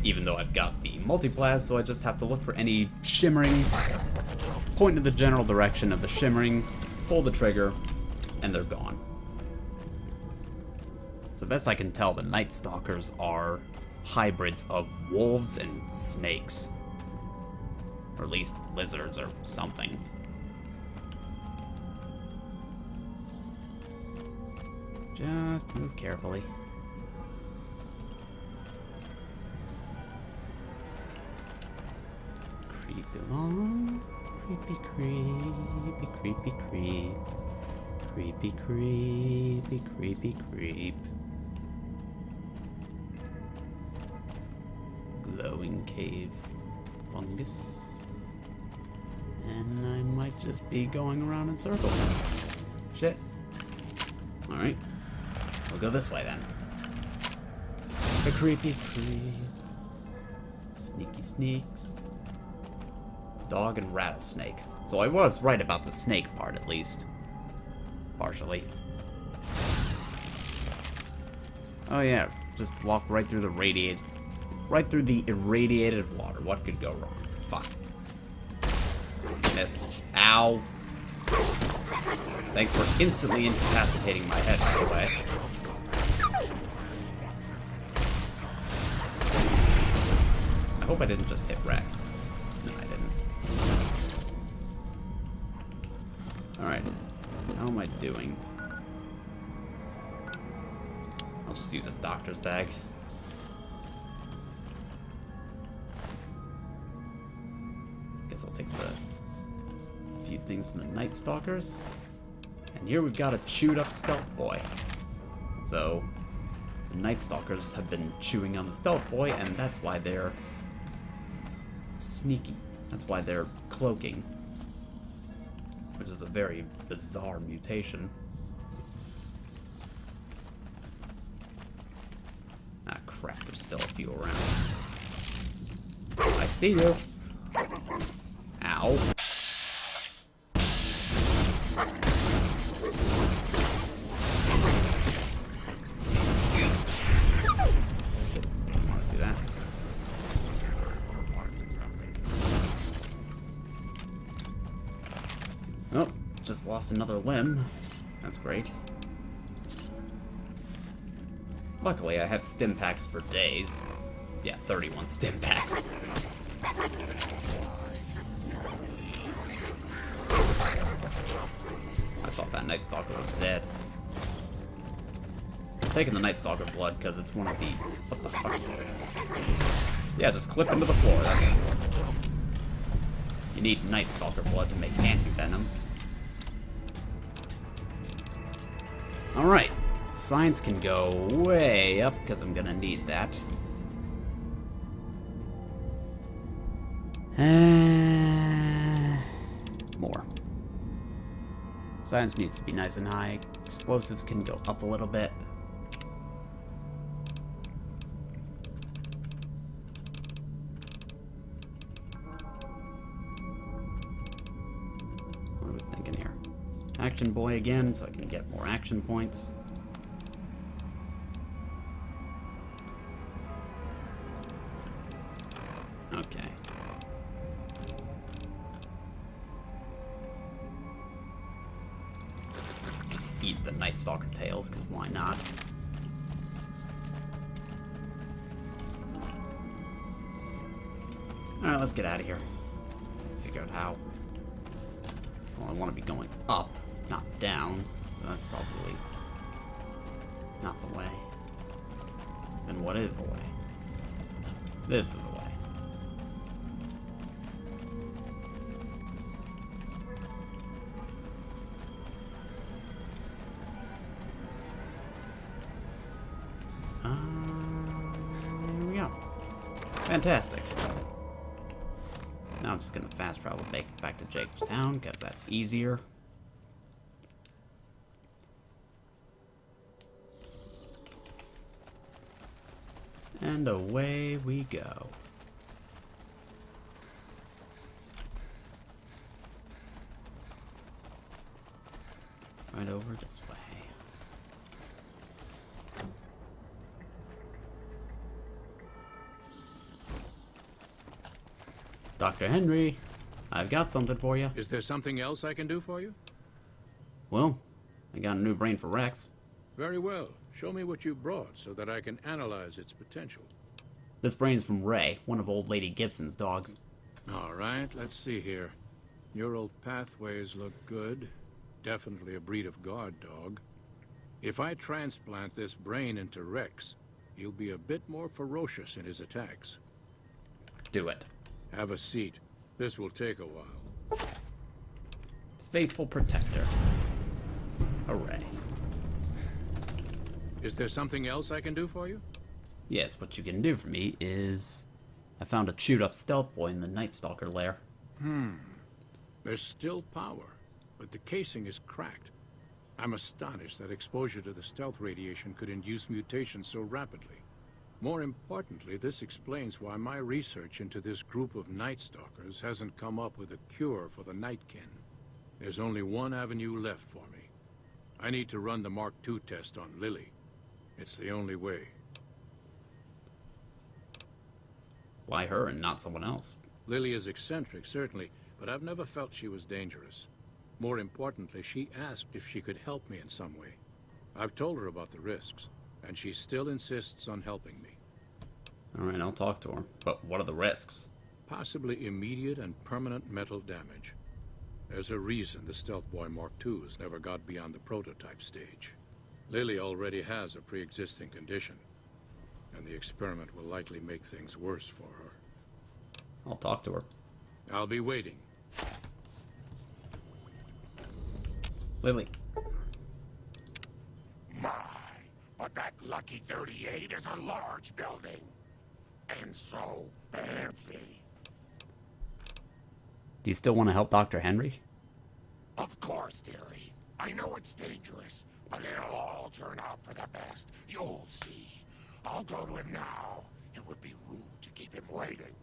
even though I've got the multiplas, so I just have to look for any shimmering, point in the general direction of the shimmering, pull the trigger, and they're gone. So best I can tell, the Night Stalkers are hybrids of wolves and snakes. Or at least lizards or something. Just move carefully. Creep along. Creepy creepy creepy creep. Creepy creepy creepy creep. Glowing cave fungus. And I might just be going around in circles. Shit. Alright. We'll go this way then. The creepy creep. Sneaky sneaks. Dog and rattlesnake. So I was right about the snake part, at least. Partially. Oh yeah, just walk right through the irradiated water. What could go wrong? Fine. Missed. Ow. Thanks for instantly incapacitating my head, by the way. I hope I didn't just hit Rex. No, I didn't. Alright. How am I doing? I'll just use a doctor's bag. Guess I'll take the few things from the Night Stalkers. And here we've got a chewed up stealth boy. So the Night Stalkers have been chewing on the stealth boy, and that's why they're sneaky. That's why they're cloaking. Which is a very bizarre mutation. Ah, crap, there's still a few around. I see you. Ow. Do that. Oh, just lost another limb. That's great. Luckily, I have stim packs for days. Yeah, 31 stim packs. I thought that Night Stalker was dead. I'm taking the Night Stalker blood because it's one of the... What the fuck? Yeah, just clip into the floor. That's... You need Night Stalker blood to make anti-venom. Alright. Science can go way up because I'm gonna need that. More. Science needs to be nice and high. Explosives can go up a little bit. What are we thinking here? Action boy again, so I can get more action points. Okay. Just eat the Night Stalker tails, because why not? Alright, let's get out of here. Figure out how. Well, I want to be going up, not down, so that's probably not the way. Then what is the way? This is the way. Here we go. Fantastic. Now I'm just gonna fast travel back to Jacobstown because that's easier. And away we go. Right over this way. Dr. Henry, I've got something for you. Is there something else I can do for you? Well, I got a new brain for Rex. Very well. Show me what you brought so that I can analyze its potential. This brain's from Ray, one of old lady Gibson's dogs. All right, let's see here. Neural pathways look good. Definitely a breed of guard dog. If I transplant this brain into Rex, he'll be a bit more ferocious in his attacks. Do it. Have a seat. This will take a while. Faithful protector. Hooray. Is there something else I can do for you? Yes, what you can do for me is... I found a chewed up stealth boy in the Night Stalker lair. There's still power, but the casing is cracked. I'm astonished that exposure to the stealth radiation could induce mutations so rapidly. More importantly, this explains why my research into this group of Night Stalkers hasn't come up with a cure for the Nightkin. There's only one avenue left for me. I need to run the Mark II test on Lily. It's the only way. Why her and not someone else? Lily is eccentric, certainly, but I've never felt she was dangerous. More importantly, she asked if she could help me in some way. I've told her about the risks, and she still insists on helping me. Alright, I'll talk to her. But what are the risks? Possibly immediate and permanent mental damage. There's a reason the Stealth Boy Mark IIs never got beyond the prototype stage. Lily already has a pre-existing condition, and the experiment will likely make things worse for her. I'll talk to her. I'll be waiting. Lily. My, but that Lucky 38 is a large building. And so fancy. Do you still want to help Dr. Henry? Of course, dearie. I know it's dangerous, but it'll all turn out for the best. You'll see. I'll go to him now. It would be rude to keep him waiting.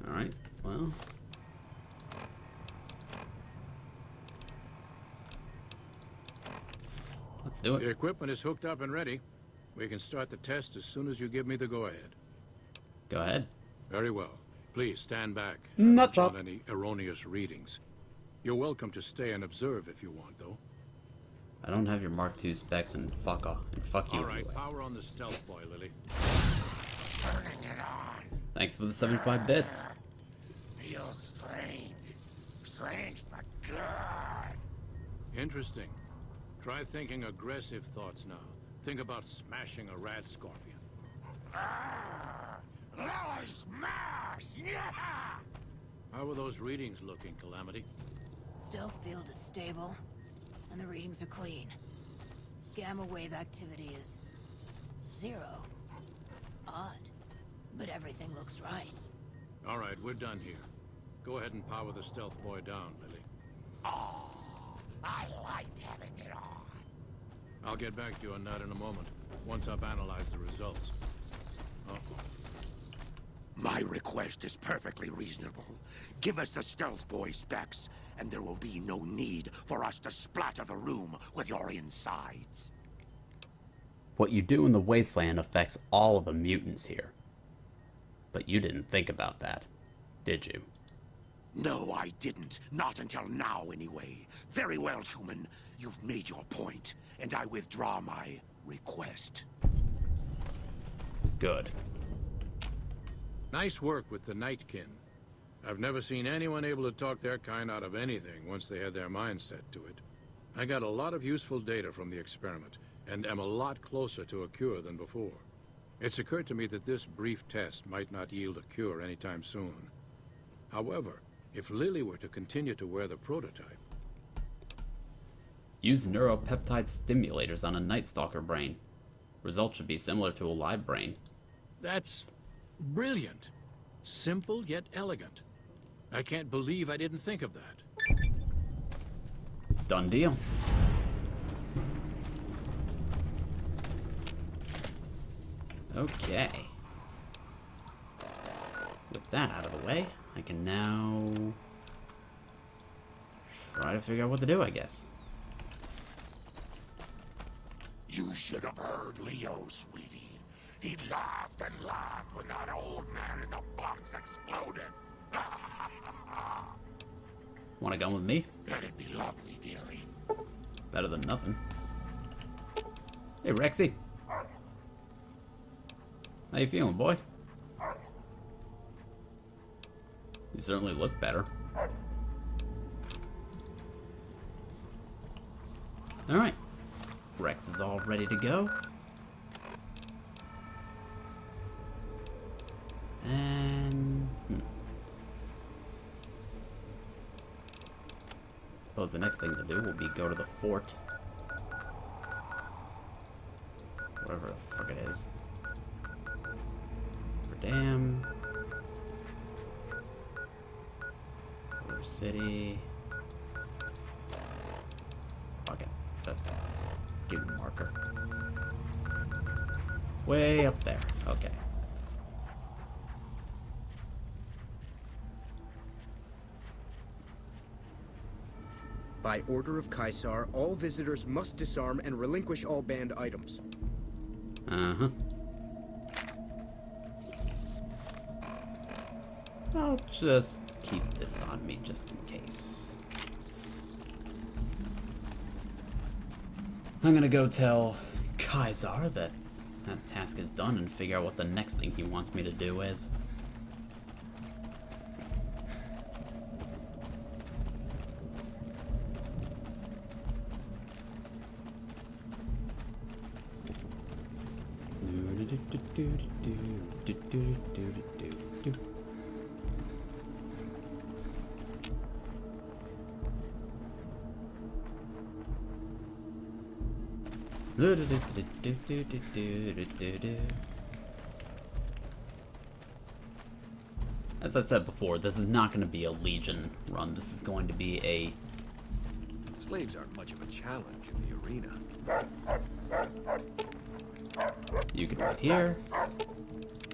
Alright, well... let's do it. The equipment is hooked up and ready. We can start the test as soon as you give me the go-ahead. Go ahead. Very well. Please stand back. Not I don't want any erroneous readings. You're welcome to stay and observe if you want, though. I don't have your Mark II specs, and fuck off. And fuck you. All right, anyway. power on the stealth boy, Lily. Turning it on. Thanks for the 75 bits. Feels strange. Strange, but good. Interesting. Try thinking aggressive thoughts now. Think about smashing a rat scorpion. Lily smash! Yeah! How are those readings looking, Calamity? Stealth field is stable, and the readings are clean. Gamma wave activity is 0. Odd, but everything looks right. All right, we're done here. Go ahead and power the stealth boy down, Lily. Oh, I liked having it on. I'll get back to you on that in a moment, once I've analyzed the results. Uh-oh. My request is perfectly reasonable. Give us the stealth boy specs, and there will be no need for us to splatter the room with your insides. What you do in the wasteland affects all of the mutants here. But you didn't think about that, did you? No, I didn't. Not until now, anyway. Very well, human. You've made your point, and I withdraw my request. Good. Nice work with the Nightkin. I've never seen anyone able to talk their kind out of anything once they had their mind set to it. I got a lot of useful data from the experiment, and am a lot closer to a cure than before. It's occurred to me that this brief test might not yield a cure anytime soon. However, if Lily were to continue to wear the prototype... Use neuropeptide stimulators on a Night Stalker brain. Results should be similar to a live brain. That's brilliant. Simple yet elegant. I can't believe I didn't think of that. Done deal. Okay. With that out of the way, I can now try to figure out what to do, I guess. You should have heard Leo, sweetie. He laughed and laughed when that old man in the box exploded. Wanna go with me? That'd be lovely, dearie. Better than nothing. Hey, Rexy. How you feeling, boy? You certainly look better. Alright. Rex is all ready to go. And... Suppose the next thing to do will be go to the fort. Whatever the frick it is. Dam. River City. Fuck it. Just give him a marker. Way up there. Okay. By order of Caesar, all visitors must disarm and relinquish all banned items. Uh-huh. I'll just keep this on me just in case. I'm gonna go tell Caesar that that task is done and figure out what the next thing he wants me to do is. As I said before, this is not going to be a Legion run. This is going to be a... Slaves aren't much of a challenge in the arena. You can wait here.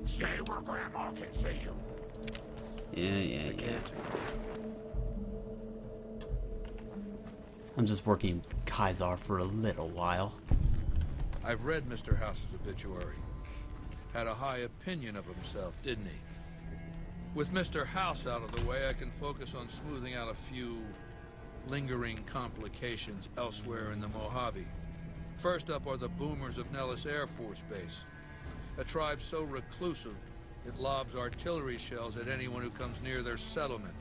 Stay where Grandma can see you. Yeah. I'm just working with Caesar for a little while. I've read Mr. House's obituary. Had a high opinion of himself, didn't he? With Mr. House out of the way, I can focus on smoothing out a few lingering complications elsewhere in the Mojave. First up are the boomers of Nellis Air Force Base. A tribe so reclusive, it lobs artillery shells at anyone who comes near their settlement.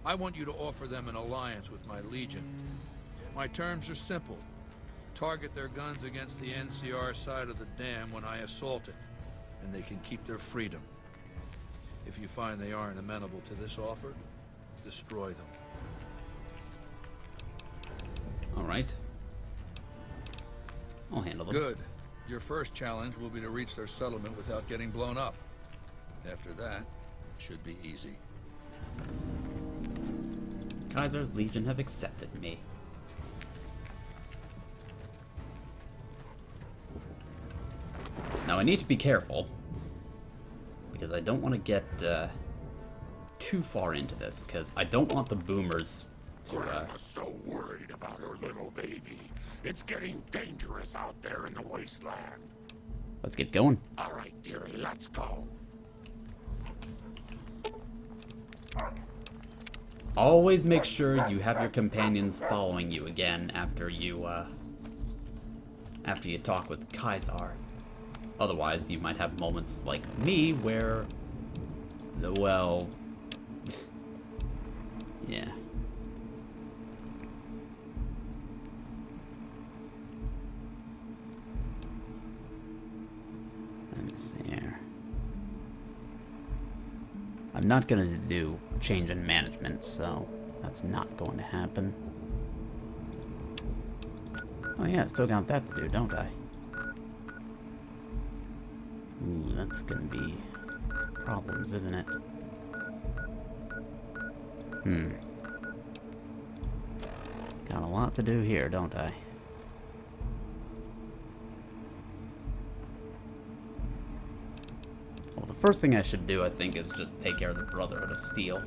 I want you to offer them an alliance with my Legion. My terms are simple. Target their guns against the NCR side of the dam when I assault it, and they can keep their freedom. If you find they aren't amenable to this offer, destroy them. All right. I'll handle them. Good. Your first challenge will be to reach their settlement without getting blown up. After that, it should be easy. Caesar's Legion have accepted me. Now I need to be careful, because I don't want to get too far into this, because I don't want the boomers to... Grandma's so worried about her little baby. It's getting dangerous out there in the wasteland. Let's get going. All right, dearie, let's go. Always make sure you have your companions following you again after you talk with Caesar. Otherwise, you might have moments like me where, well, yeah. Let me see here. I'm not gonna do change in management, so that's not going to happen. Oh yeah, still got that to do, don't I? Ooh, that's gonna be problems, isn't it? Got a lot to do here, don't I? Well, the first thing I should do, I think, is just take care of the Brotherhood of Steel.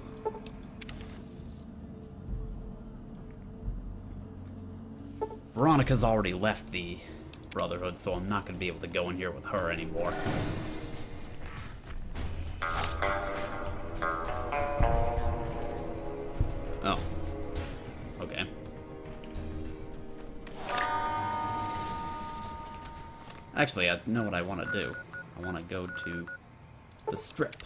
Veronica's already left the Brotherhood, so I'm not going to be able to go in here with her anymore. Oh. Okay. Actually, I know what I want to do. I want to go to the strip.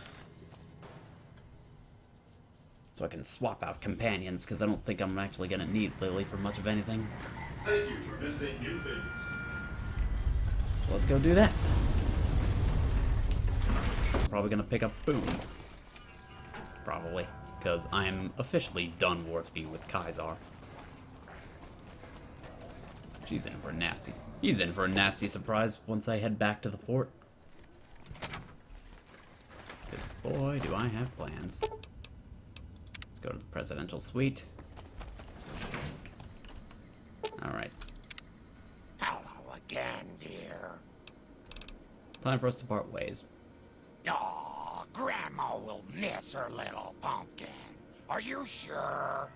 So I can swap out companions, because I don't think I'm actually going to need Lily for much of anything. Thank you for visiting New Vegas. So let's go do that. Probably going to pick up Boone. Probably. Because I'm officially done Warthby with Kaisar. She's in for a nasty... He's in for a nasty surprise once I head back to the fort. Because boy, do I have plans. Let's go to the presidential suite. Alright. Hello again, dear. Time for us to part ways. Oh, Grandma will miss her little pumpkin. Are you sure?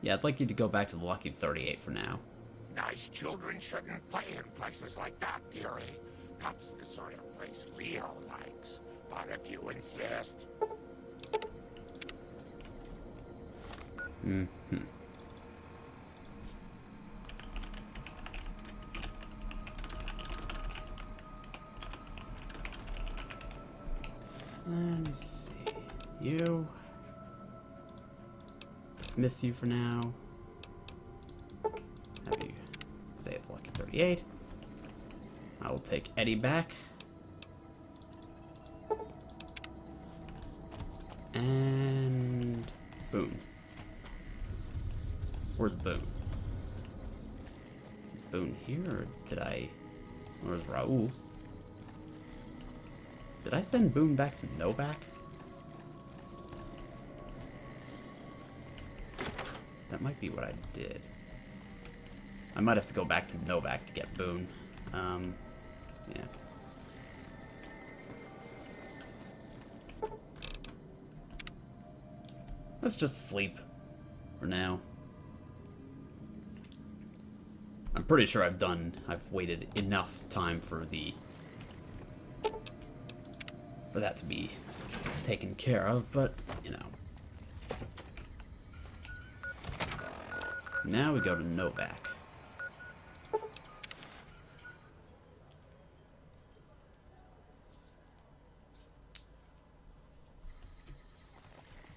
Yeah, I'd like you to go back to the Lucky 38 for now. Nice children shouldn't play in places like that, dearie. That's the sort of place Leo likes. But if you insist... Mm-hmm. Let's see. You. Dismiss you for now. Have you stay at the Lucky 38. I will take Eddie back. And Boone. Where's Boone? Boone here, or did I... Where's Raoul? Did I send Boone back to Novak? That might be what I did. I might have to go back to Novak to get Boone. Yeah. Let's just sleep for now. I'm pretty sure I've waited enough time for that to be taken care of, but, you know. Now we go to Novak.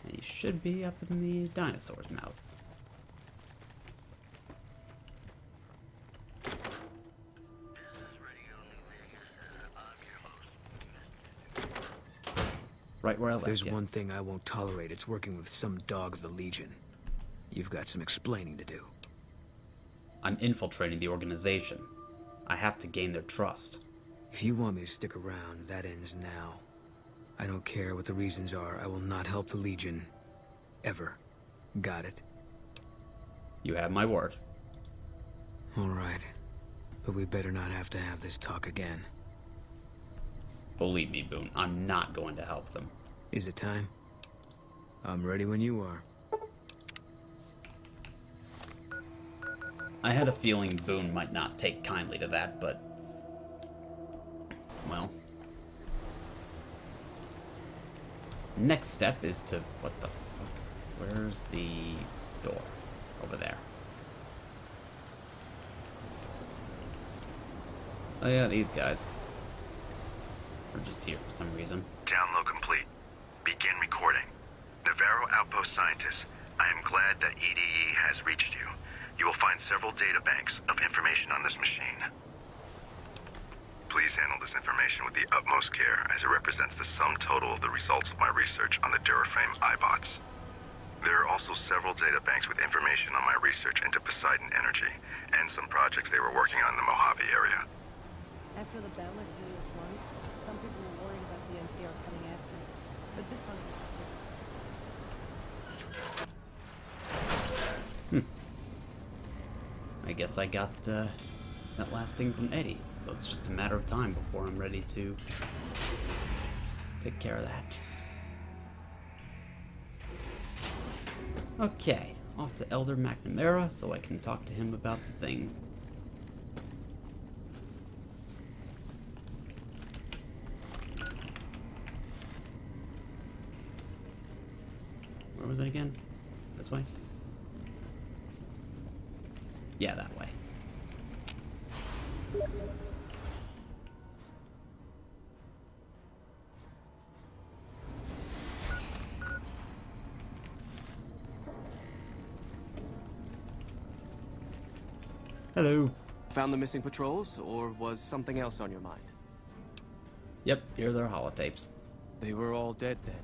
And he should be up in the dinosaur's mouth. Right where I left There's you. one thing I won't tolerate. It's working with some dog of the Legion. You've got some explaining to do. I'm infiltrating the organization. I have to gain their trust. If you want me to stick around, that ends now. I don't care what the reasons are. I will not help the Legion. Ever. Got it? You have my word. All right. But we better not have to have this talk again. Believe me, Boone, I'm not going to help them. Is it time? I'm ready when you are. I had a feeling Boone might not take kindly to that, but... well... next step is to... what the fuck? Where's the door? Over there. Oh yeah, these guys. Are just here for some reason. Download complete. Begin recording. Navarro Outpost Scientists, I am glad that EDE has reached you. You will find several data banks of information on this machine. Please handle this information with the utmost care, as it represents the sum total of the results of my research on the Duraframe iBots. There are also several data banks with information on my research into Poseidon Energy, and some projects they were working on in the Mojave area. After the battle at Julius 1, some people were worried about the NCR coming after me. But this one... I guess I got that last thing from Eddie, so it's just a matter of time before I'm ready to take care of that. Okay, off to Elder McNamara so I can talk to him about the thing was it again? This way? Yeah, that way. Hello. Found the missing patrols, or was something else on your mind? Yep, here are their holotapes. They were all dead then.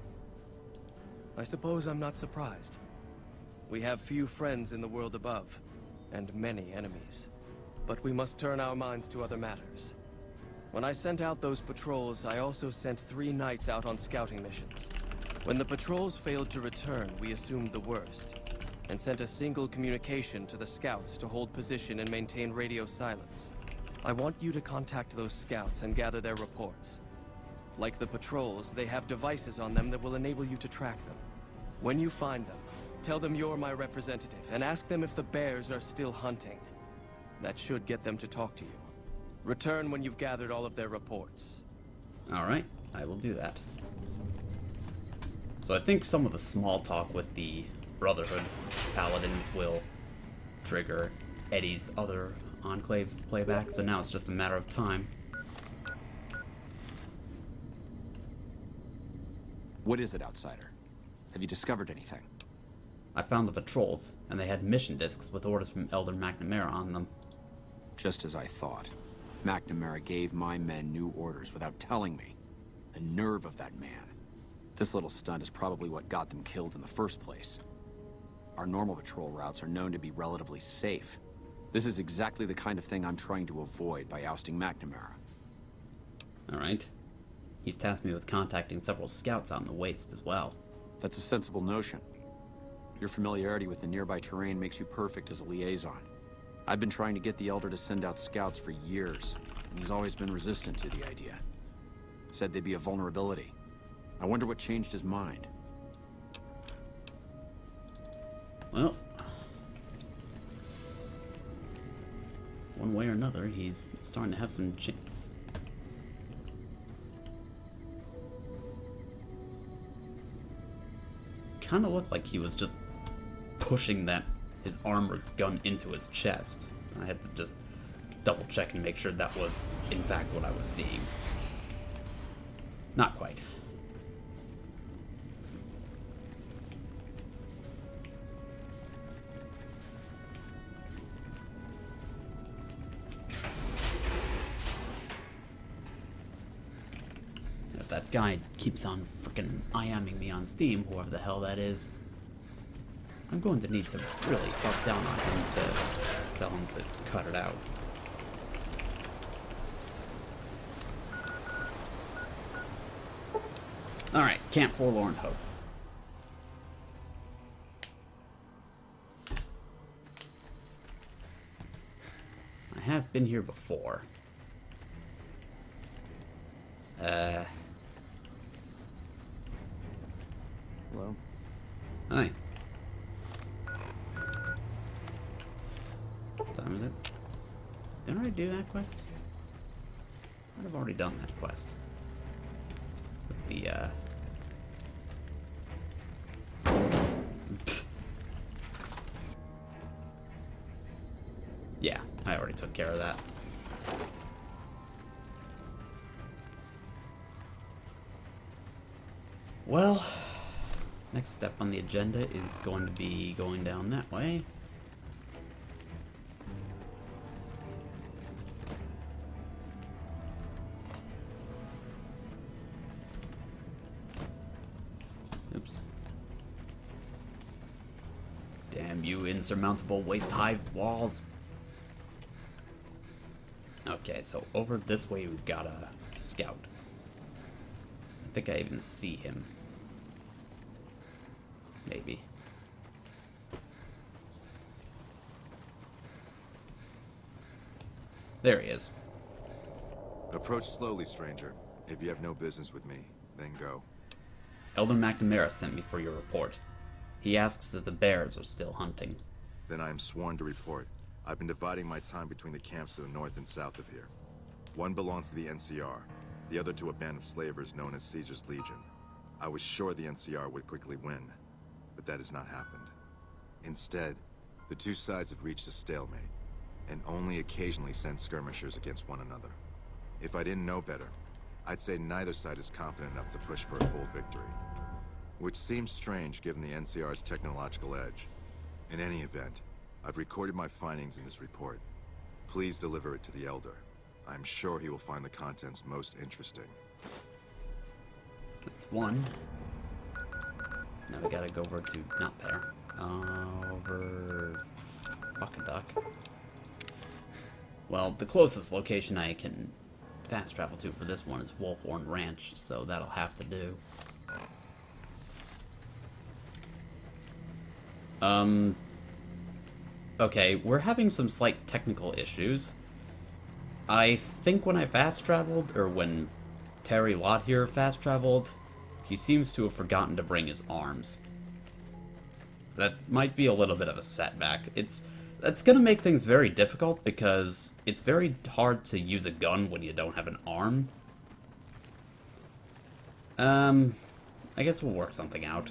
I suppose I'm not surprised. We have few friends in the world above, and many enemies. But we must turn our minds to other matters. When I sent out those patrols, I also sent 3 knights out on scouting missions. When the patrols failed to return, we assumed the worst, and sent a single communication to the scouts to hold position and maintain radio silence. I want you to contact those scouts and gather their reports. Like the patrols, they have devices on them that will enable you to track them. When you find them, tell them you're my representative, and ask them if the bears are still hunting. That should get them to talk to you. Return when you've gathered all of their reports. Alright, I will do that. So I think some of the small talk with the Brotherhood Paladins will trigger Eddie's other Enclave playback, so now it's just a matter of time. What is it, Outsider? Have you discovered anything? I found the patrols, and they had mission discs with orders from Elder McNamara on them. Just as I thought. McNamara gave my men new orders without telling me. The nerve of that man. This little stunt is probably what got them killed in the first place. Our normal patrol routes are known to be relatively safe. This is exactly the kind of thing I'm trying to avoid by ousting McNamara. Alright. He's tasked me with contacting several scouts out in the waste as well. That's a sensible notion. Your familiarity with the nearby terrain makes you perfect as a liaison. I've been trying to get the Elder to send out scouts for years, and he's always been resistant to the idea. Said they'd be a vulnerability. I wonder what changed his mind. Well, one way or another, he's starting to have some kind of looked like he was just pushing his armored gun into his chest. I had to just double check and make sure that was in fact what I was seeing. Not quite. If that guy keeps on frickin' IMing me on Steam, whoever the hell that is, I'm going to need to really buff down on him to tell him to cut it out. Alright, Camp Forlorn Hope. I have been here before. Hello? Hi. What time is it? Didn't I already do that quest? I'd have already done that quest. With the, yeah, I already took care of that. Well, next step on the agenda is going to be going down that way. Oops. Damn you insurmountable waist-high walls. Okay, so over this way we've got a scout. I think I even see him. Maybe. There he is. Approach slowly, stranger. If you have no business with me, then go. Elder McNamara sent me for your report. He asks if the bears are still hunting. Then I am sworn to report. I've been dividing my time between the camps to the north and south of here. One belongs to the NCR, the other to a band of slavers known as Caesar's Legion. I was sure the NCR would quickly win, but But that has not happened. Instead, the two sides have reached a stalemate, and only occasionally send skirmishers against one another. If I didn't know better, I'd say neither side is confident enough to push for a full victory. Which seems strange given the NCR's technological edge. In any event, I've recorded my findings in this report. Please deliver it to the Elder. I'm sure he will find the contents most interesting. That's one. Now we gotta go over to... not there. Over... fuck a duck. Well, the closest location I can fast travel to for this one is Wolfhorn Ranch, so that'll have to do. Okay, we're having some slight technical issues. I think when I fast traveled, or when Terry Lott here fast traveled, he seems to have forgotten to bring his arms. That might be a little bit of a setback. That's gonna make things very difficult because it's very hard to use a gun when you don't have an arm. I guess we'll work something out.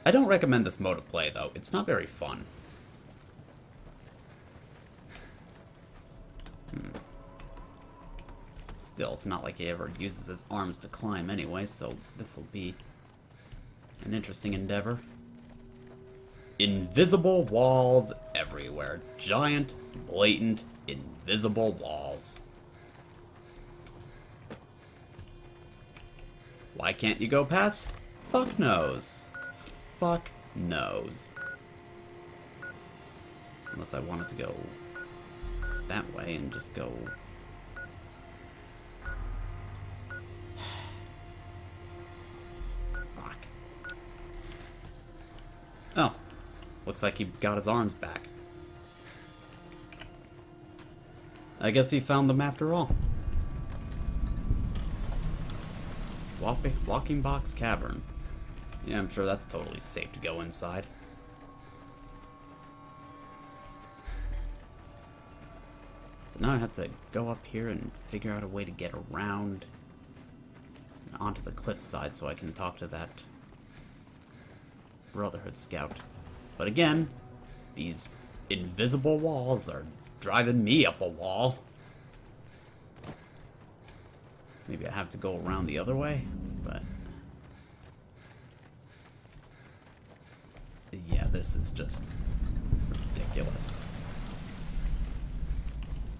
I don't recommend this mode of play, though. It's not very fun. Still, it's not like he ever uses his arms to climb anyway, so this will be an interesting endeavor. Invisible walls everywhere. Giant, blatant, invisible walls. Why can't you go past? Fuck knows. Fuck knows. Unless I wanted to go that way and just go... Fuck. Oh. Looks like he got his arms back. I guess he found them after all. Walking Box Cavern. Yeah, I'm sure that's totally safe to go inside. So now I have to go up here and figure out a way to get around and onto the cliffside so I can talk to that Brotherhood scout. But again, these invisible walls are driving me up a wall. Maybe I have to go around the other way, but... yeah, this is just ridiculous.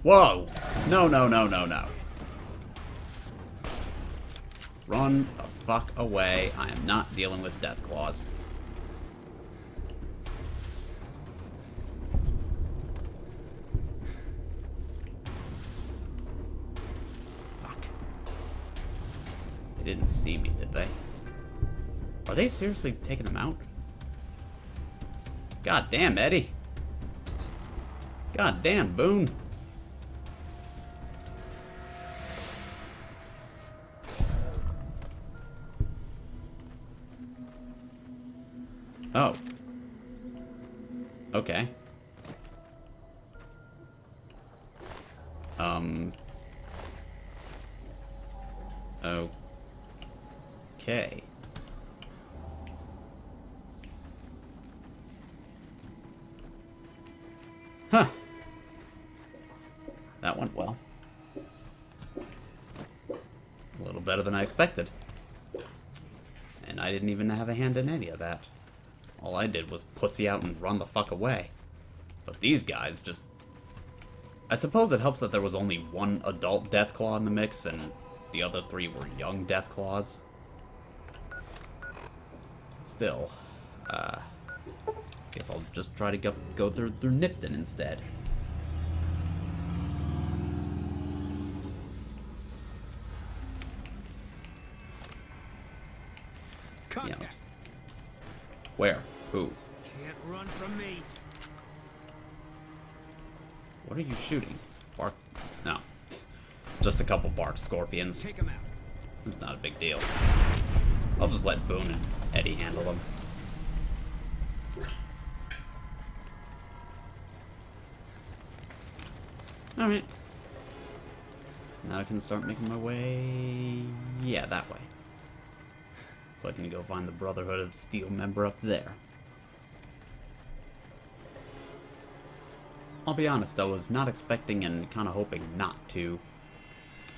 Whoa! No, no, no, no, no. Run the fuck away. I am not dealing with death claws. They didn't see me, did they? Are they seriously taking them out? God damn, Eddie. God damn, Boone. Oh. Okay. Okay. Huh. That went well. A little better than I expected. And I didn't even have a hand in any of that. All I did was pussy out and run the fuck away. But these guys just... I suppose it helps that there was only one adult Deathclaw in the mix and the other three were young Deathclaws. Still, guess I'll just try to go through Nipton instead. Contact. You know. Where? Who? Can't run from me. What are you shooting? Bark? No. Just a couple bark scorpions. Take him out. It's not a big deal. I'll just let Boone and Eddie handle them. Alright. Now I can start making my way... yeah, that way. So I can go find the Brotherhood of Steel member up there. I'll be honest, I was not expecting and kind of hoping not to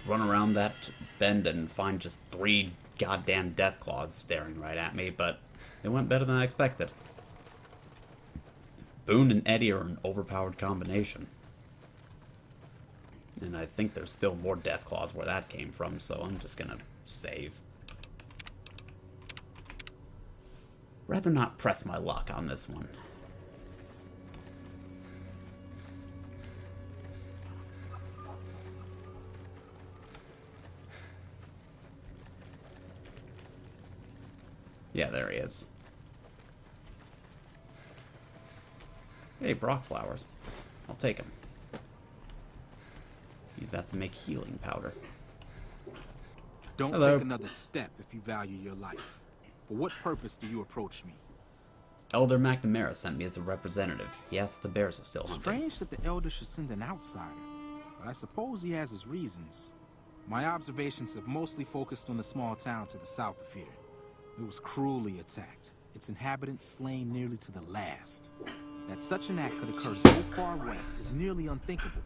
run around that bend and find just 3 goddamn Deathclaws staring right at me, but it went better than I expected. Boone and Eddie are an overpowered combination. And I think there's still more Deathclaws where that came from, so I'm just gonna save. Rather not press my luck on this one. Yeah, there he is. Hey, Brock flowers. I'll take them. Use that to make healing powder. Don't Hello. take another step if you value your life. For what purpose do you approach me? Elder McNamara sent me as a representative. He asks if the bears are still hunting. Strange that the Elder should send an outsider, but I suppose he has his reasons. My observations have mostly focused on the small town to the south of here. It was cruelly attacked, its inhabitants slain nearly to the last. That such an act could occur so far west is nearly unthinkable.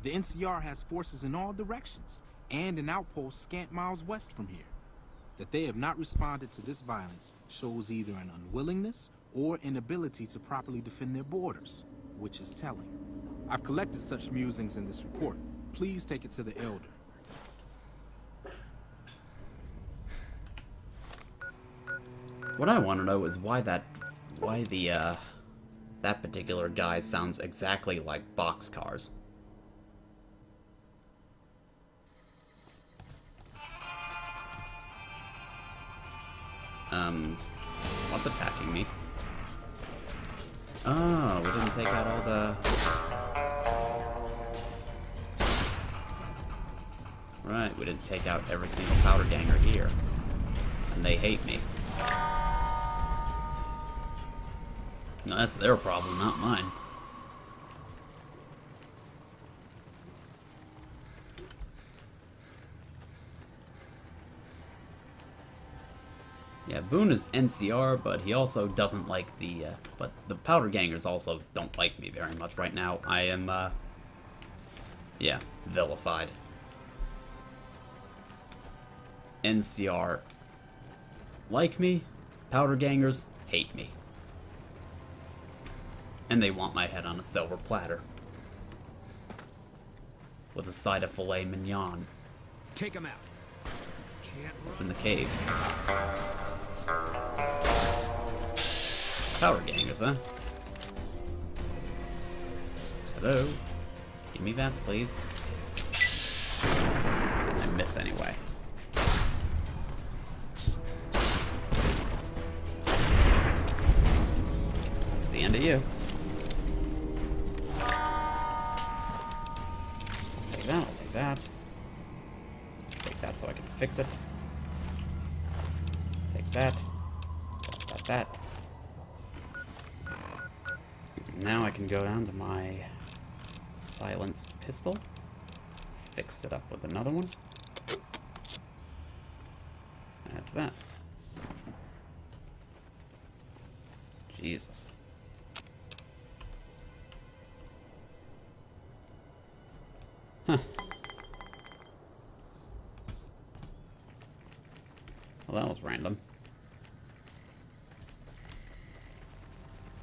The NCR has forces in all directions, and an outpost scant miles west from here. That they have not responded to this violence shows either an unwillingness or inability to properly defend their borders, which is telling. I've collected such musings in this report. Please take it to the Elder. What I want to know is why that particular guy sounds exactly like boxcars. What's attacking me? Oh, we didn't take out all the... Right, we didn't take out every single powder ganger here. And they hate me. No, that's their problem, not mine. Yeah, Boone is NCR, but he also doesn't like the, but the powder gangers also don't like me very much right now. I am, yeah, vilified. NCR like me, powder gangers hate me. And they want my head on a silver platter. With a side of filet mignon. Take him out. It's in the cave. Power gangers, huh? Hello? Give me that, please. I miss anyway. That's the end of you. Take that, I'll take that. Take that so I can fix it. Take that. That. Now I can go down to my silenced pistol. Fix it up with another one. And that's that. Jesus. Huh. Well, that was random.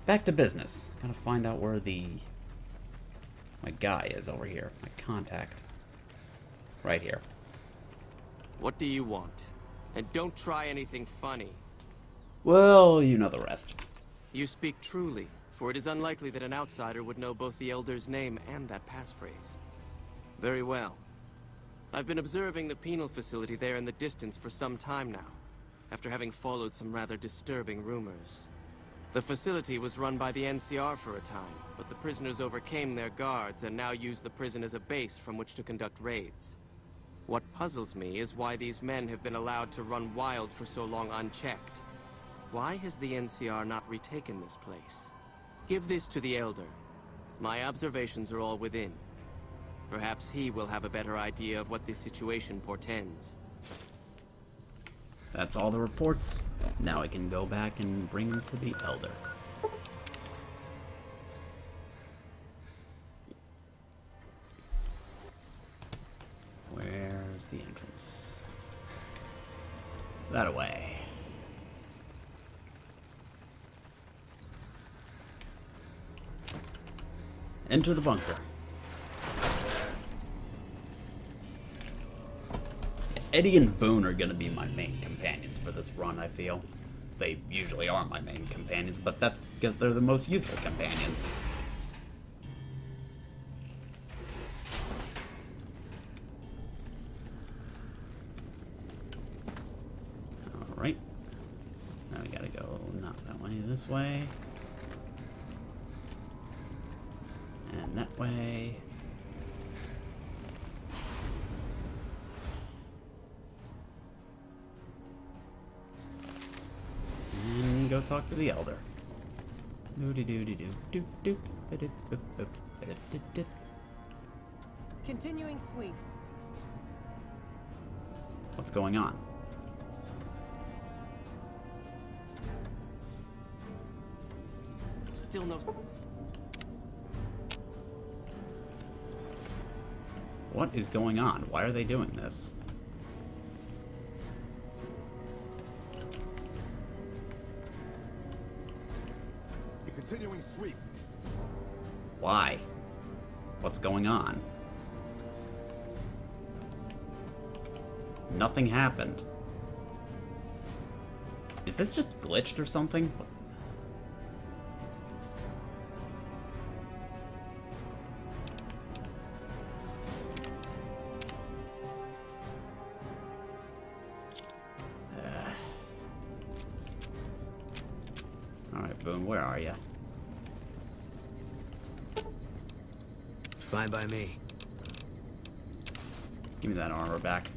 Back to business. Gotta find out where my guy is over here. My contact. Right here. What do you want? And don't try anything funny. Well, you know the rest. You speak truly, for it is unlikely that an outsider would know both the Elder's name and that passphrase. Very well. I've been observing the penal facility there in the distance for some time now, after having followed some rather disturbing rumors. The facility was run by the NCR for a time, but the prisoners overcame their guards and now use the prison as a base from which to conduct raids. What puzzles me is why these men have been allowed to run wild for so long unchecked. Why has the NCR not retaken this place? Give this to the Elder. My observations are all within. Perhaps he will have a better idea of what this situation portends. That's all the reports. Now I can go back and bring them to the Elder. Where's the entrance? That away. Enter the bunker. Eddie and Boone are going to be my main companions for this run, I feel. They usually are my main companions, but that's because they're the most useful companions. Alright. Now we gotta go not that way, this way. And that way. And go talk to the Elder. Continuing sweep. What's going on? Still no... What is going on? Why are they doing this? Continuing sweep. Why? What's going on? Nothing happened. Is this just glitched or something? Alright, Boone, where are you? Fine by me. Give me that armor back.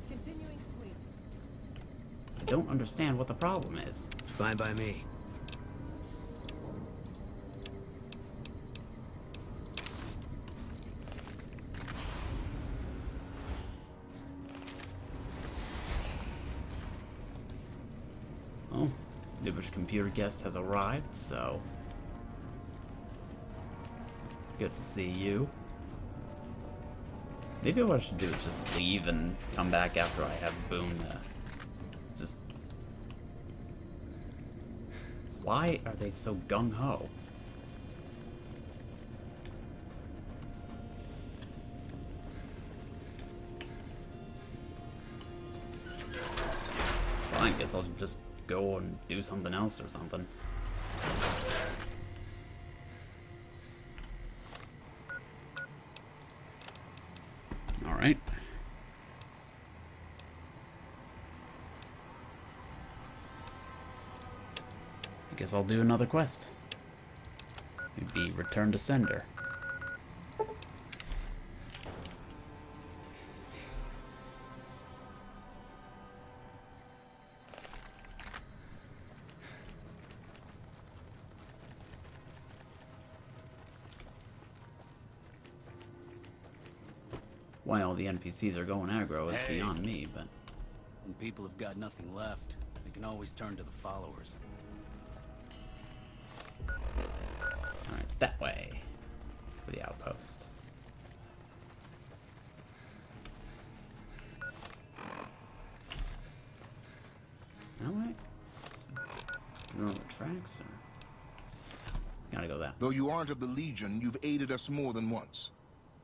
Continuing sweep. I don't understand what the problem is. Fine by me. Oh, the computer guest has arrived, so good to see you. Maybe what I should do is just leave and come back after I have Boone. Just why are they so gung-ho? Fine, I guess I'll just go and do something else or something. Alright. I guess I'll do another quest. Maybe return to sender. Why all the NPCs are going aggro is beyond me, but... When people have got nothing left, they can always turn to the followers. Alright, that way. For the outpost. That way? No the tracks, or... Gotta go that way. Though you aren't of the Legion, you've aided us more than once.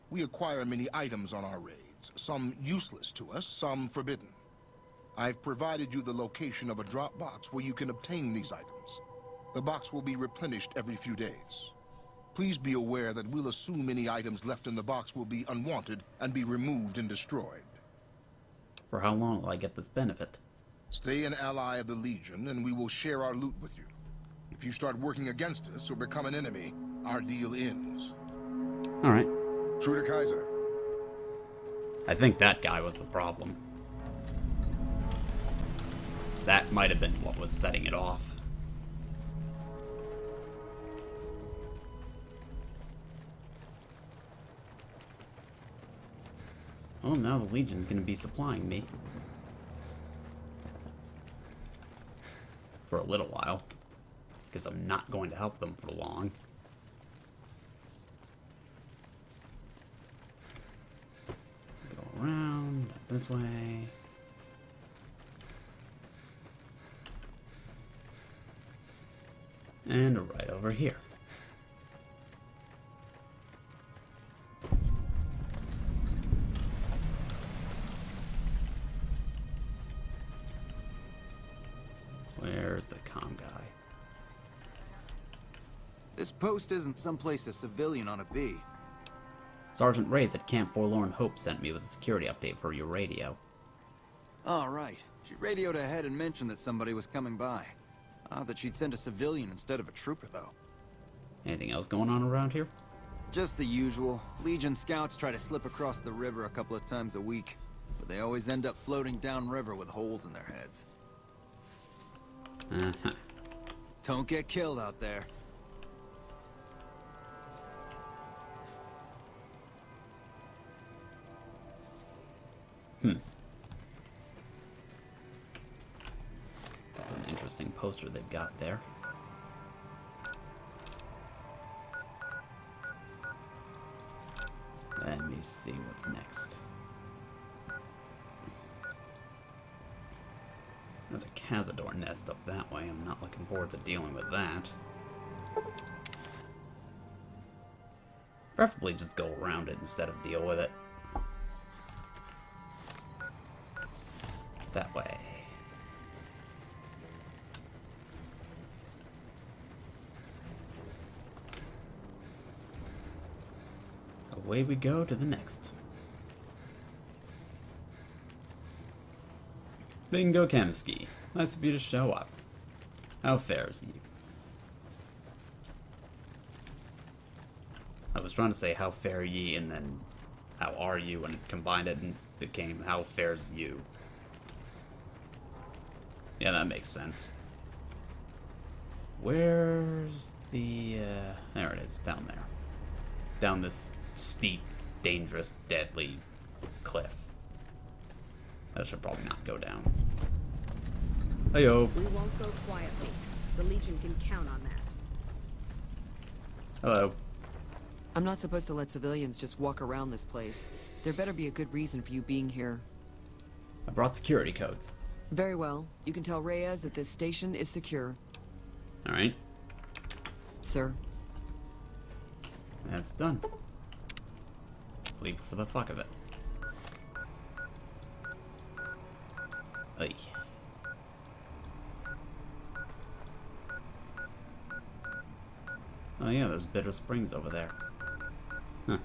We acquire many items on our raids, some useless to us, some forbidden. I've provided you the location of a drop box where you can obtain these items. The box will be replenished every few days. Please be aware that we'll assume any items left in the box will be unwanted and be removed and destroyed. For how long will I get this benefit? Stay an ally of the Legion and we will share our loot with you. If you start working against us or become an enemy, our deal ends. Alright. True to Kaiser. I think that guy was the problem. That might have been what was setting it off. Oh, now the Legion's gonna be supplying me. For a little while. Because I'm not going to help them for long. Go around, this way. And right over here. Where's the comm guy? This post isn't someplace a civilian ought to be. Sergeant Reyes at Camp Forlorn Hope sent me with a security update for your radio. All right. She radioed ahead and mentioned that somebody was coming by. Odd that she'd send a civilian instead of a trooper, though. Anything else going on around here? Just the usual. Legion scouts try to slip across the river a couple of times a week, but they always end up floating downriver with holes in their heads. Uh-huh. Don't get killed out there. That's an interesting poster they've got there. Let me see what's next. There's a Cazador nest up that way. I'm not looking forward to dealing with that. Preferably just go around it instead of deal with it. That way. Away we go to the next. Bingo Kemsky. Nice of you to show up. How fares you? I was trying to say how fare ye and then how are you and combined it and became how fares you. Yeah, that makes sense. Where's the, there it is, down there. Down this steep, dangerous, deadly cliff. That should probably not go down. Heyo. We won't go quietly. The Legion can count on that. Hello. I'm not supposed to let civilians just walk around this place. There better be a good reason for you being here. I brought security codes. Very well. You can tell Reyes that this station is secure. Alright. Sir. That's done. Sleep for the fuck of it. Ay. Oh yeah, there's Bitter Springs over there. Huh.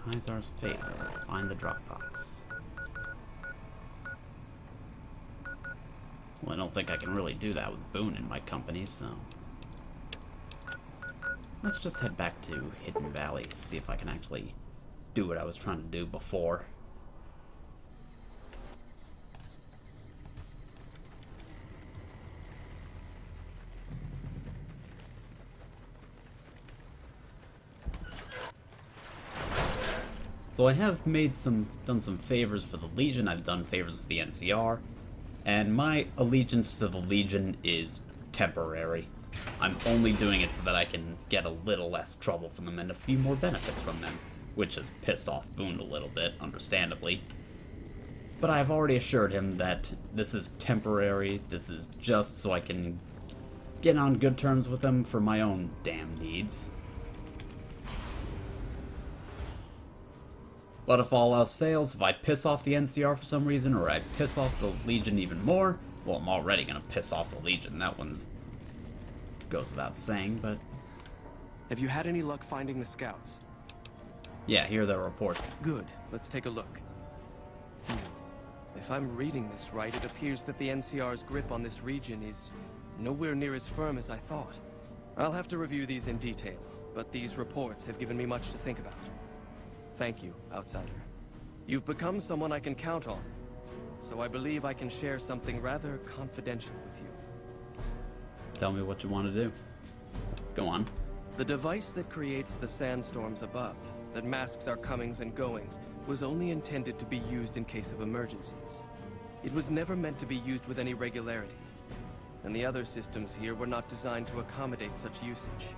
Kaisar's favor. Find the Dropbox. Well, I don't think I can really do that with Boone in my company, so... Let's just head back to Hidden Valley, see if I can actually do what I was trying to do before. So I have done some favors for the Legion, I've done favors for the NCR, and my allegiance to the Legion is temporary. I'm only doing it so that I can get a little less trouble from them and a few more benefits from them, which has pissed off Boone a little bit, understandably. But I've already assured him that this is temporary, this is just so I can get on good terms with them for my own damn needs. But if all else fails, if I piss off the NCR for some reason, or I piss off the Legion even more, well, I'm already gonna piss off the Legion. That one's goes without saying, but... Have you had any luck finding the scouts? Yeah, here are the reports. Good. Let's take a look. If I'm reading this right, it appears that the NCR's grip on this region is nowhere near as firm as I thought. I'll have to review these in detail, but these reports have given me much to think about. Thank you, Outsider. You've become someone I can count on, so I believe I can share something rather confidential with you. Tell me what you want to do. Go on. The device that creates the sandstorms above, that masks our comings and goings, was only intended to be used in case of emergencies. It was never meant to be used with any regularity, and the other systems here were not designed to accommodate such usage.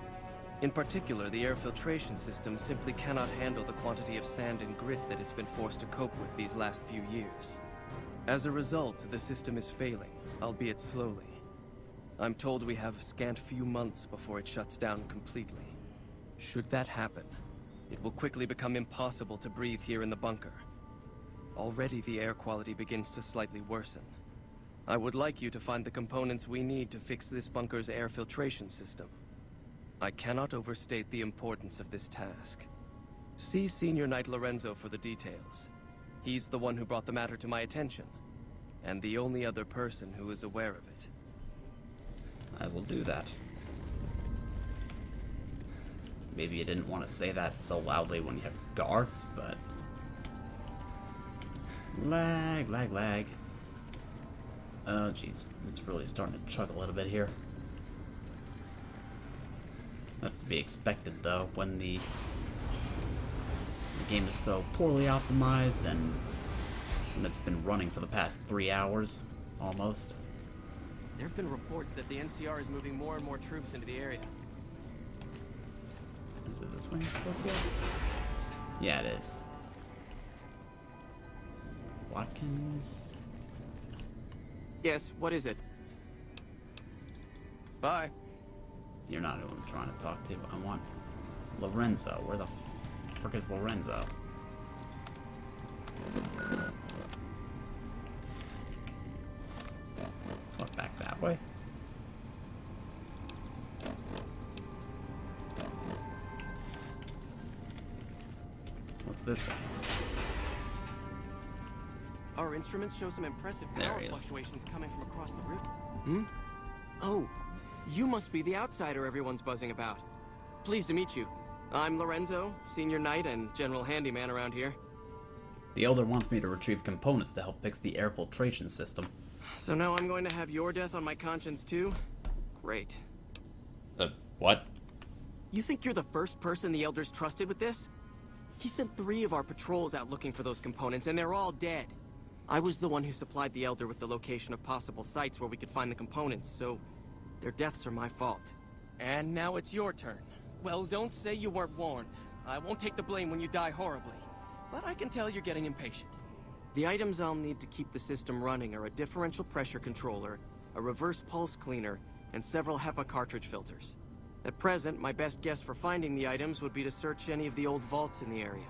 In particular, the air filtration system simply cannot handle the quantity of sand and grit that it's been forced to cope with these last few years. As a result, the system is failing, albeit slowly. I'm told we have a scant few months before it shuts down completely. Should that happen, it will quickly become impossible to breathe here in the bunker. Already the air quality begins to slightly worsen. I would like you to find the components we need to fix this bunker's air filtration system. I cannot overstate the importance of this task. See Senior Knight Lorenzo for the details. He's the one who brought the matter to my attention, and the only other person who is aware of it. I will do that. Maybe you didn't want to say that so loudly when you have guards, but... Lag, lag, lag. Oh, jeez. It's really starting to chug a little bit here. That's to be expected, though, when the game is so poorly optimized and when it's been running for the past 3 hours, almost. There have been reports that the NCR is moving more and more troops into the area. Is it this way I'm supposed to go? Yeah, it is. Watkins? Yes, what is it? Bye. You're not who I'm trying to talk to. I want Lorenzo. Where the frick is Lorenzo? What, back that way? What's this way? Our instruments show some impressive power fluctuations coming from across the river. Hmm? Oh, you must be the outsider everyone's buzzing about. Pleased to meet you. I'm Lorenzo, Senior Knight and General Handyman around here. The Elder wants me to retrieve components to help fix the air filtration system. So now I'm going to have your death on my conscience too? Great. What? You think you're the first person the Elders trusted with this? He sent 3 of our patrols out looking for those components, and they're all dead. I was the one who supplied the Elder with the location of possible sites where we could find the components, so their deaths are my fault. And now it's your turn. Well, don't say you weren't warned. I won't take the blame when you die horribly. But I can tell you're getting impatient. The items I'll need to keep the system running are a differential pressure controller, a reverse pulse cleaner, and several HEPA cartridge filters. At present, my best guess for finding the items would be to search any of the old vaults in the area.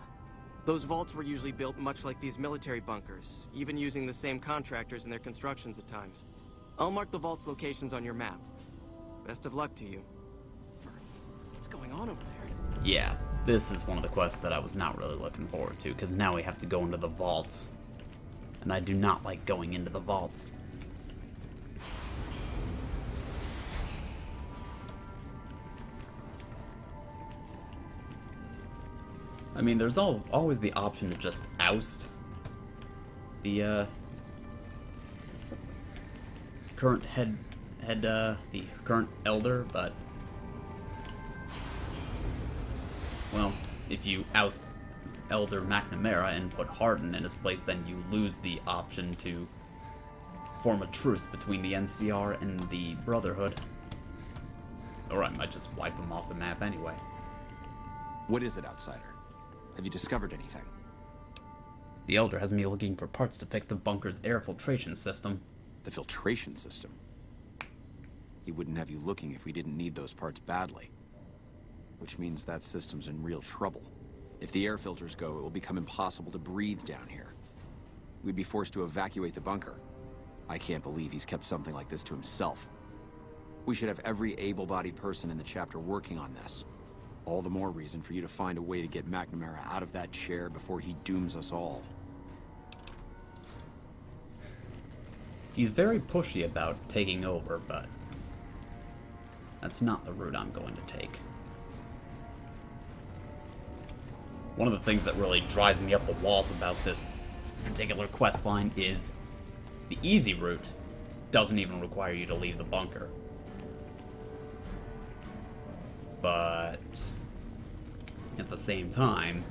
Those vaults were usually built much like these military bunkers, even using the same contractors in their constructions at times. I'll mark the vault's locations on your map. Best of luck to you. What's going on over there? Yeah, this is one of the quests that I was not really looking forward to, because now we have to go into the vaults. And I do not like going into the vaults. I mean, there's always the option to just oust the current the current elder, but well, if you oust Elder McNamara and put Hardin in his place, then you lose the option to form a truce between the NCR and the Brotherhood. Or I might just wipe them off the map anyway. What is it, Outsider? Have you discovered anything? The Elder has me looking for parts to fix the bunker's air filtration system. The filtration system? He wouldn't have you looking if we didn't need those parts badly. Which means that system's in real trouble. If the air filters go, it will become impossible to breathe down here. We'd be forced to evacuate the bunker. I can't believe he's kept something like this to himself. We should have every able-bodied person in the chapter working on this. All the more reason for you to find a way to get McNamara out of that chair before he dooms us all. He's very pushy about taking over, but that's not the route I'm going to take. One of the things that really drives me up the walls about this particular quest line is the easy route doesn't even require you to leave the bunker. But at the same time,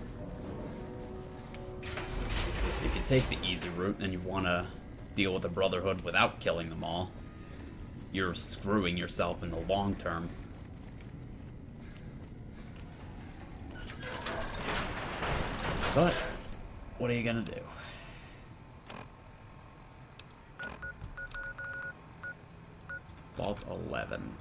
if you can take the easy route and you want to deal with the Brotherhood without killing them all, you're screwing yourself in the long term. But what are you gonna do? Vault 11.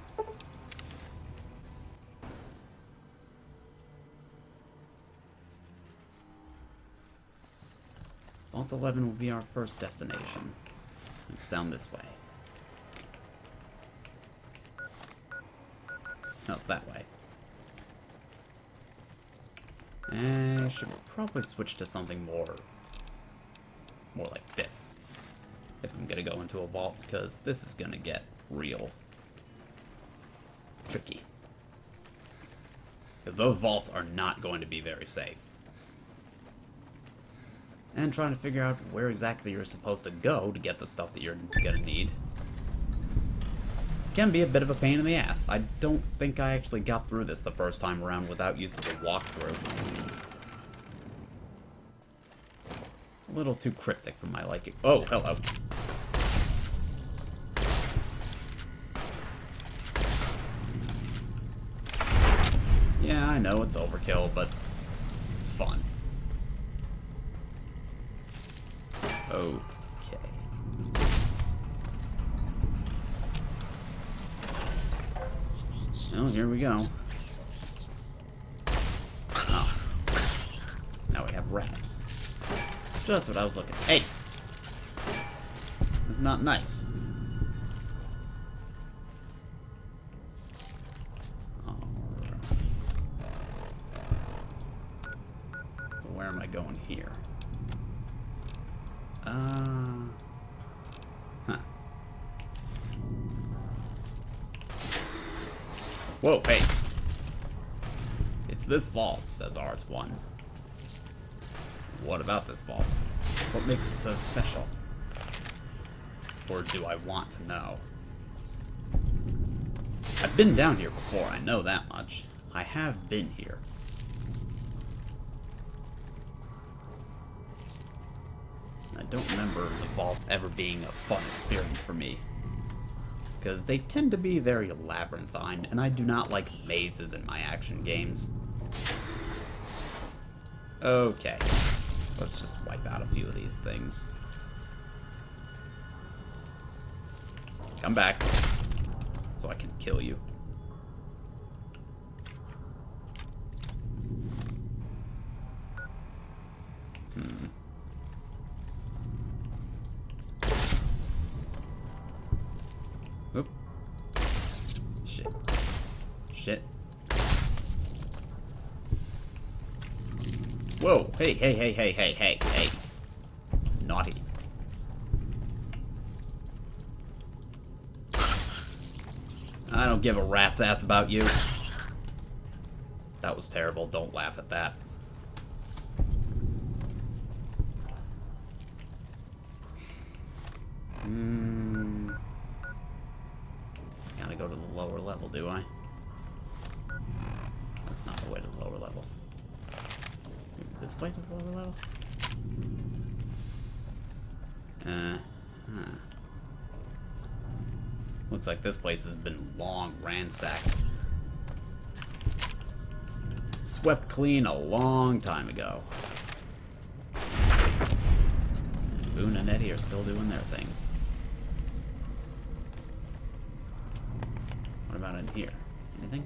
Vault 11 will be our first destination. It's down this way. No, it's that way. And I should probably switch to something more like this. If I'm gonna go into a vault, because this is gonna get real tricky. Because those vaults are not going to be very safe. And trying to figure out where exactly you're supposed to go to get the stuff that you're gonna need can be a bit of a pain in the ass. I don't think I actually got through this the first time around without using the walkthrough. A little too cryptic for my liking. Oh, hello. Yeah, I know it's overkill, but it's fun. Okay. Well, here we go. Oh. Now we have rats. Just what I was looking for. Hey! It's not nice. So where am I going here? Huh. Whoa, hey. It's this vault, says RS1. What about this vault? What makes it so special? Or do I want to know? I've been down here before, I know that much. I have been here. I don't remember the vaults ever being a fun experience for me. Because they tend to be very labyrinthine, and I do not like mazes in my action games. Okay. Let's just wipe out a few of these things. Come back. So I can kill you. Oop. Shit. Shit. Whoa. Hey, hey, hey, hey, hey, hey, hey. Naughty. I don't give a rat's ass about you. That was terrible. Don't laugh at that. Gotta go to the lower level, do I? That's not the way to the lower level. Maybe this way to the lower level? Looks like this place has been long ransacked. Swept clean a long time ago. And Boone and Eddie are still doing their thing. What about in here? Anything?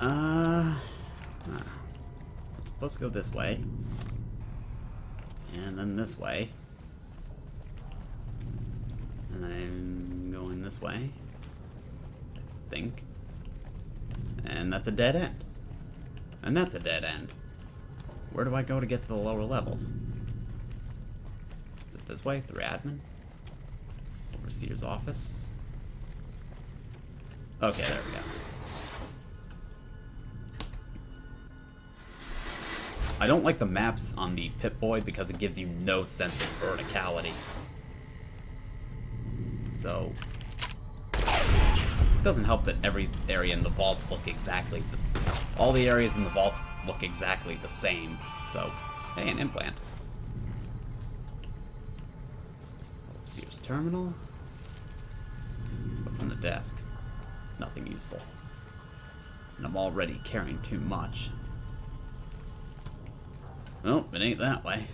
I'm supposed to go this way. And then this way. And then I'm going this way. I think. And that's a dead end. And that's a dead end. Where do I go to get to the lower levels? Is it this way? Through admin? Overseer's office? Okay, there we go. I don't like the maps on the Pip-Boy because it gives you no sense of verticality. So, doesn't help that every area in the vaults look exactly the same. All the areas in the vaults look exactly the same. So, hey, an implant. Sears terminal. What's on the desk? Nothing useful. And I'm already carrying too much. Nope, it ain't that way.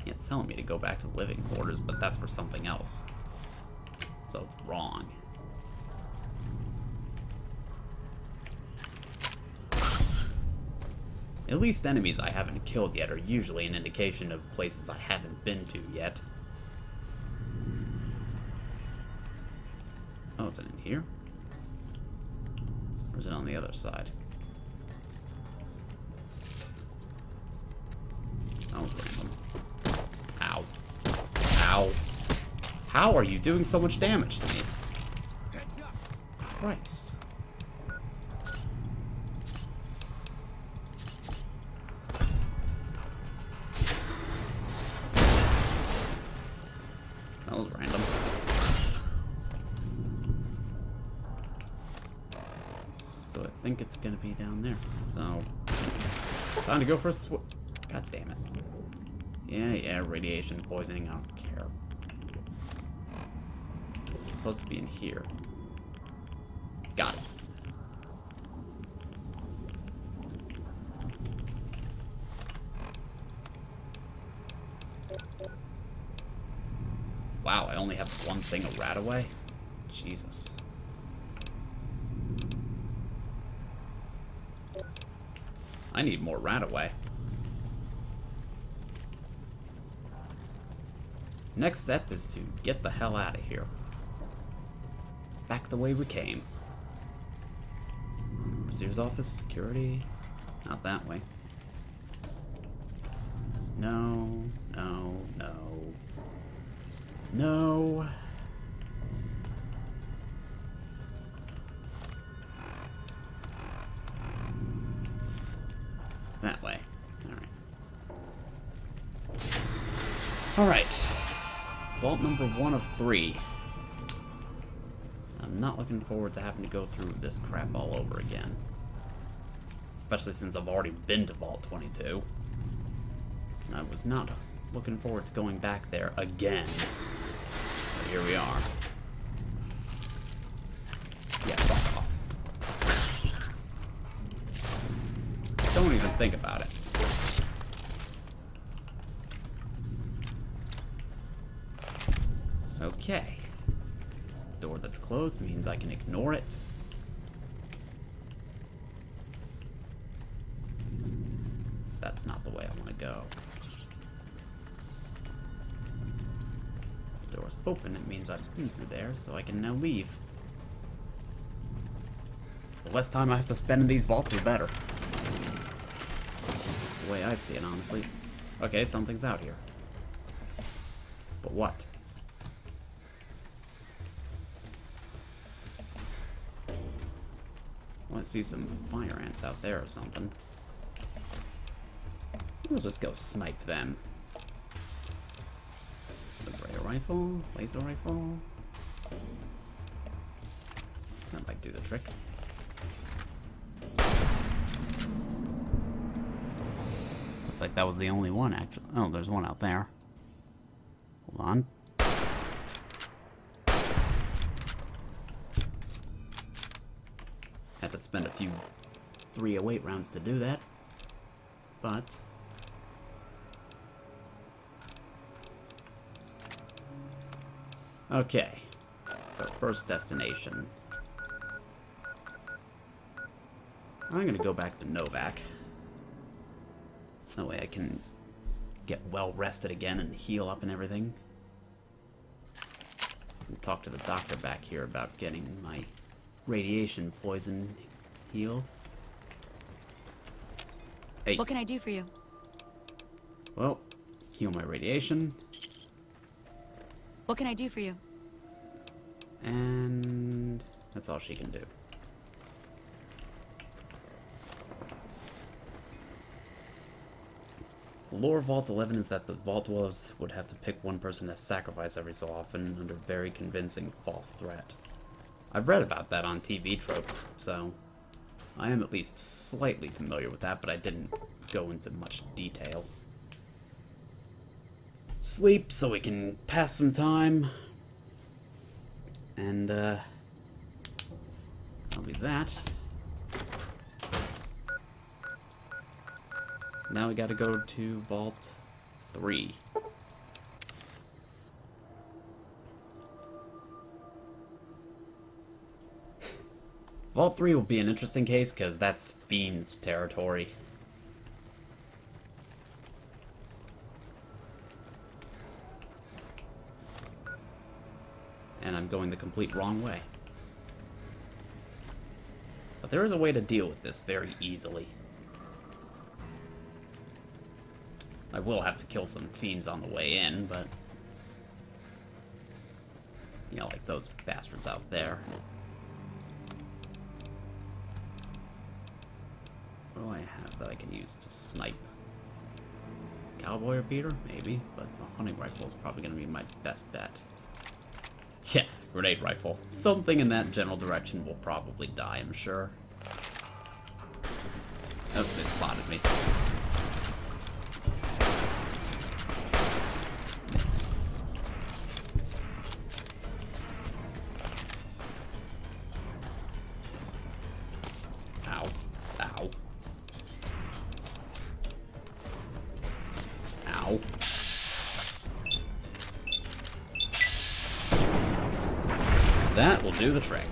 It's telling me to go back to the living quarters, but that's for something else. So it's wrong. At least enemies I haven't killed yet are usually an indication of places I haven't been to yet. Oh, is it in here? Or is it on the other side? Oh, random. Ow. Ow. How are you doing so much damage to me? Christ. That was random. So I think it's gonna be down there. So, time to go for a God damn it. Yeah, radiation poisoning, I don't care. It's supposed to be in here. Got it. Wow, I only have one thing of rat away? Jesus. I need more rat away. Next step is to get the hell out of here. Back the way we came. Sears office, security. Not that way. No, no, no. No. That way. Alright. Alright. Vault number 1 of 3. I'm not looking forward to having to go through this crap all over again. Especially since I've already been to Vault 22. And I was not looking forward to going back there again. But here we are. Yeah, fuck off. Don't even think about it. Okay. Door that's closed means I can ignore it. That's not the way I want to go. The door's open, it means I've been through there, so I can now leave. The less time I have to spend in these vaults, the better. That's the way I see it, honestly. Okay, something's out here. But what? I see some fire ants out there or something. We'll just go snipe them. Liberator rifle, laser rifle. That might do the trick. Looks like that was the only one, actually. Oh, there's one out there. Hold on. Have to spend a few 308 rounds to do that. But okay, it's our first destination. I'm gonna go back to Novak. That way I can get well rested again and heal up and everything. And talk to the doctor back here about getting my radiation poison healed. Hey. What can I do for you? Well, heal my radiation. What can I do for you? And that's all she can do. The lore of Vault 11 is that the Vault Dwellers would have to pick one person as sacrifice every so often under very convincing false threat. I've read about that on TV tropes, so I am at least slightly familiar with that, but I didn't go into much detail. Sleep so we can pass some time. And, that'll be that. Now we gotta go to Vault 3. Vault 3 will be an interesting case, because that's Fiend's territory. And I'm going the complete wrong way. But there is a way to deal with this very easily. I will have to kill some fiends on the way in, but... you know, like those bastards out there. What do I have that I can use to snipe? Cowboy repeater? Maybe, but the hunting rifle is probably going to be my best bet. Yeah, grenade rifle. Something in that general direction will probably die, I'm sure. Oh, they spotted me. Missed. Ow. Ow. Ow. That will do the trick.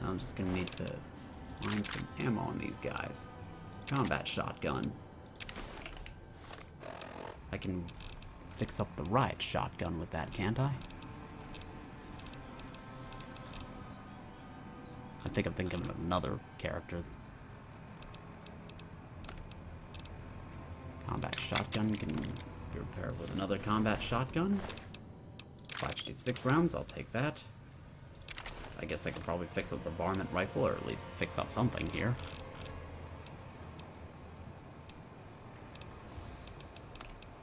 I'm just gonna need to find some ammo on these guys. Combat shotgun. I can fix up the riot shotgun with that, can't I? I think I'm thinking of another character. Combat shotgun can be repaired with another combat shotgun. 556 rounds, I'll take that. I guess I could probably fix up the varmint rifle, or at least fix up something here.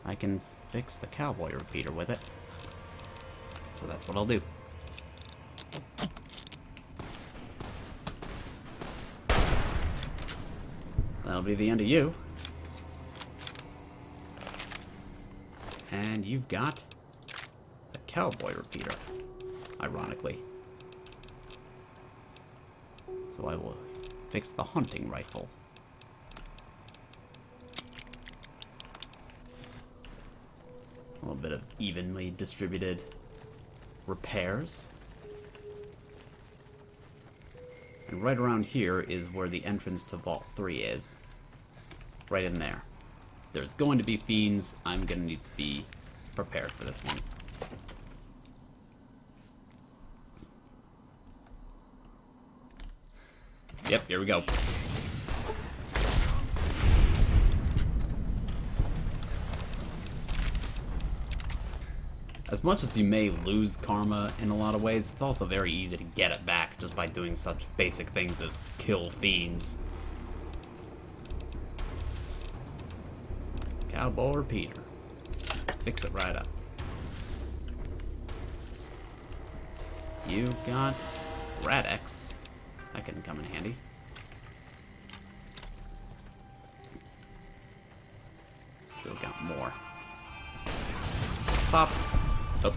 I can fix the cowboy repeater with it. So that's what I'll do. That'll be the end of you. And you've got a cowboy repeater, ironically. So I will fix the hunting rifle. A little bit of evenly distributed repairs. And right around here is where the entrance to Vault 3 is. Right in there. There's going to be fiends. I'm going to need to be prepared for this one. Yep, here we go. As much as you may lose karma in a lot of ways, it's also very easy to get it back just by doing such basic things as kill fiends. Cowboy repeater. Fix it right up. You've got Radex. That can come in handy. Still got more. Pop. Oh.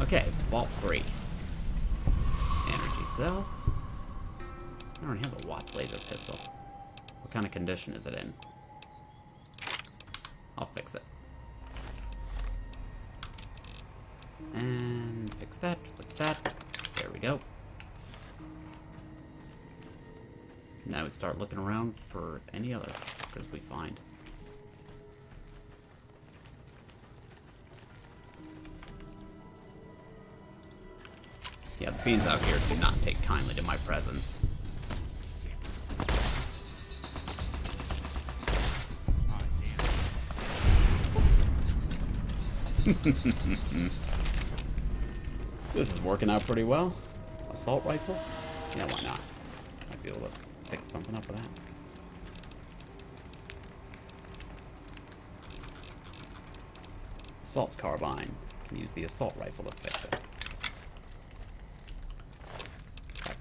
Okay, Vault 3. Energy cell. I already have a Watts laser pistol. What kind of condition is it in? I'll fix it. And fix that with that. There we go. Now we start looking around for any other fuckers we find. Yeah, the fiends out here do not take kindly to my presence. This is working out pretty well. Assault rifle? Yeah, why not? Might be able to fix something up with that. Assault carbine. Can use the assault rifle to fix it.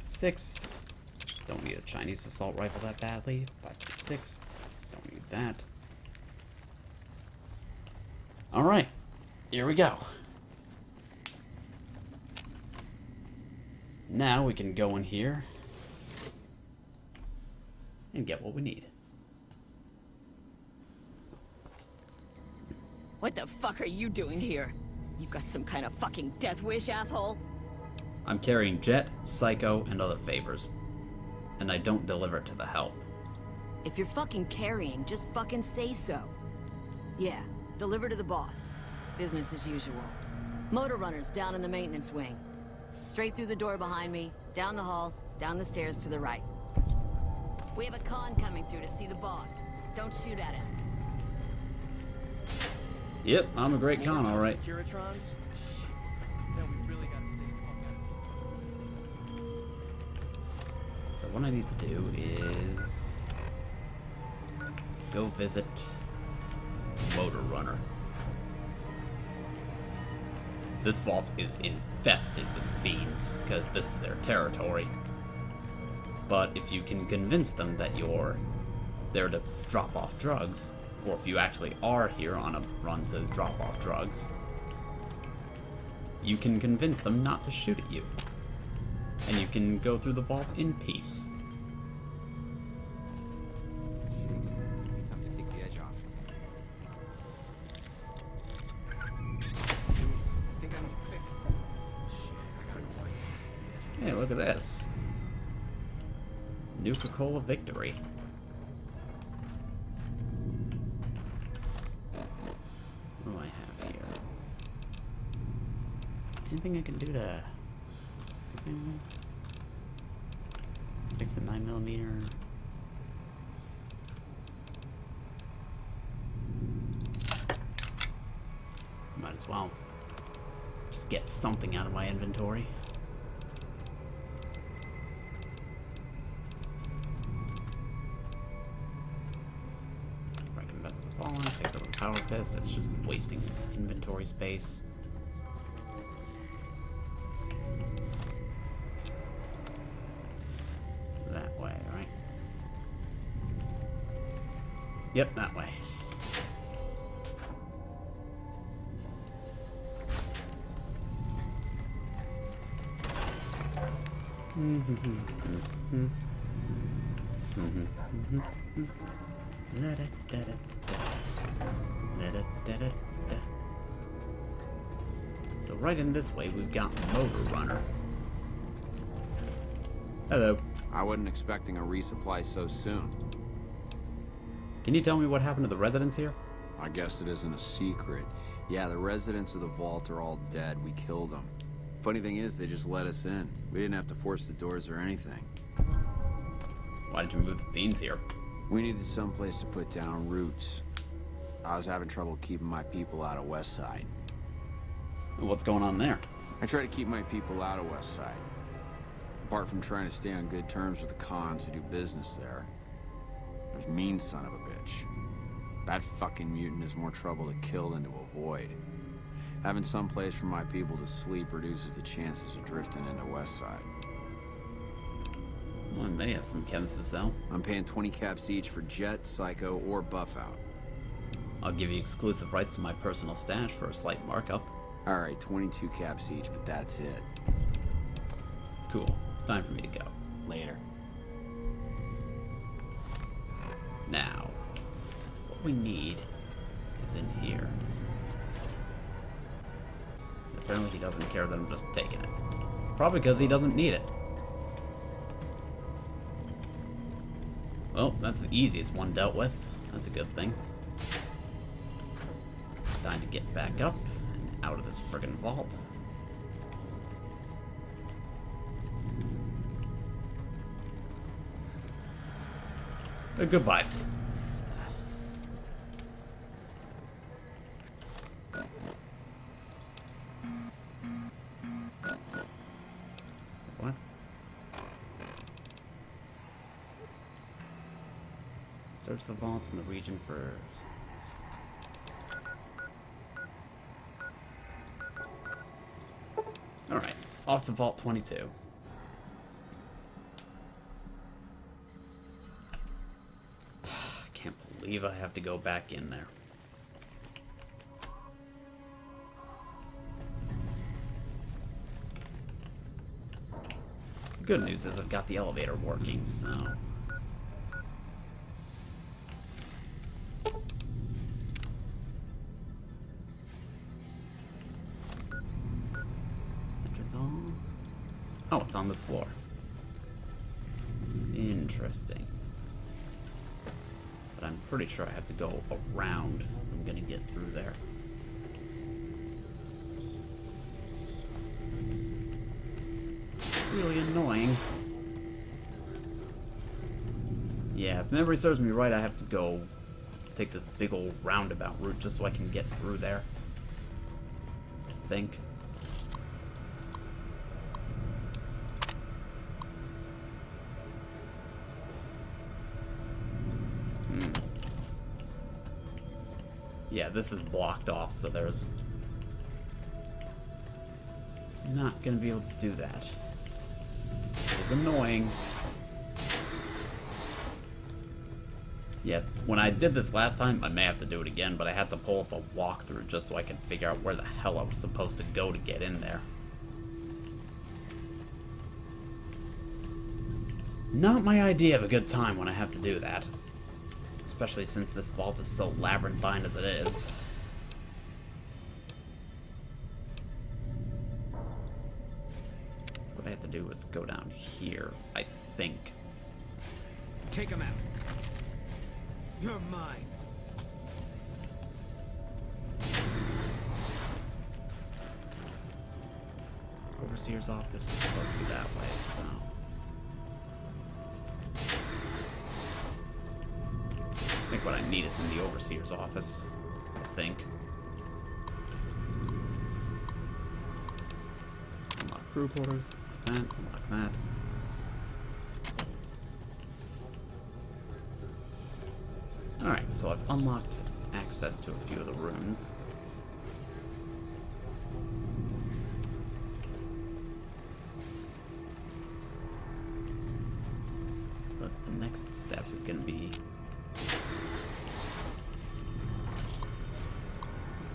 5.6. Don't need a Chinese assault rifle that badly. 5.6. Don't need that. Alright. Here we go. Now we can go in here and get what we need. What the fuck are you doing here? You got some kind of fucking death wish, asshole? I'm carrying Jet, Psycho, and other favors. And I don't deliver to the help. If you're fucking carrying, just fucking say so. Yeah, deliver to the boss. Business as usual. Motor runners down in the maintenance wing. Straight through the door behind me, down the hall, down the stairs to the right. We have a con coming through to see the boss. Don't shoot at him. Yep, I'm a great con, alright. Securitrons? Shit. Then we really gotta stay the fuck out of. So what I need to do is go visit Motor Runner. This vault is infested with fiends, because this is their territory. But if you can convince them that you're there to drop off drugs, or if you actually are here on a run to drop off drugs, you can convince them not to shoot at you. And you can go through the vault in peace. Need something to take the edge off. Hey, look at this. Nuka-Cola Victory. What do I have here? Anything I can do to fix the 9mm? Might as well just get something out of my inventory. Takes up a power fist, it's just wasting inventory space. That way, right? Yep, that way. So right in this way, we've got Motor Runner. Hello. I wasn't expecting a resupply so soon. Can you tell me what happened to the residents here? I guess it isn't a secret. Yeah, the residents of the vault are all dead. We killed them. Funny thing is, they just let us in. We didn't have to force the doors or anything. Why did you move the fiends here? We needed someplace to put down roots. I was having trouble keeping my people out of West Side. What's going on there? I try to keep my people out of West Side. Apart from trying to stay on good terms with the cons who do business there. There's mean son of a bitch. That fucking mutant is more trouble to kill than to avoid. Having some place for my people to sleep reduces the chances of drifting into West Side. Well, I may have some chems to sell. I'm paying 20 caps each for Jet, Psycho, or Buff Out. I'll give you exclusive rights to my personal stash for a slight markup. Alright, 22 caps each, but that's it. Cool. Time for me to go. Later. Now, what we need is in here. Apparently he doesn't care that I'm just taking it. Probably because he doesn't need it. Well, that's the easiest one dealt with. That's a good thing. Time to get back up and out of this friggin' vault. Goodbye. What? Search the vaults in the region for... Alright, off to Vault 22. Can't believe I have to go back in there. The good news is I've got the elevator working, so... Oh, it's on this floor. Interesting. But I'm pretty sure I have to go around if I'm gonna get through there. Really annoying. Yeah, if memory serves me right, I have to go take this big old roundabout route just so I can get through there. I think. Yeah, this is blocked off, so there's not gonna be able to do that. It was annoying. Yeah, when I did this last time, I may have to do it again, but I had to pull up a walkthrough just so I could figure out where the hell I was supposed to go to get in there. Not my idea of a good time when I have to do that. Especially since this vault is so labyrinthine as it is. What I have to do is go down here, I think. Take him out. You're mine. Overseer's office is supposed to be that way, so... I think what I need is in the Overseer's office, I think. Unlock crew quarters, like that, unlock that. Alright, so I've unlocked access to a few of the rooms. But the next step is going to be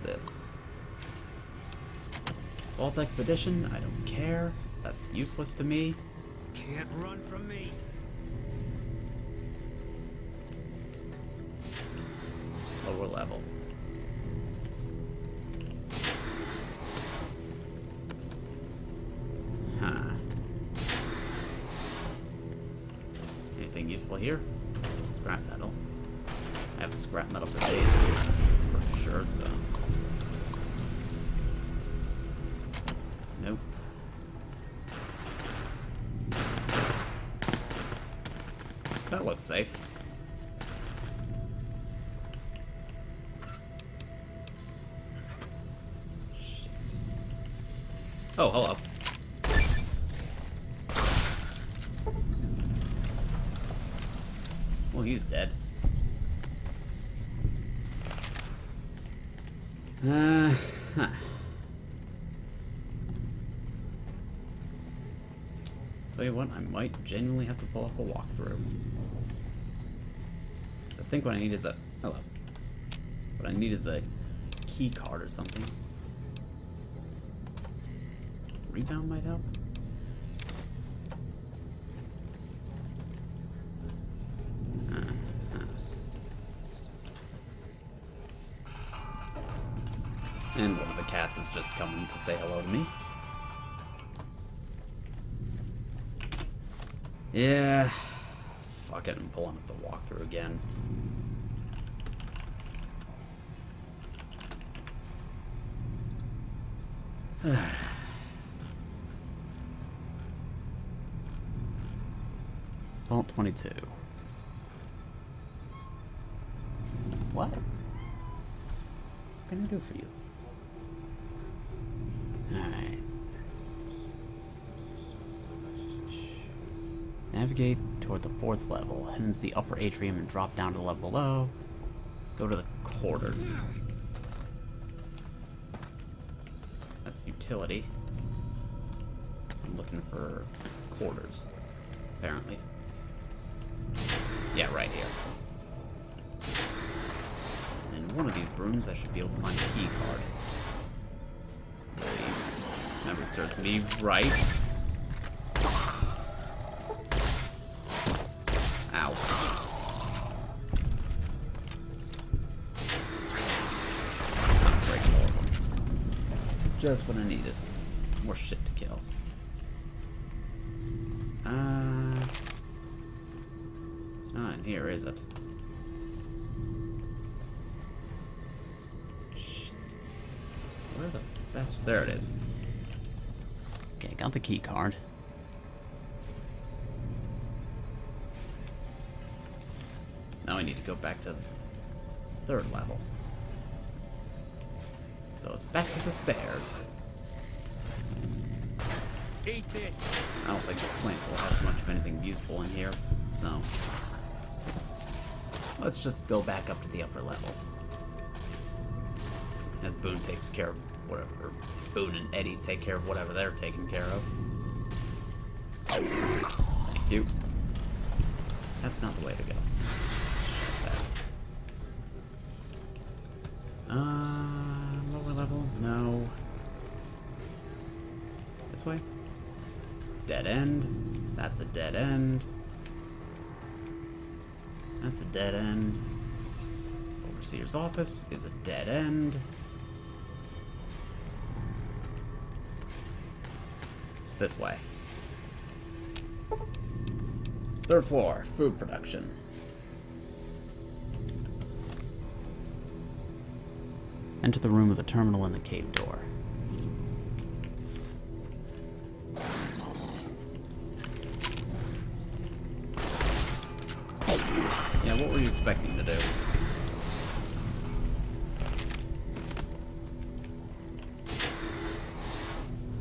this. Vault Expedition, I don't care. That's useless to me. Can't run from me. Lower level. Huh. Anything useful here? Scrap metal. I have scrap metal for days for sure, so. Nope. That looks safe. Shit. Oh, hello. Well, he's dead. Huh. Tell you what, I might genuinely have to pull up a walkthrough. I think what I need is a... Hello. What I need is a key card or something. Rebound might help. And one of the cats is just coming to say hello to me. Yeah. Fuck it, I'm pulling up the walkthrough again. Vault 22. What? What can I do for you? Alright. Navigate to toward the 4th level. Head into the upper atrium and drop down to the level below. Go to the quarters. That's utility. I'm looking for quarters, apparently. Yeah, right here. In one of these rooms, I should be able to find a key card. Never served me right. Ow. I'm breaking all of them. Just what I needed. More shit to kill. It's not in here, is it? Shit. Where the best? There it is. Okay, got the key card. Now I need to go back to the 3rd level. So it's back to the stairs. Eat this. I don't think the plant will have much of anything useful in here, so let's just go back up to the upper level. As Boone takes care of whatever, or Boone and Eddie take care of whatever they're taking care of. Thank you. That's not the way to go. Lower level? No. This way? Dead end. That's a dead end. That's a dead end. Overseer's office is a dead end. It's this way. 3rd floor, food production. Enter the room with the terminal and the cave door. Yeah, what were you expecting to do?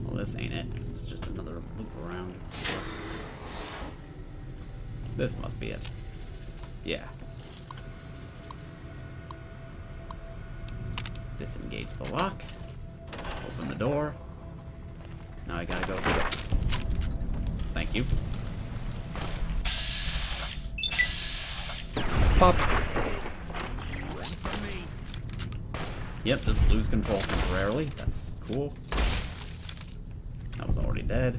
Well, this ain't it. It's just another loop around of sorts. This must be it. Yeah. Disengage the lock. Open the door. Now I gotta go through the... Thank you. Pop. Yep, just lose control temporarily. That's cool. That was already dead.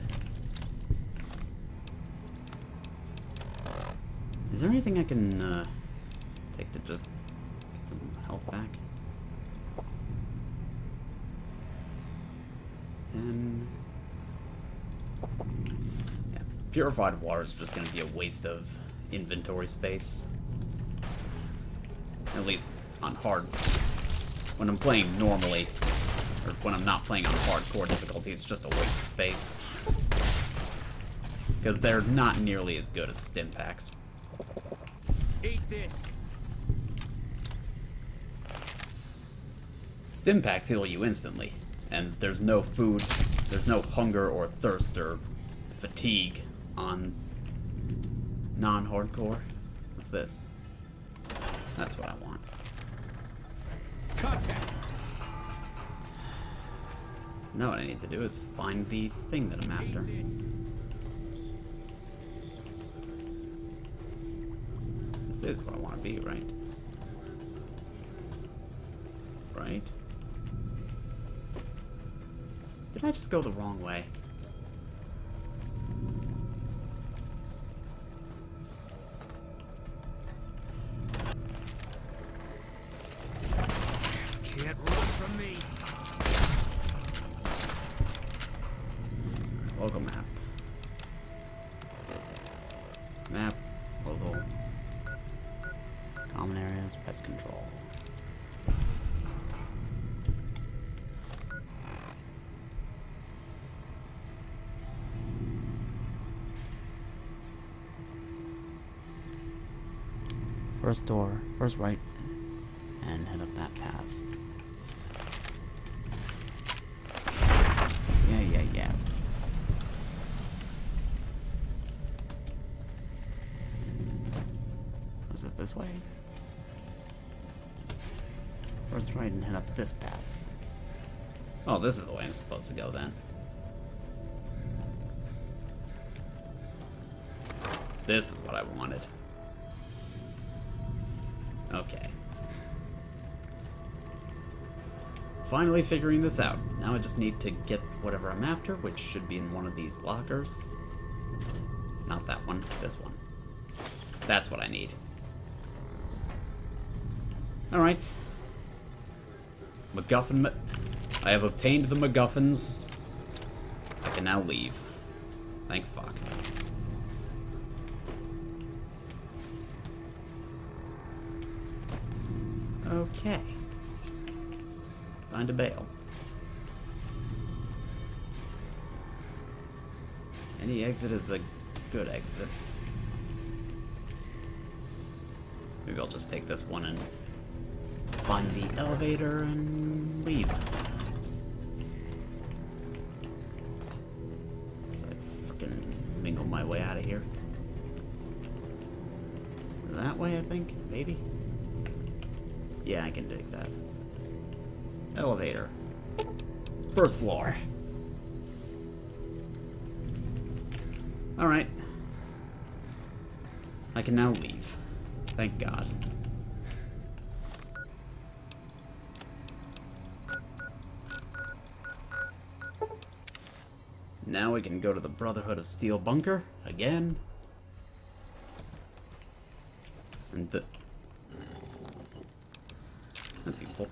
Is there anything I can take to just get some health back? 10. Yeah, purified water is just going to be a waste of inventory space. At least on hard. When I'm playing normally, or when I'm not playing on hardcore difficulty, it's just a waste of space. Because they're not nearly as good as stim packs. Eat this. Stim packs heal you instantly, and there's no food, there's no hunger or thirst or fatigue on non-hardcore. What's this? That's what I want. Contact. Now what I need to do is find the thing that I'm after. This is where I want to be, right? Right? Did I just go the wrong way? Can't run from me. Local map. Map. Local. Common areas. Pest control. First door, first right, and head up that path. Yeah. Was it this way? Or is trying to head up this path? Oh, this is the way I'm supposed to go then. This is what I wanted. Okay. Finally figuring this out. Now I just need to get whatever I'm after, which should be in one of these lockers. Not that one, this one. That's what I need. Alright. MacGuffin. I have obtained the MacGuffins. I can now leave. Thank fuck. Okay. Time to bail. Any exit is a good exit. Maybe I'll just take this one and find the elevator and leave. So I frickin' mingle my way out of here. That way, I think? Maybe? Yeah, I can dig that. Elevator. First floor. Alright. I can now leave. Thank God. Now we can go to the Brotherhood of Steel bunker again. And that's useful.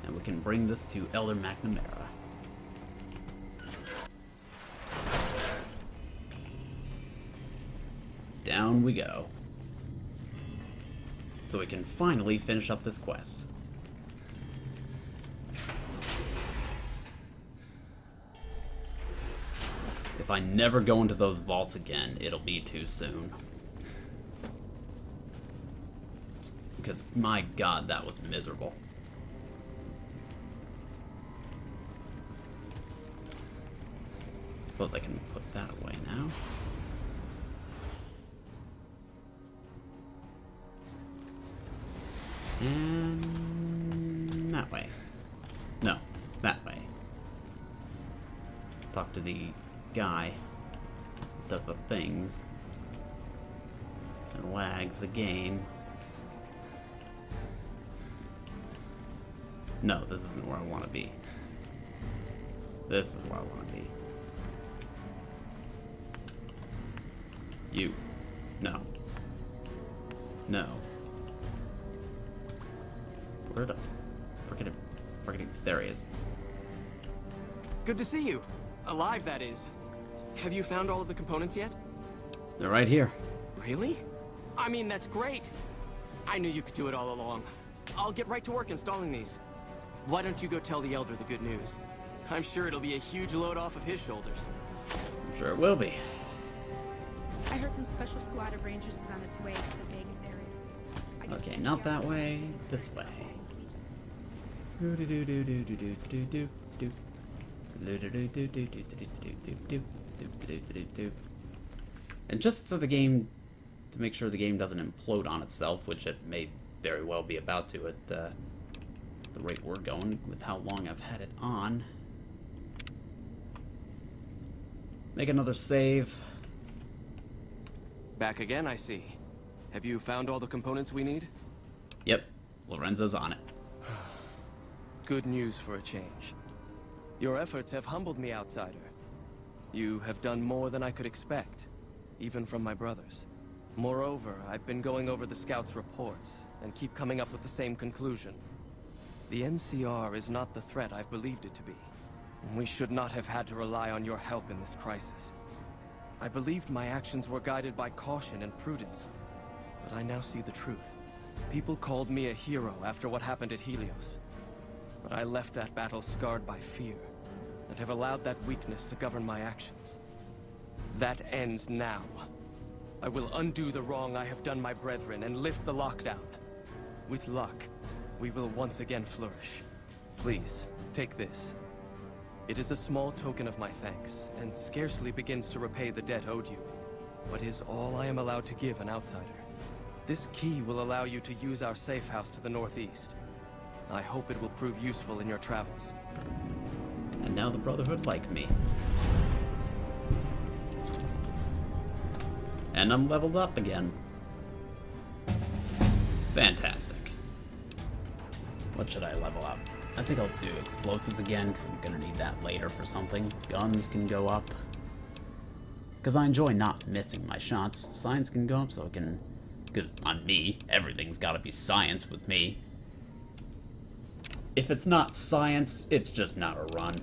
And we can bring this to Elder McNamara. Down we go. So we can finally finish up this quest. If I never go into those vaults again, it'll be too soon. Because, my God, that was miserable. Suppose I can put that away now. And that way. No, that way. Talk to the guy that does the things and wags the game. No, this isn't where I want to be. This is where I want to be. You. No. No. Where the... Frickin' there he is. Good to see you. Alive, that is. Have you found all of the components yet? They're right here. Really? I mean, that's great. I knew you could do it all along. I'll get right to work installing these. Why don't you go tell the Elder the good news? I'm sure it'll be a huge load off of his shoulders. I'm sure it will be. I heard some special squad of Rangers is on its way to the Vegas area. Okay, not that way. This way. And just so the game, to make sure the game doesn't implode on itself, which it may very well be about to at the rate we're going with how long I've had it on. Make another save. Back again, I see. Have you found all the components we need? Yep, Lorenzo's on it. Good news for a change. Your efforts have humbled me, outsider. You have done more than I could expect, even from my brothers. Moreover, I've been going over the scouts' reports, and keep coming up with the same conclusion. The NCR is not the threat I've believed it to be. We should not have had to rely on your help in this crisis. I believed my actions were guided by caution and prudence, but I now see the truth. People called me a hero after what happened at Helios, but I left that battle scarred by fear, and have allowed that weakness to govern my actions. That ends now. I will undo the wrong I have done my brethren and lift the lockdown. With luck, we will once again flourish. Please, take this. It is a small token of my thanks, and scarcely begins to repay the debt owed you. but is all I am allowed to give an outsider. This key will allow you to use our safe house to the northeast. I hope it will prove useful in your travels. And now the Brotherhood like me. And I'm leveled up again. Fantastic. What should I level up? I think I'll do explosives again, because I'm gonna need that later for something. Guns can go up. Because I enjoy not missing my shots. Science can go up so I can... Because on me, everything's gotta be science with me. If it's not science, it's just not a run.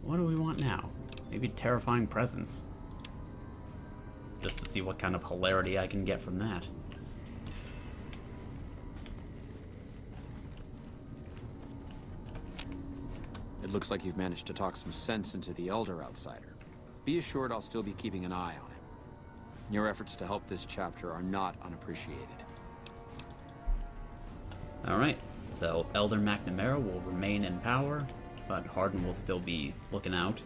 What do we want now? Maybe terrifying presence. Just to see what kind of hilarity I can get from that. It looks like you've managed to talk some sense into the Elder Outsider. Be assured I'll still be keeping an eye on him. Your efforts to help this chapter are not unappreciated. Alright, so Elder McNamara will remain in power, but Hardin will still be looking out.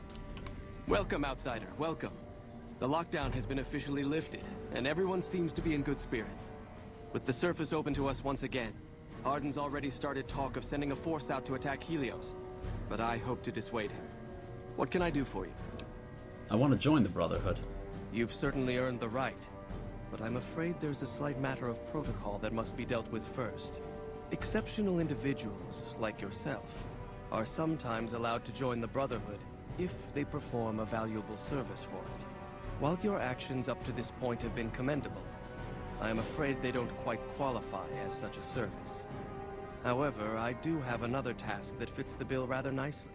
Welcome, Outsider, welcome. The lockdown has been officially lifted, and everyone seems to be in good spirits. With the surface open to us once again, Hardin's already started talk of sending a force out to attack Helios, but I hope to dissuade him. What can I do for you? I want to join the Brotherhood. You've certainly earned the right, but I'm afraid there's a slight matter of protocol that must be dealt with first. Exceptional individuals, like yourself, are sometimes allowed to join the Brotherhood if they perform a valuable service for it. While your actions up to this point have been commendable, I am afraid they don't quite qualify as such a service. However, I do have another task that fits the bill rather nicely.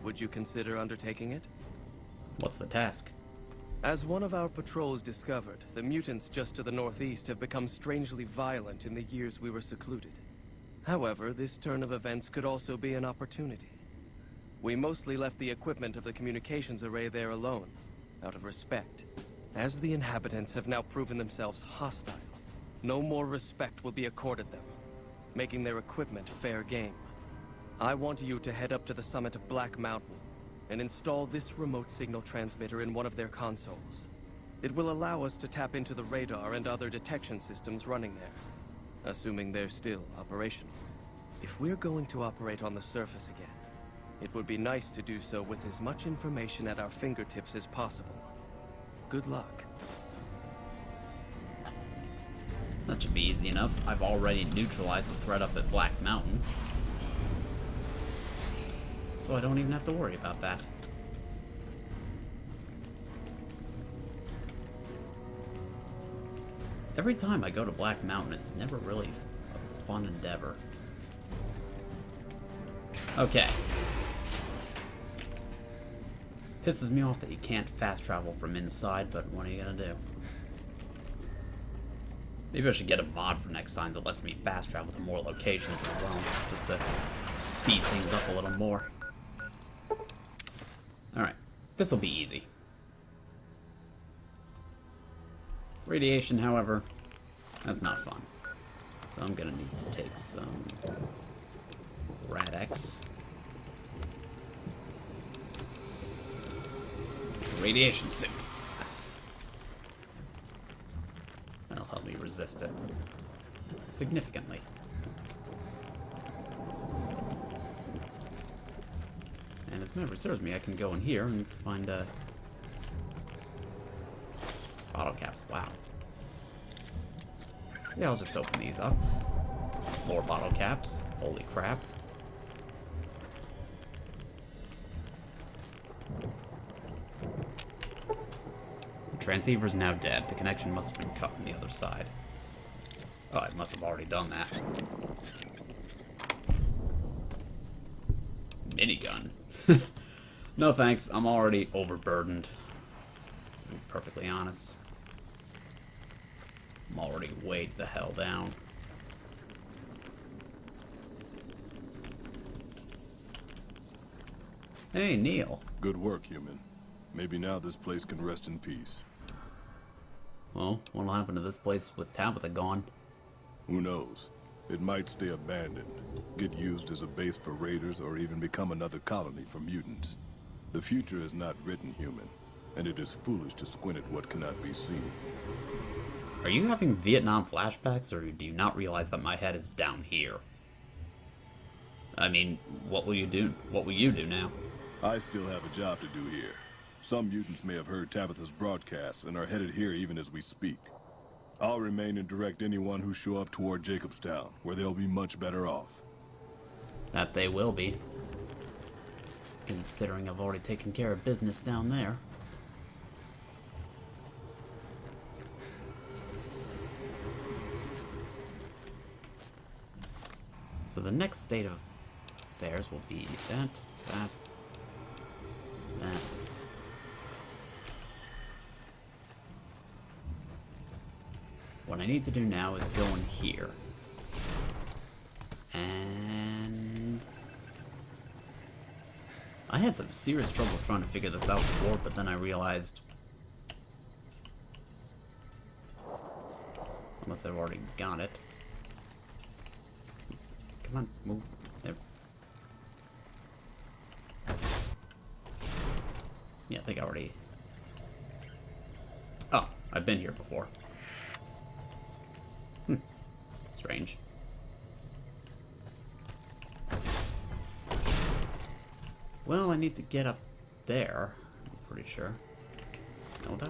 Would you consider undertaking it? What's the task? As one of our patrols discovered, the mutants just to the northeast have become strangely violent in the years we were secluded. However, this turn of events could also be an opportunity. We mostly left the equipment of the communications array there alone, out of respect. As the inhabitants have now proven themselves hostile, no more respect will be accorded them, making their equipment fair game. I want you to head up to the summit of Black Mountain and install this remote signal transmitter in one of their consoles. It will allow us to tap into the radar and other detection systems running there, assuming they're still operational. If we're going to operate on the surface again, it would be nice to do so with as much information at our fingertips as possible. Good luck. That should be easy enough. I've already neutralized the threat up at Black Mountain. So I don't even have to worry about that. Every time I go to Black Mountain, it's never really a fun endeavor. Okay. Pisses me off that you can't fast travel from inside, but what are you gonna do? Maybe I should get a mod for next time that lets me fast travel to more locations as well, just to speed things up a little more. Alright, this'll be easy. Radiation, however, that's not fun. So I'm gonna need to take some Rad-X. Radiation suit. That'll help me resist it significantly. And as memory serves me, I can go in here and find bottle caps. Wow. Yeah, I'll just open these up. More bottle caps. Holy crap. The transceiver's now dead. The connection must have been cut from the other side. Oh, I must have already done that. Minigun. No thanks, I'm already overburdened. To be perfectly honest. I'm already weighed the hell down. Hey, Neil. Good work, human. Maybe now this place can rest in peace. Well, what'll happen to this place with Tabitha gone? Who knows? It might stay abandoned, get used as a base for raiders, or even become another colony for mutants. The future is not written, human. and it is foolish to squint at what cannot be seen. Are you having Vietnam flashbacks, or do you not realize that my head is down here? I mean, what will you do? What will you do now? I still have a job to do here. Some mutants may have heard Tabitha's broadcast and are headed here even as we speak. I'll remain and direct anyone who show up toward Jacobstown, where they'll be much better off. That they will be. Considering I've already taken care of business down there. So the next state of affairs will be that. What I need to do now is go in here. And I had some serious trouble trying to figure this out before, but then I realized, unless I've already got it. Come on, move. There. Yeah, I think I already... Oh, I've been here before. Strange. Well, I need to get up there, I'm pretty sure. Don't I?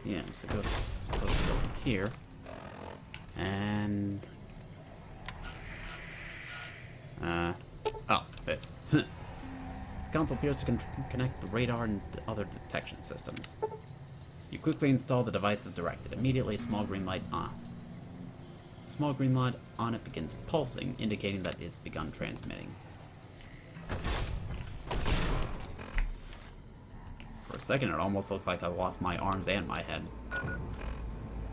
Yeah, I'm supposed to go from here. And... oh, this. The console appears to connect the radar and other detection systems. You quickly install the device as directed. Immediately, a small green light on. A small green light on it begins pulsing, indicating that it's begun transmitting. For a second, it almost looked like I lost my arms and my head,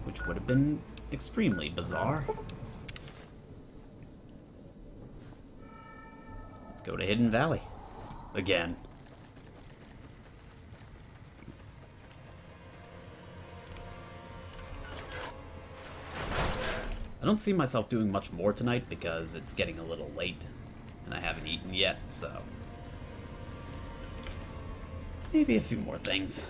which would have been extremely bizarre. Let's go to Hidden Valley. Again. I don't see myself doing much more tonight because it's getting a little late and I haven't eaten yet, so maybe a few more things.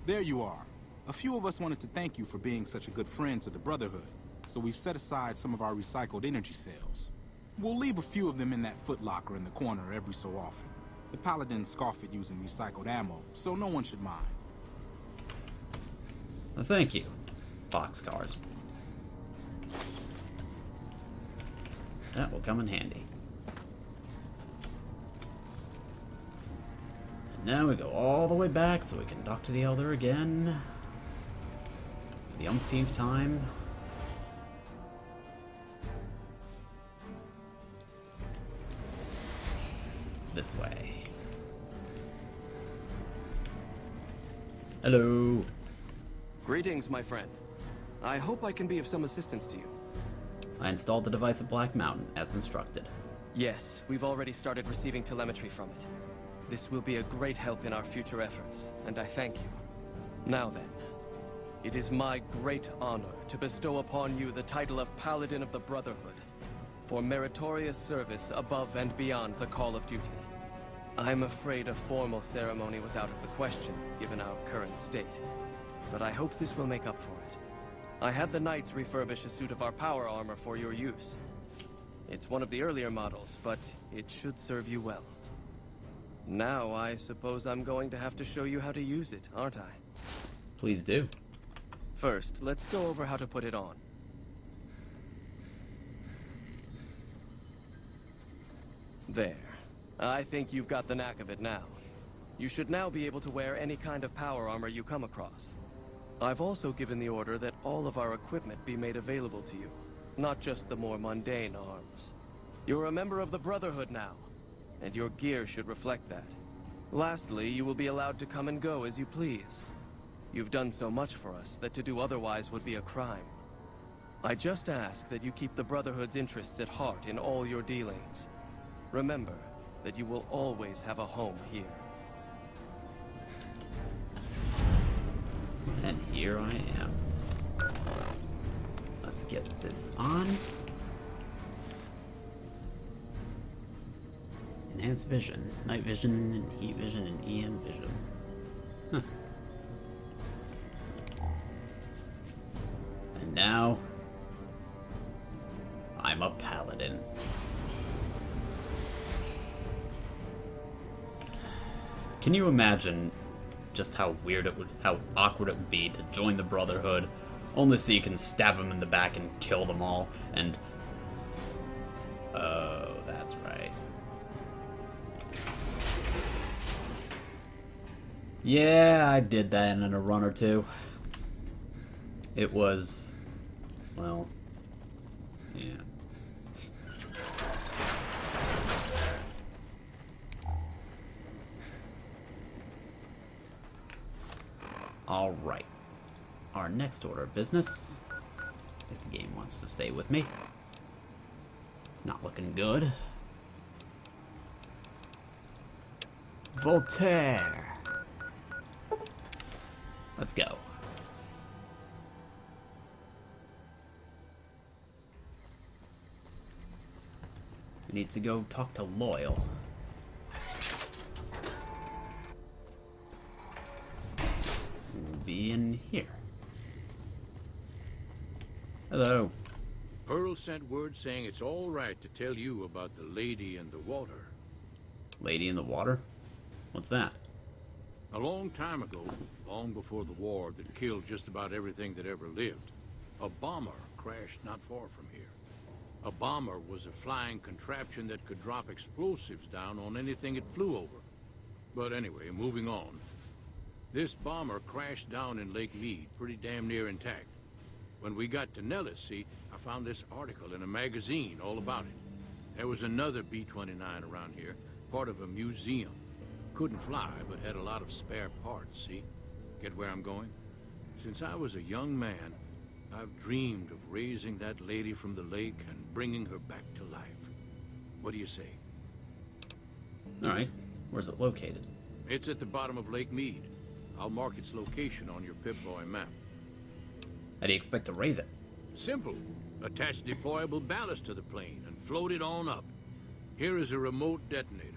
There you are. A few of us wanted to thank you for being such a good friend to the Brotherhood, so we've set aside some of our recycled energy cells. We'll leave a few of them in that footlocker in the corner every so often. The Paladins scoff at using recycled ammo, so no one should mind. Well, thank you, boxcars. That will come in handy. And now we go all the way back so we can talk to the Elder again. For the umpteenth time. This way. Hello. Greetings, my friend. I hope I can be of some assistance to you. I installed the device at Black Mountain, as instructed. Yes, we've already started receiving telemetry from it. This will be a great help in our future efforts, and I thank you. Now then, it is my great honor to bestow upon you the title of Paladin of the Brotherhood, for meritorious service above and beyond the call of duty. I'm afraid a formal ceremony was out of the question, given our current state. But I hope this will make up for it. I had the Knights refurbish a suit of our power armor for your use. It's one of the earlier models, but it should serve you well. Now, I suppose I'm going to have to show you how to use it, aren't I? Please do. First, let's go over how to put it on. There. I think you've got the knack of it now. You should now be able to wear any kind of power armor you come across. I've also given the order that all of our equipment be made available to you, not just the more mundane arms. You're a member of the Brotherhood now, and your gear should reflect that. Lastly, you will be allowed to come and go as you please. You've done so much for us that to do otherwise would be a crime. I just ask that you keep the Brotherhood's interests at heart in all your dealings. Remember that you will always have a home here. here I am. Let's get this on. Enhanced vision, night vision, and heat vision, and EM vision. Huh. And now, I'm a paladin. Can you imagine just how weird it would, how awkward it would be to join the Brotherhood, only so you can stab them in the back and kill them all, and... Oh, that's right. Yeah, I did that in a run or two. It was... well... yeah. Alright. Our next order of business. If the game wants to stay with me. It's not looking good. Voltaire. Let's go. We need to go talk to Loyal. We'll be in here. Hello. Pearl sent word saying it's all right to tell you about the lady in the water. Lady in the water? What's that? A long time ago, long before the war that killed just about everything that ever lived, a bomber crashed not far from here. A bomber was a flying contraption that could drop explosives down on anything it flew over. But anyway, moving on. This bomber crashed down in Lake Mead, pretty damn near intact. When we got to Nellis, see, I found this article in a magazine all about it. There was another B-29 around here, part of a museum. Couldn't fly, but had a lot of spare parts, see? Get where I'm going? Since I was a young man, I've dreamed of raising that lady from the lake and bringing her back to life. What do you say? Alright. Where's it located? It's at the bottom of Lake Mead. I'll mark its location on your Pip-Boy map. How do you expect to raise it? Simple. Attach deployable ballast to the plane and float it on up. Here is a remote detonator.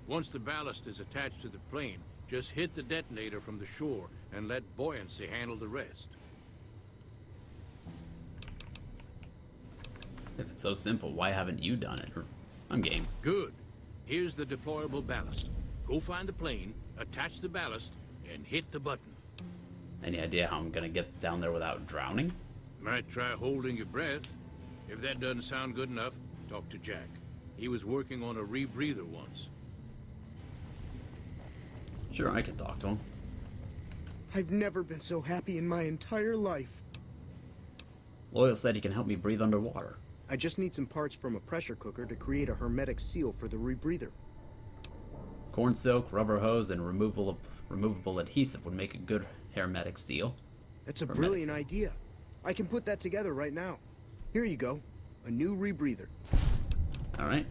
Once the ballast is attached to the plane, just hit the detonator from the shore and let buoyancy handle the rest. If it's so simple, why haven't you done it? I'm game. Good. Here's the deployable ballast. Go find the plane, attach the ballast, and hit the button. Any idea how I'm gonna get down there without drowning? Might try holding your breath. If that doesn't sound good enough, talk to Jack. He was working on a rebreather once. Sure, I can talk to him. I've never been so happy in my entire life. Loyal said he can help me breathe underwater. I just need some parts from a pressure cooker to create a hermetic seal for the rebreather. Corn silk, rubber hose, and removable adhesive would make a good hermetic seal. That's a brilliant idea. I can put that together right now. Here you go. A new rebreather. Alright.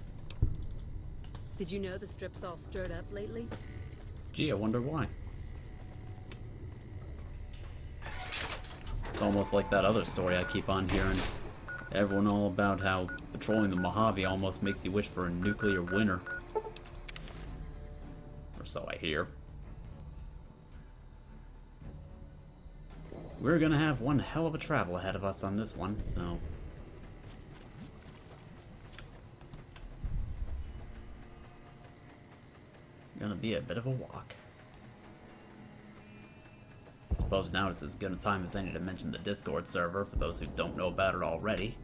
Did you know the strip's all stirred up lately? Gee, I wonder why. It's almost like that other story I keep on hearing. Everyone all about how patrolling the Mojave almost makes you wish for a nuclear winter. Or so I hear. We're gonna have one hell of a travel ahead of us on this one, so... Gonna be a bit of a walk. I suppose now is as good a time as any to mention the Discord server for those who don't know about it already.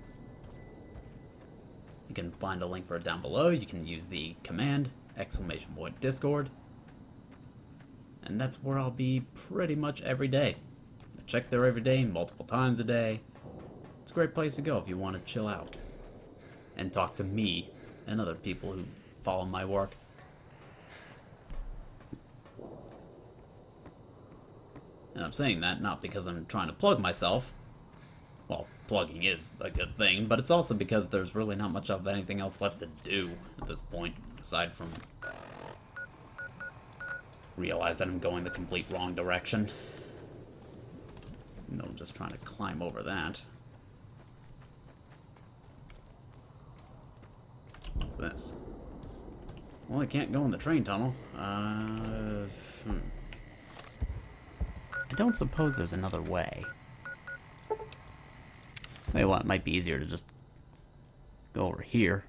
You can find a link for it down below. You can use the command !Discord. And that's where I'll be pretty much every day. I check there every day, multiple times a day. It's a great place to go if you want to chill out and talk to me and other people who follow my work. And I'm saying that not because I'm trying to plug myself. Well, plugging is a good thing, but it's also because there's really not much of anything else left to do at this point, aside from realize that I'm going the complete wrong direction. No, just trying to climb over that. What's this? Well, I can't go in the train tunnel. I don't suppose there's another way. Tell you what, it might be easier to just go over here.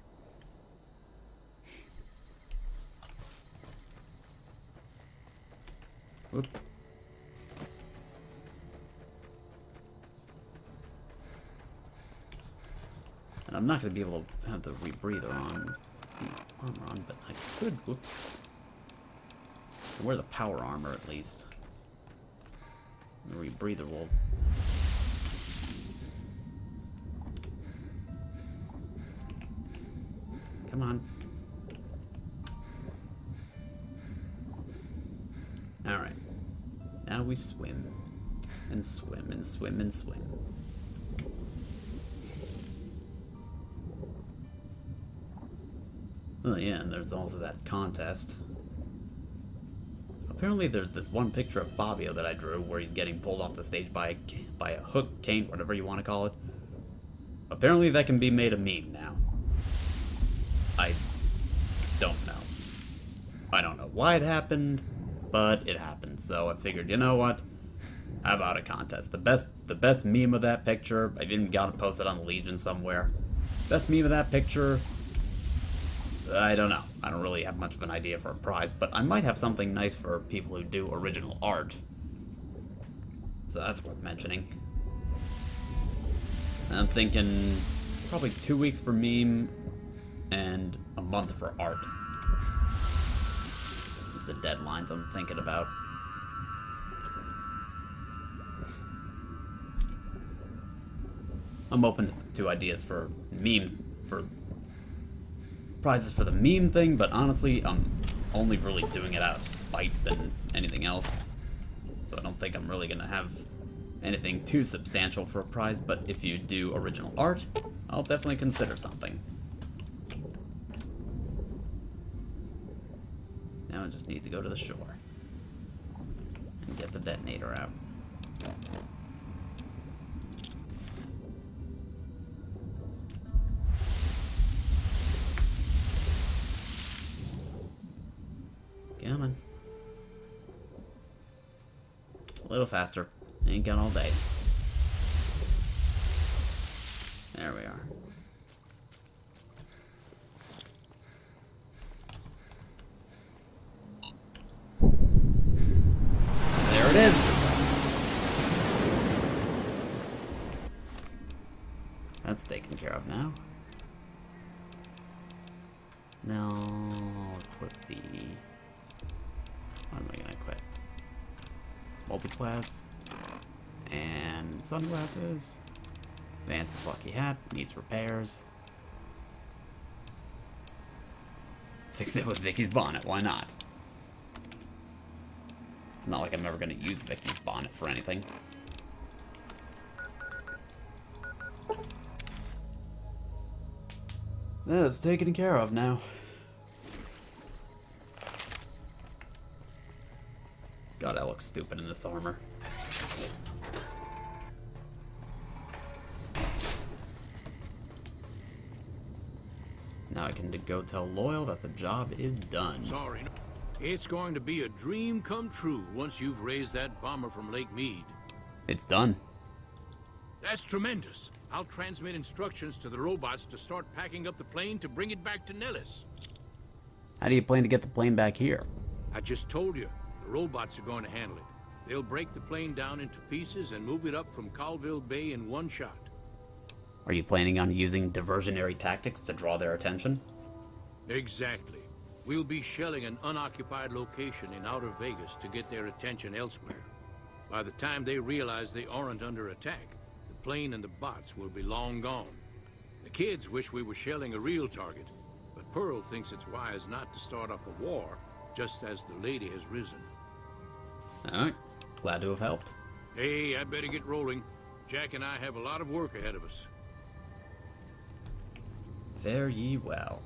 Whoop. And I'm not going to be able to have the rebreather on, armor on, but I could, whoops. I wear the power armor at least. The rebreather will... Come on. Alright. Now we swim. And swim and swim and swim. Oh yeah, and there's also that contest. Apparently there's this one picture of Fabio that I drew where he's getting pulled off the stage by a hook, cane, whatever you want to call it. Apparently that can be made a meme now. I don't know. I don't know why it happened, but it happened. So I figured, you know what? How about a contest? The best meme of that picture, I even got it posted on the Legion somewhere. Best meme of that picture, I don't know. I don't really have much of an idea for a prize, but I might have something nice for people who do original art. So that's worth mentioning. And I'm thinking probably 2 weeks for meme and a month for art. These are the deadlines I'm thinking about. I'm open to ideas for memes, for prizes for the meme thing, but honestly, I'm only really doing it out of spite than anything else. So I don't think I'm really going to have anything too substantial for a prize, but if you do original art, I'll definitely consider something. Now I just need to go to the shore and get the detonator out. Come on. A little faster. Ain't got all day. There we are. There it is. That's taken care of now. Now, equip the... What am I gonna equip? Multi-class. And sunglasses. Vance's lucky hat. Needs repairs. Fix it with Vicky's bonnet. Why not? It's not like I'm ever gonna use Vicky's bonnet for anything. That's taken care of now. God, I look stupid in this armor. Now I can go tell Loyal that the job is done. Sorry. It's going to be a dream come true once you've raised that bomber from Lake Mead. It's done. That's tremendous. I'll transmit instructions to the robots to start packing up the plane to bring it back to Nellis. How do you plan to get the plane back here? I just told you. The robots are going to handle it. They'll break the plane down into pieces and move it up from Colville Bay in one shot. Are you planning on using diversionary tactics to draw their attention? Exactly. We'll be shelling an unoccupied location in outer Vegas to get their attention elsewhere. By the time they realize they aren't under attack, the plane and the bots will be long gone. The kids wish we were shelling a real target, but Pearl thinks it's wise not to start up a war just as the lady has risen. Alright. Glad to have helped. Hey, I better get rolling. Jack and I have a lot of work ahead of us. Fare ye well.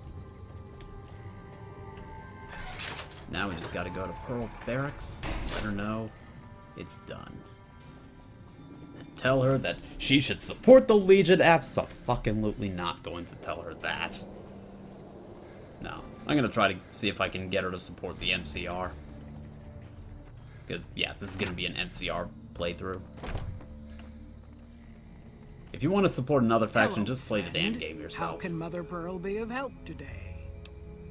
Now we just gotta go to Pearl's barracks, let her know it's done. And tell her that she should support the Legion. Abso-fucking-lutely not going to tell her that. No. I'm gonna try to see if I can get her to support the NCR. Because, yeah, this is gonna be an NCR playthrough. If you want to support another faction, just play the damn game yourself. How can Mother Pearl be of help today?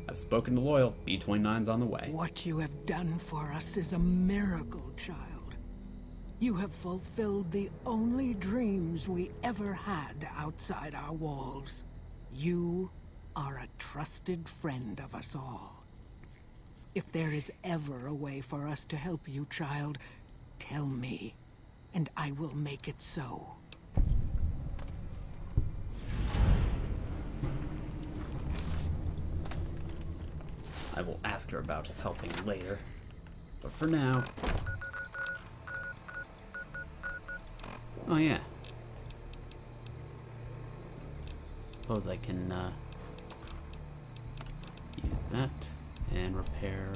I've spoken to Loyal. B-29's on the way. What you have done for us is a miracle, child. You have fulfilled the only dreams we ever had outside our walls. You are a trusted friend of us all. If there is ever a way for us to help you, child, tell me, and I will make it so. I will ask her about helping later. But for now... Oh, yeah. Suppose I can, use that and repair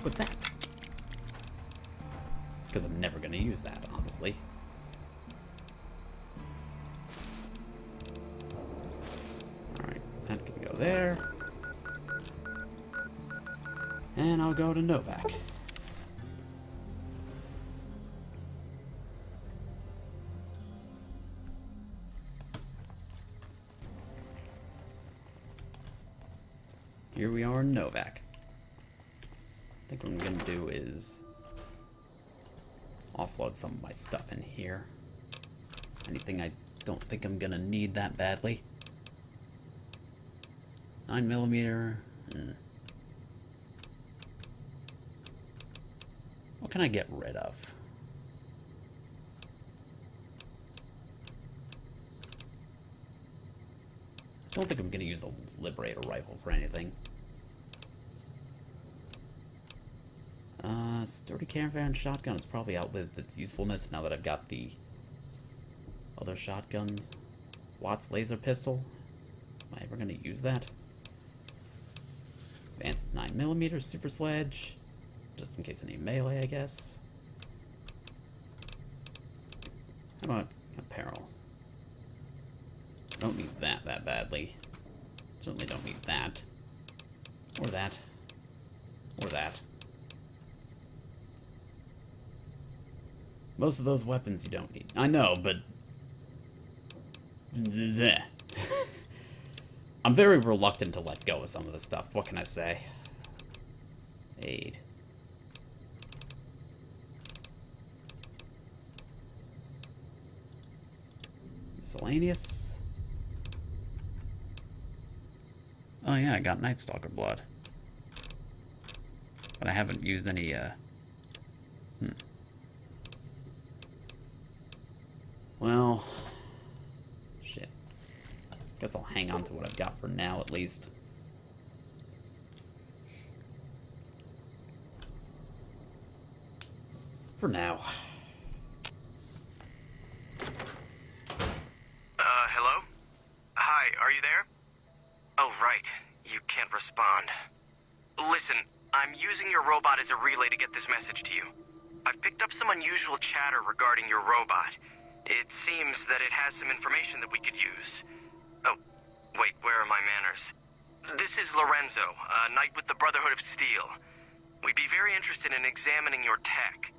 with that. Because I'm never going to use that, honestly. Alright, that can go there. And I'll go to Novak. Here we are in Novak. I think what I'm gonna do is offload some of my stuff in here. Anything I don't think I'm gonna need that badly. 9mm. What can I get rid of? I don't think I'm gonna use the Liberator rifle for anything. Sturdy Caravan shotgun has probably outlived its usefulness now that I've got the other shotguns. Watt's laser pistol. Am I ever gonna use that? Advanced 9mm super sledge. Just in case I need melee, I guess. How about apparel? Don't need that badly. Certainly don't need that. Or that. Or that. Most of those weapons you don't need. I know, but... I'm very reluctant to let go of some of this stuff. What can I say? Aid. Miscellaneous. Oh yeah, I got Night Stalker blood. But I haven't used any, Well... Shit. Guess I'll hang on to what I've got for now, at least. For now. Hello? Hi, are you there? Oh, right. You can't respond. Listen, I'm using your robot as a relay to get this message to you. I've picked up some unusual chatter regarding your robot. It seems that it has some information that we could use. Oh, wait, where are my manners? This is Lorenzo, a knight with the Brotherhood of Steel. We'd be very interested in examining your tech.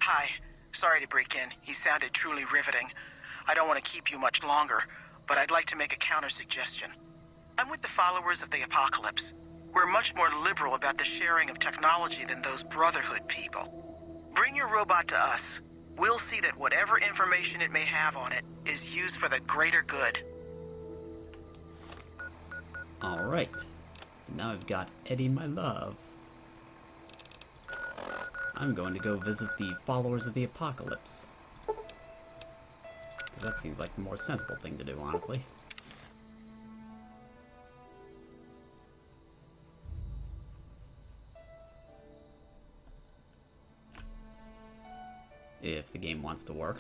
Hi. Sorry to break in. He sounded truly riveting. I don't want to keep you much longer, but I'd like to make a counter-suggestion. I'm with the followers of the Apocalypse. We're much more liberal about the sharing of technology than those Brotherhood people. Bring your robot to us. We'll see that whatever information it may have on it is used for the greater good. Alright. So now I've got Eddie, my love. I'm going to go visit the followers of the Apocalypse. That seems like the more sensible thing to do, honestly. If the game wants to work.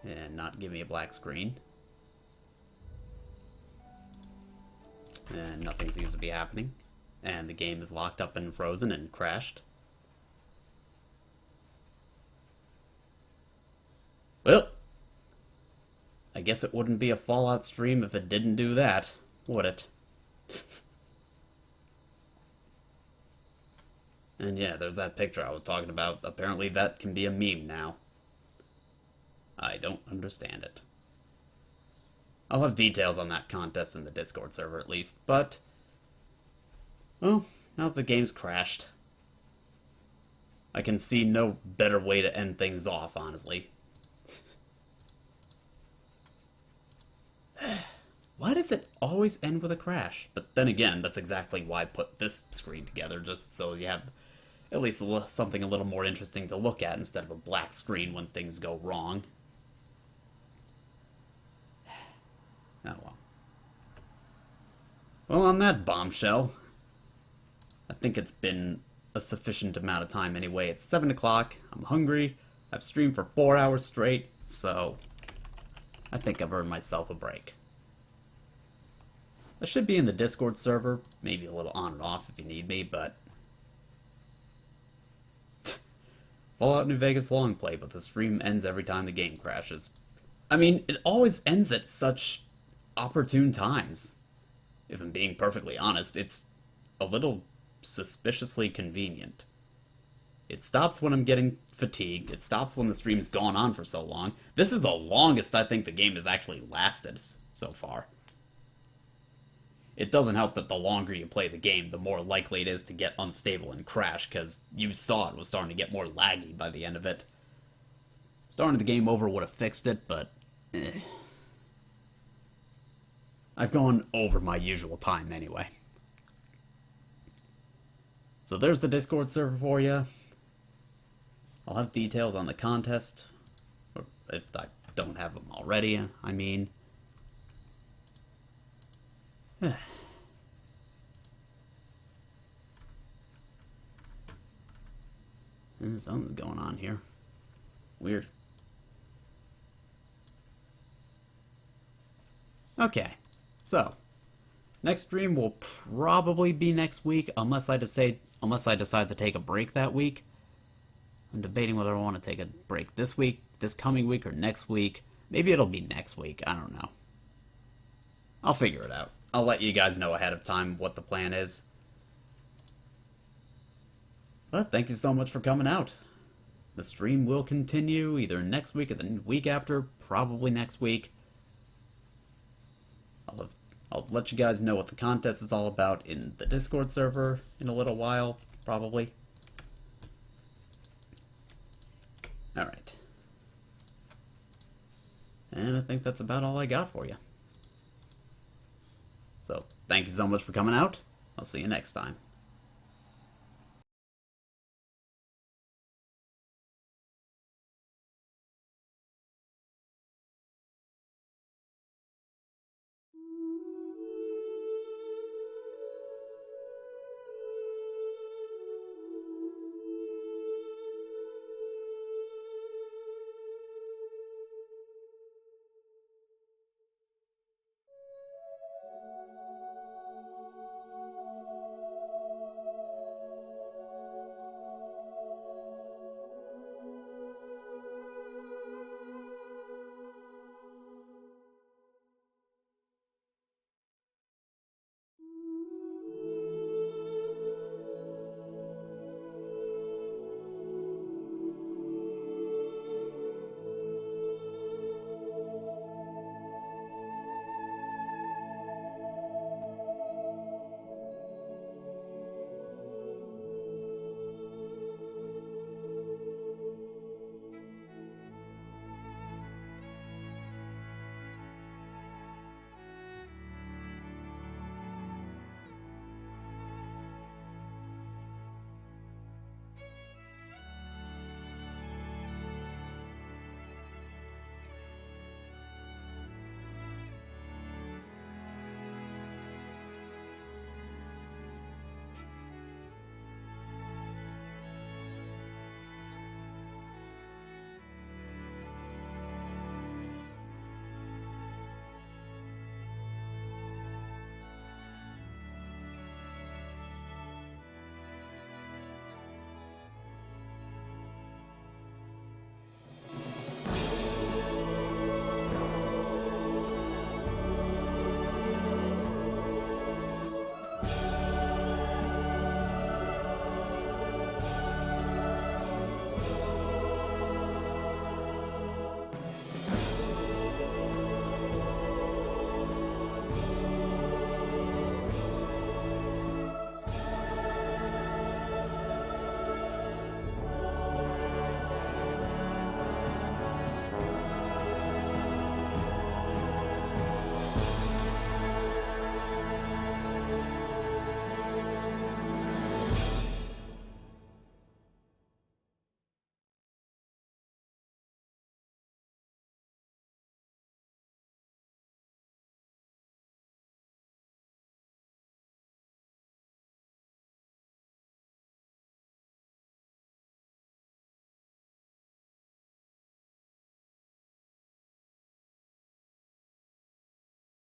And not give me a black screen. And nothing seems to be happening. And the game is locked up and frozen and crashed. Well, I guess it wouldn't be a Fallout stream if it didn't do that, would it? And yeah, there's that picture I was talking about. Apparently that can be a meme now. I don't understand it. I'll have details on that contest in the Discord server at least, but... well, now that the game's crashed, I can see no better way to end things off, honestly. Why does it always end with a crash? But then again, that's exactly why I put this screen together, just so you have at least something a little more interesting to look at instead of a black screen when things go wrong. Oh well. Well, on that bombshell, I think it's been a sufficient amount of time anyway. It's 7 o'clock, I'm hungry, I've streamed for 4 hours straight, so I think I've earned myself a break. I should be in the Discord server, maybe a little on and off if you need me, but... Fallout New Vegas long play, but the stream ends every time the game crashes. I mean, it always ends at such opportune times. If I'm being perfectly honest, it's a little suspiciously convenient. It stops when I'm getting fatigued, it stops when the stream's gone on for so long. This is the longest I think the game has actually lasted so far. It doesn't help that the longer you play the game, the more likely it is to get unstable and crash, because you saw it was starting to get more laggy by the end of it. Starting the game over would have fixed it, but... I've gone over my usual time anyway. So there's the Discord server for you. I'll have details on the contest, or if I don't have them already, I mean. There's something going on here. Weird. Okay, so next stream will probably be next week, unless I decide to take a break that week. I'm debating whether I want to take a break this week, this coming week, or next week. Maybe it'll be next week. I don't know. I'll figure it out. I'll let you guys know ahead of time what the plan is. But thank you so much for coming out. The stream will continue either next week or the week after, probably next week. I'll let you guys know what the contest is all about in the Discord server in a little while, probably. Alright. And I think that's about all I got for you. So, thank you so much for coming out. I'll see you next time.